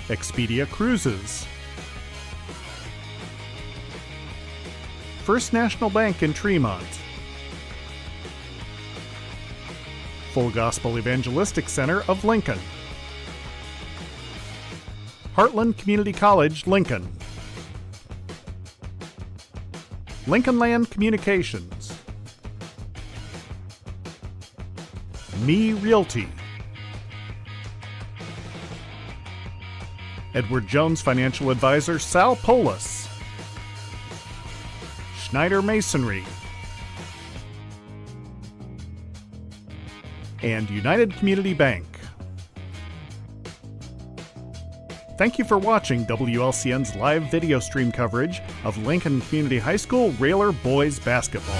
Expedia Cruises, First National Bank in Tremont, Full Gospel Evangelistic Center of Lincoln, Heartland Community College, Lincoln, Lincoln Land Communications, Me Realty, Edward Jones Financial Advisor Sal Polis, Schneider Masonry, and United Community Bank. Thank you for watching WLCN's live video stream coverage of Lincoln Community High School Railer Boys Basketball.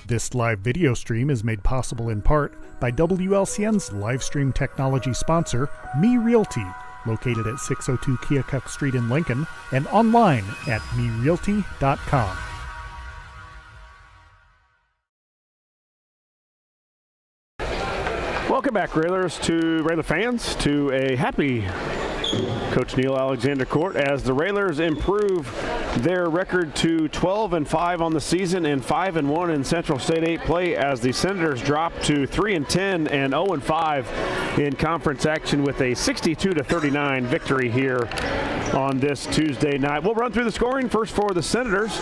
This live video stream is made possible in part by WLCN's live stream technology sponsor, Me Realty, located at 602 Keokuk Street in Lincoln, and online at merealty.com. Welcome back, Railer fans, to a happy Coach Neil Alexander Court as the Railers improve their record to 12-5 on the season and 5-1 in Central State 8 play as the Senators drop to 3-10 and 0-5 in conference action with a 62-39 victory here on this Tuesday night. We'll run through the scoring first for the Senators.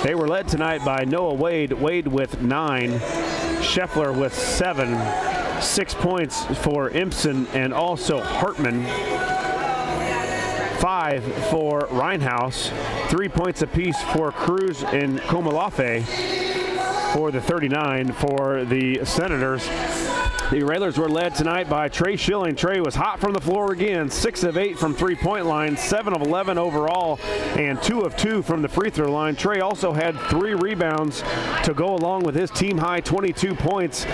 They were led tonight by Noah Wade with 9, Scheffler with 7, 6 points for Impson and also Hartman, 5 for Reinhaus, 3 points apiece for Cruz and Komalafe for the 39 for the Senators. The Railers were led tonight by Trey Schilling. Trey was hot from the floor again, 6 of 8 from three-point line, 7 of 11 overall, and 2 of 2 from the free throw line. Trey also had 3 rebounds to go along with his team-high 22 points.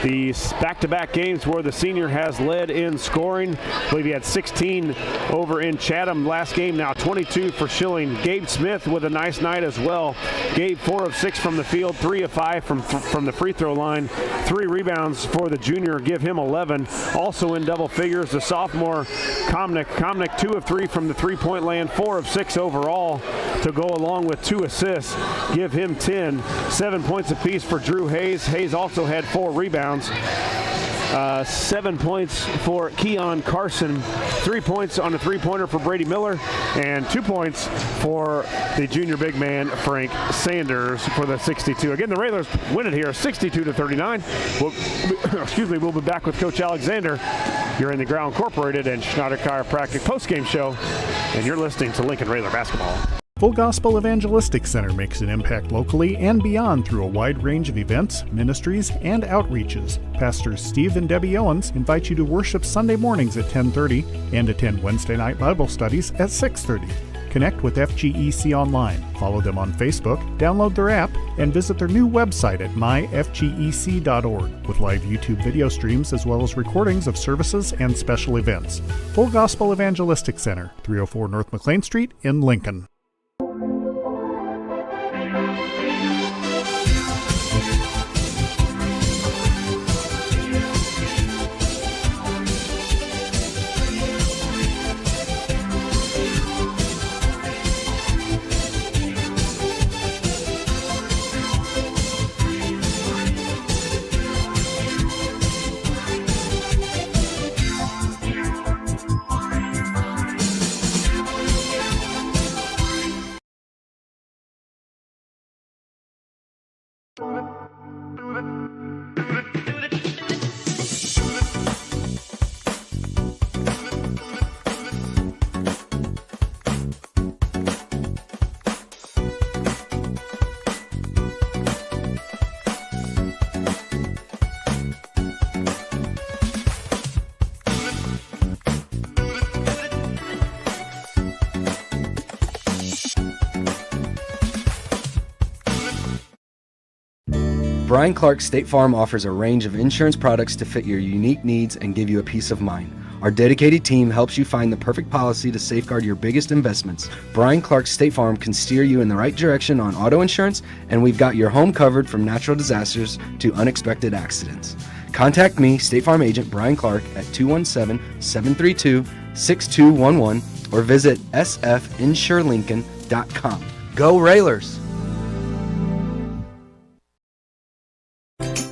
The back-to-back games where the senior has led in scoring. I believe he had 16 over in Chatham last game, now 22 for Schilling. Gabe Smith with a nice night as well. Gabe 4 of 6 from the field, 3 of 5 from the free throw line, 3 rebounds for the junior. Give him 11. Also in double figures, the sophomore Komnick 2 of 3 from the three-point land, 4 of 6 overall to go along with 2 assists. Give him 10. 7 points apiece for Drew Hayes. Hayes also had 4 rebounds. 7 points for Keon Carson, 3 points on a three-pointer for Brady Miller, and 2 points for the junior big man Frank Sanders for the 62. Again, the Railers win it here, 62-39. We'll be back with Coach Alexander. You're in the Ground Incorporated and Schneider Chiropractic postgame show, and you're listening to Lincoln Railer Basketball. Full Gospel Evangelistic Center makes an impact locally and beyond through a wide range of events, ministries, and outreaches. Pastors Steve and Debbie Owens invite you to worship Sunday mornings at 10:30 and attend Wednesday night Bible studies at 6:30. Connect with FGEC online, follow them on Facebook, download their app, and visit their new website at myfgec.org with live YouTube video streams as well as recordings of services and special events. Full Gospel Evangelistic Center, 304 North McLean Street in Lincoln. Brian Clark State Farm offers a range of insurance products to fit your unique needs and give you a peace of mind. Our dedicated team helps you find the perfect policy to safeguard your biggest investments. Brian Clark State Farm can steer you in the right direction on auto insurance, and we've got your home covered from natural disasters to unexpected accidents. Contact me, State Farm Agent Brian Clark, at 217-732-6211 or visit sfinsurelincoln.com. Go Railers!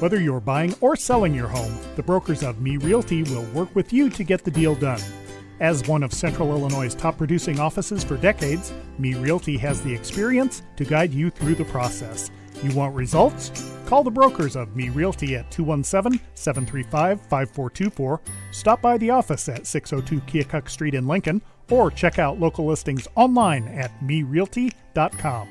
Whether you're buying or selling your home, the brokers of Me Realty will work with you to get the deal done. As one of Central Illinois' top producing offices for decades, Me Realty has the experience to guide you through the process. You want results? Call the brokers of Me Realty at 217-735-5424, stop by the office at 602 Keokuk Street in Lincoln, or check out local listings online at merealty.com.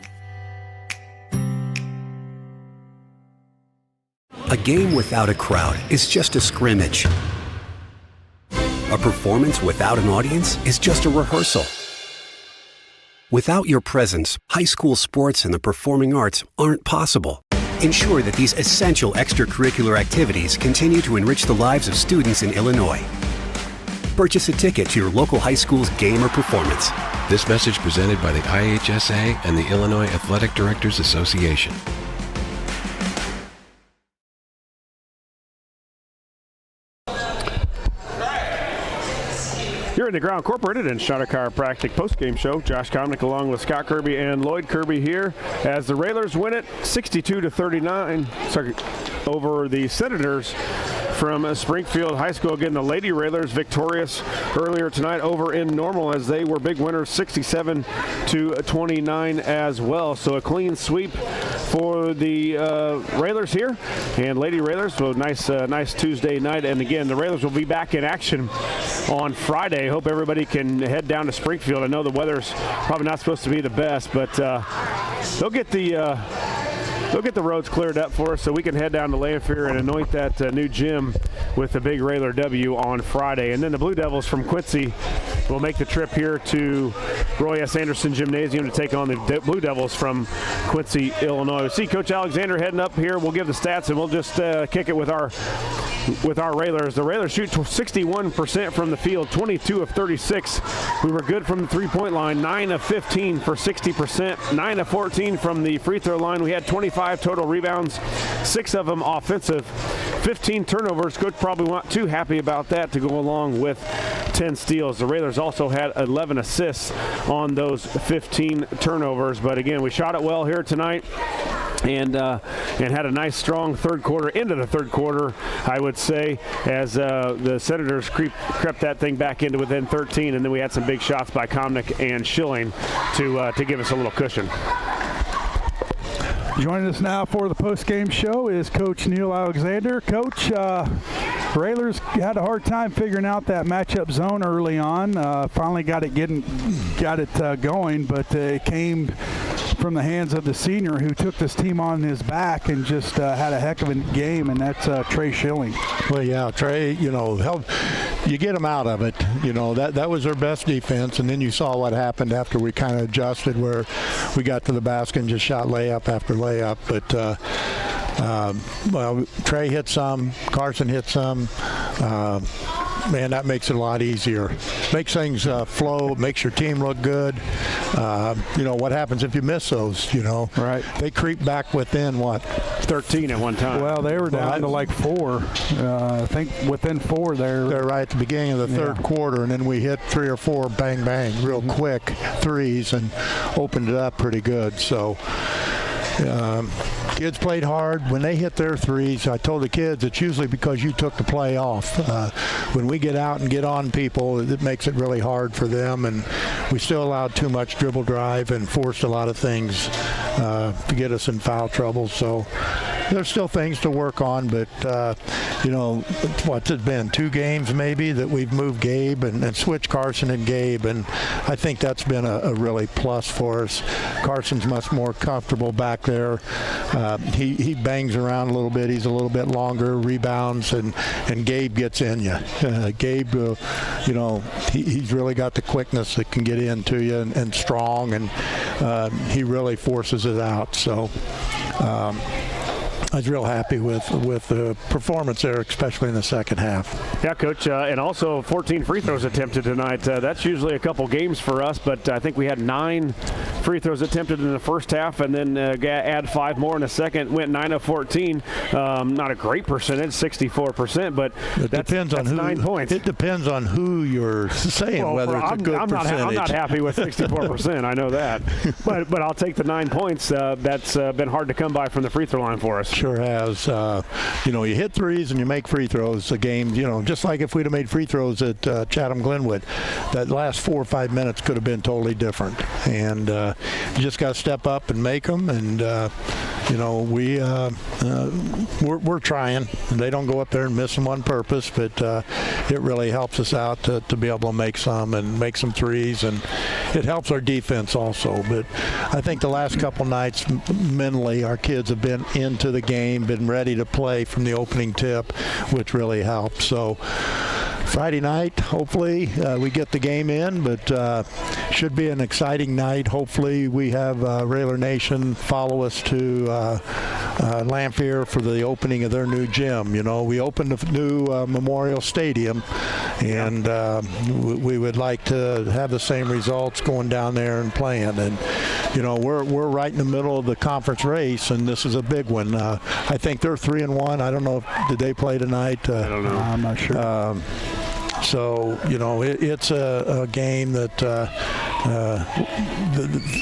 A game without a crowd is just a scrimmage. A performance without an audience is just a rehearsal. Without your presence, high school sports and the performing arts aren't possible. Ensure that these essential extracurricular activities continue to enrich the lives of students in Illinois. Purchase a ticket to your local high school's game or performance. This message presented by the IHSA and the Illinois Athletic Directors Association. You're in the Ground Incorporated and Schneider Chiropractic postgame show. Josh Comnick along with Scott Kirby and Lloyd Kirby here as the Railers win it 62-39 over the Senators from Springfield High School. Again, the Lady Railers victorious earlier tonight over in Normal as they were big winners 67-29 as well. So a clean sweep for the Railers here, and Lady Railers. So nice Tuesday night. And again, the Railers will be back in action on Friday. Hope everybody can head down to Springfield. I know the weather's probably not supposed to be the best, but they'll get the roads cleared up for us so we can head down to Lanphier and anoint that new gym with the big Railer W on Friday. And then the Blue Devils from Quincy will make the trip here to Roy S. Anderson Gymnasium to take on the Blue Devils from Quincy, Illinois. We see Coach Alexander heading up here. We'll give the stats and we'll just kick it with our Railers. The Railers shoot 61% from the field, 22 of 36. We were good from the three-point line, 9 of 15 for 60%, 9 of 14 from the free throw line. We had 25 total rebounds, 6 of them offensive, 15 turnovers. Coach probably not too happy about that to go along with 10 steals. The Railers also had 11 assists on those 15 turnovers. But again, we shot it well here tonight. And had a nice, strong third quarter into the third quarter, I would say, as the Senators crept that thing back into within 13, and then we had some big shots by Comnick and Schilling to give us a little cushion. Joining us now for the post-game show is Coach Neil Alexander. Coach, Railers had a hard time figuring out that matchup zone early on. Finally got it going, but it came from the hands of the senior who took this team on his back and just had a heck of a game, and that's Trey Schilling. Well, yeah, Trey, helped. You get them out of it. That was their best defense, and then you saw what happened after we kind of adjusted where we got to the basket and just shot layup after layup. But Trey hit some, Carson hit some. Man, that makes it a lot easier. Makes things flow, makes your team look good. What happens if you miss those, Right. They creep back within, 13 at one time. Well, they were down to like 4. I think within 4 there. They're right at the beginning of the third quarter, and then we hit 3 or 4 bang, bang, real quick threes and opened it up pretty good. So kids played hard. When they hit their threes, I told the kids it's usually because you took the play off. When we get out and get on people, it makes it really hard for them, and we still allowed too much dribble drive and forced a lot of things to get us in foul trouble. So there's still things to work on, but what's it been, 2 games maybe that we've moved Gabe and switched Carson and Gabe, and I think that's been a really plus for us. Carson's much more comfortable back there. He bangs around a little bit. He's a little bit longer, rebounds, and Gabe gets in you. Gabe, he's really got the quickness that can get into you and strong, and he really forces it out. So I was real happy with the performance there, especially in the second half. Yeah, Coach, and also 14 free throws attempted tonight. That's usually a couple games for us, but I think we had 9 free throws attempted in the first half, and then add 5 more in the second. Went 9 of 14. Not a great percentage, 64%, but that's 9 points. It depends on who you're saying, whether it's a good percentage. I'm not happy with 64%. I know that, but I'll take the 9 points. That's been hard to come by from the free throw line for us. Sure has. You hit threes and you make free throws. A game, just like if we'd have made free throws at Chatham Glenwood, that last 4 or 5 minutes could have been totally different. And you just got to step up and make them. And we're trying. They don't go up there and miss them on purpose, but it really helps us out to be able to make some threes, and it helps our defense also. But I think the last couple nights, mentally, our kids have been into the game, been ready to play from the opening tip, which really helps. So Friday night, hopefully we get the game in, but should be an exciting night. Hopefully we have Railer Nation follow us to Lamphere for the opening of their new gym. We opened a new Memorial Stadium, and we would like to have the same results going down there and playing. And we're right in the middle of the conference race, and this is a big one. I think they're 3-1. I don't know did they play tonight? I don't know. I'm not sure. So, it's a game that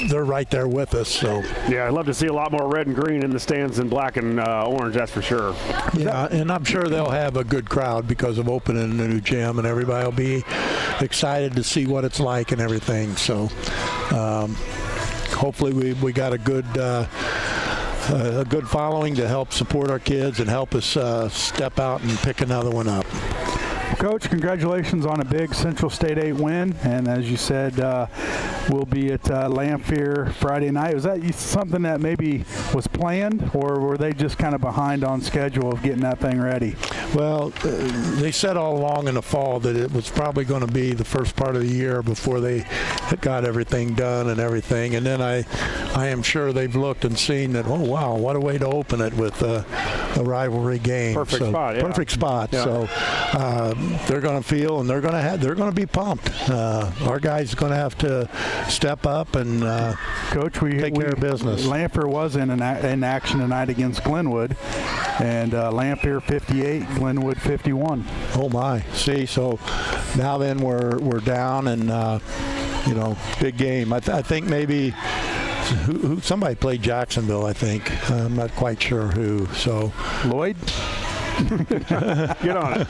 they're right there with us. So yeah, I'd love to see a lot more red and green in the stands than black and orange, that's for sure. Yeah, and I'm sure they'll have a good crowd because of opening a new gym, and everybody will be excited to see what it's like and everything. So hopefully we got a good following to help support our kids and help us step out and pick another one up. Coach, congratulations on a big Central State 8 win, and as you said, we'll be at Lamphere Friday night. Was that something that maybe was planned, or were they just kind of behind on schedule of getting that thing ready? Well, they said all along in the fall that it was probably going to be the first part of the year before they had got everything done and everything. And then I am sure they've looked and seen that, oh, wow, what a way to open it with a rivalry game. Perfect spot, yeah. Perfect spot. Yeah. So they're going to feel, and they're going to be pumped. Our guys are going to have to step up and Coach, take care of business. Lamphere was in action tonight against Glenwood, and Lamphere 58, Glenwood 51. Oh my! See, so now then we're down, and big game. I think maybe somebody played Jacksonville. I think I'm not quite sure who. So Lloyd. Get on it.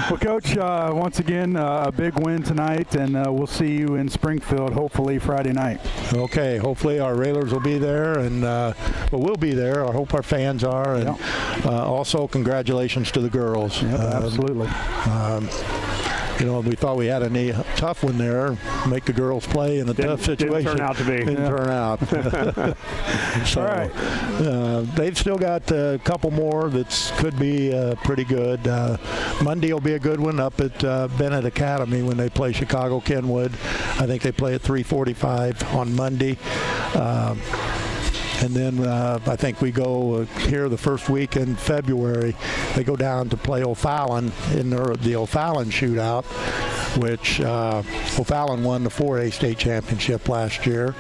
Well, Coach, once again, a big win tonight, and we'll see you in Springfield hopefully Friday night. Okay, hopefully our Railers will be there, and we'll be there. I hope our fans are, and also congratulations to the girls. Yep, absolutely. We thought we had a tough one there, make the girls play in a tough situation. Didn't turn out to be. Didn't turn out. So, all right. They've still got a couple more that could be pretty good. Monday will be a good one up at Bennett Academy when they play Chicago Kenwood. I think they play at 3:45 on Monday. And then I think we go here the first week in February. They go down to play O'Fallon in the O'Fallon shootout, which O'Fallon won the 4A state championship last year.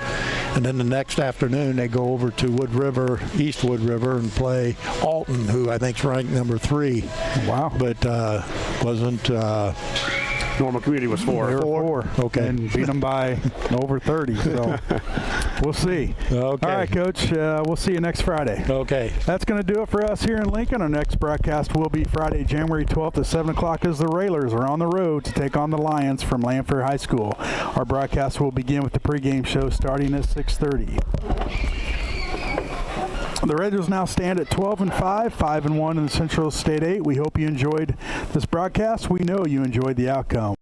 And then the next afternoon they go over to East Wood River, and play Alton, who I think is ranked number 3. Wow. But wasn't... Normal Community was 4. 4. Okay. And beat them by over 30. So we'll see. Okay. All right, Coach. We'll see you next Friday. Okay. That's going to do it for us here in Lincoln. Our next broadcast will be Friday, January 12th at 7 o'clock as the Railers are on the road to take on the Lions from Lamphere High School. Our broadcast will begin with the pregame show starting at 6:30. The Raiders now stand at 12-5, 5-1 in the Central State 8. We hope you enjoyed this broadcast. We know you enjoyed the outcome.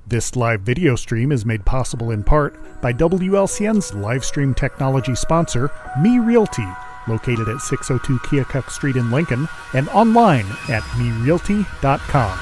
This live video stream is made possible in part by WLCN's live stream technology sponsor, Me Realty, located at 602 Keokuk Street in Lincoln, and online at merealty.com.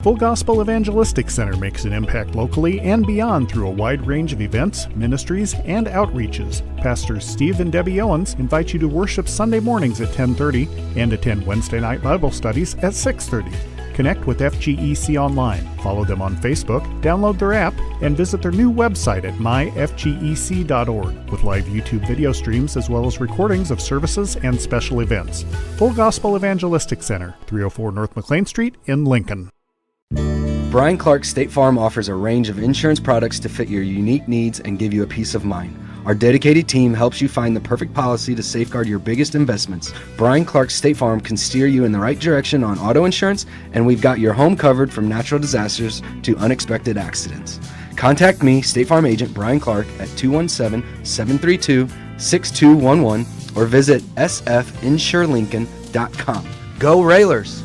Full Gospel Evangelistic Center makes an impact locally and beyond through a wide range of events, ministries, and outreaches. Pastors Steve and Debbie Owens invite you to worship Sunday mornings at 10:30 and attend Wednesday night Bible studies at 6:30. Connect with FGEC online, follow them on Facebook, download their app, and visit their new website at myfgec.org with live YouTube video streams as well as recordings of services and special events. Full Gospel Evangelistic Center, 304 North McLean Street in Lincoln. Brian Clark State Farm offers a range of insurance products to fit your unique needs and give you a peace of mind. Our dedicated team helps you find the perfect policy to safeguard your biggest investments. Brian Clark State Farm can steer you in the right direction on auto insurance, and we've got your home covered from natural disasters to unexpected accidents. Contact me, State Farm Agent Brian Clark, at 217-732-6211 or visit sfinsurelincoln.com. Go Railers!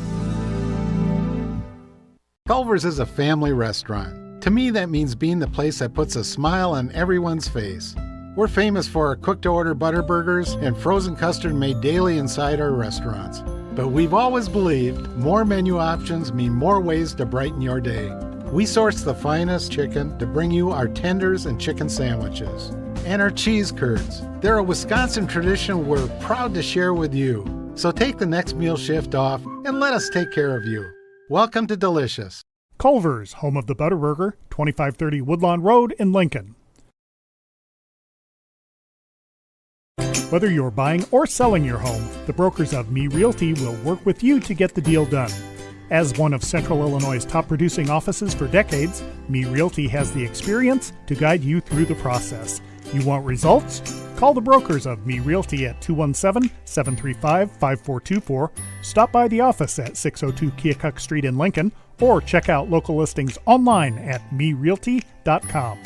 Culver's is a family restaurant. To me, that means being the place that puts a smile on everyone's face. We're famous for our cooked-to-order butter burgers and frozen custard made daily inside our restaurants. But we've always believed more menu options mean more ways to brighten your day. We source the finest chicken to bring you our tenders and chicken sandwiches. And our cheese curds. They're a Wisconsin tradition we're proud to share with you. So take the next meal shift off and let us take care of you. Welcome to Delicious. Culver's, home of the Butterburger, 2530 Woodlawn Road in Lincoln. Whether you're buying or selling your home, the brokers of Me Realty will work with you to get the deal done. As one of Central Illinois' top producing offices for decades, Me Realty has the experience to guide you through the process. You want results? Call the brokers of Me Realty at 217-735-5424, stop by the office at 602 Keokuk Street in Lincoln, or check out local listings online at merealty.com.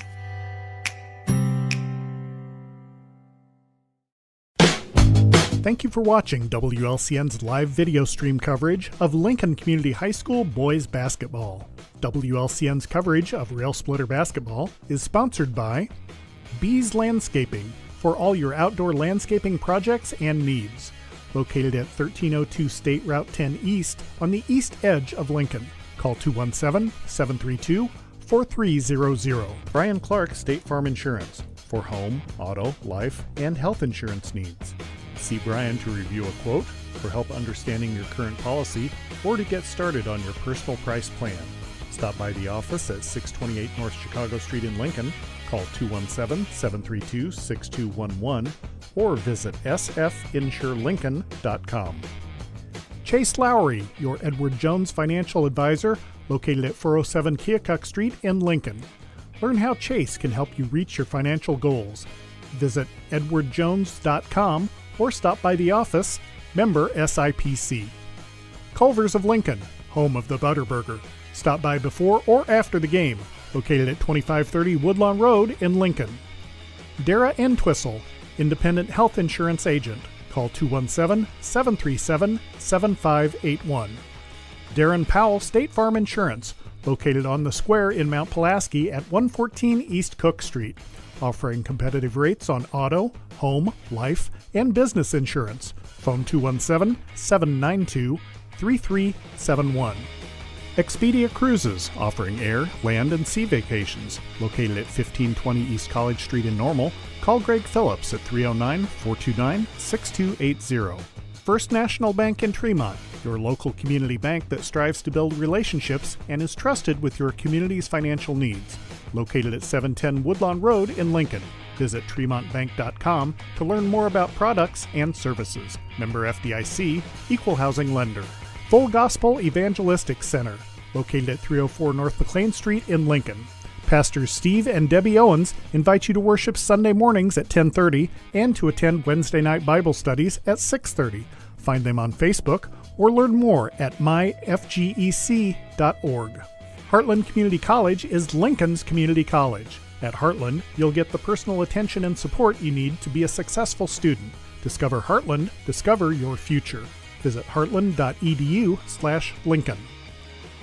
Thank you for watching WLCN's live video stream coverage of Lincoln Community High School boys basketball. WLCN's coverage of Rail Splitter basketball is sponsored by Bees Landscaping for all your outdoor landscaping projects and needs. Located at 1302 State Route 10 East on the east edge of Lincoln. Call 217-732-4300. Brian Clark State Farm Insurance for home, auto, life, and health insurance needs. See Brian to review a quote, for help understanding your current policy, or to get started on your personal price plan. Stop by the office at 628 North Chicago Street in Lincoln. Call 217-732-6211 or visit sfinsurelincoln.com. Chase Lowry, your Edward Jones financial advisor, located at 407 Keokuk Street in Lincoln. Learn how Chase can help you reach your financial goals. Visit edwardjones.com or stop by the office, member SIPC. Culver's of Lincoln, home of the Butterburger. Stop by before or after the game, located at 2530 Woodlawn Road in Lincoln. Dara Entwistle, independent health insurance agent. Call 217-737-7581. Darren Powell State Farm Insurance, located on the square in Mount Pulaski at 114 East Cook Street, offering competitive rates on auto, home, life, and business insurance. Phone 217-792-3371. Expedia Cruises, offering air, land, and sea vacations. Located at 1520 East College Street in Normal, call Greg Phillips at 309-429-6280. First National Bank in Tremont, your local community bank that strives to build relationships and is trusted with your community's financial needs. Located at 710 Woodlawn Road in Lincoln. Visit TremontBank.com to learn more about products and services. Member FDIC, Equal Housing Lender. Full Gospel Evangelistic Center, located at 304 North McLean Street in Lincoln. Pastors Steve and Debbie Owens invite you to worship Sunday mornings at 10:30 and to attend Wednesday night Bible studies at 6:30. Find them on Facebook or learn more at myfgec.org. Heartland Community College is Lincoln's community college. At Heartland, you'll get the personal attention and support you need to be a successful student. Discover Heartland, discover your future. Visit heartland.edu/Lincoln.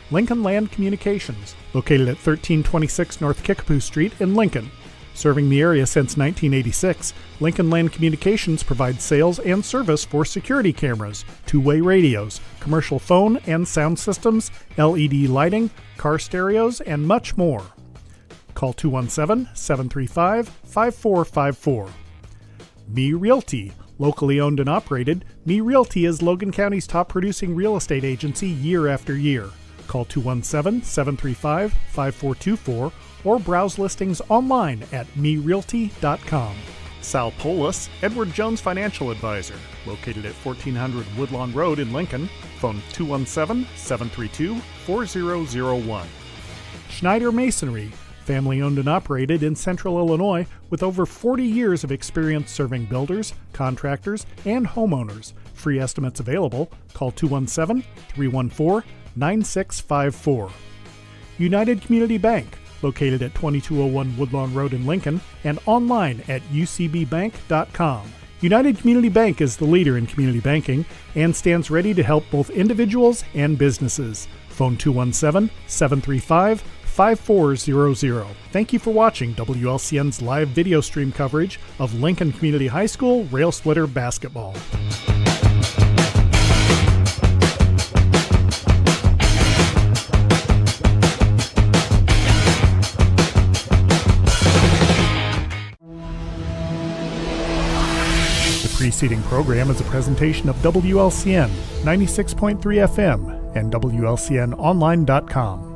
Lincoln Land Communications, located at 1326 North Kickapoo Street in Lincoln. Serving the area since 1986, Lincoln Land Communications provides sales and service for security cameras, two-way radios, commercial phone and sound systems, LED lighting, car stereos, and much more. Call 217-735-5454. Me Realty. Locally owned and operated, Me Realty is Logan County's top producing real estate agency year after year. Call 217-735-5424 or browse listings online at merealty.com. Sal Polis, Edward Jones Financial Advisor, located at 1400 Woodlawn Road in Lincoln. Phone 217-732-4001. Schneider Masonry, family owned and operated in Central Illinois with over 40 years of experience serving builders, contractors, and homeowners. Free estimates available. Call 217-314-9654. United Community Bank, located at 2201 Woodlawn Road in Lincoln, and online at ucbbank.com. United Community Bank is the leader in community banking and stands ready to help both individuals and businesses. Phone 217-735-5400. Thank you for watching WLCN's live video stream coverage of Lincoln Community High School Rail Splitter basketball. The preceding program is a presentation of WLCN 96.3 FM and WLCNonline.com.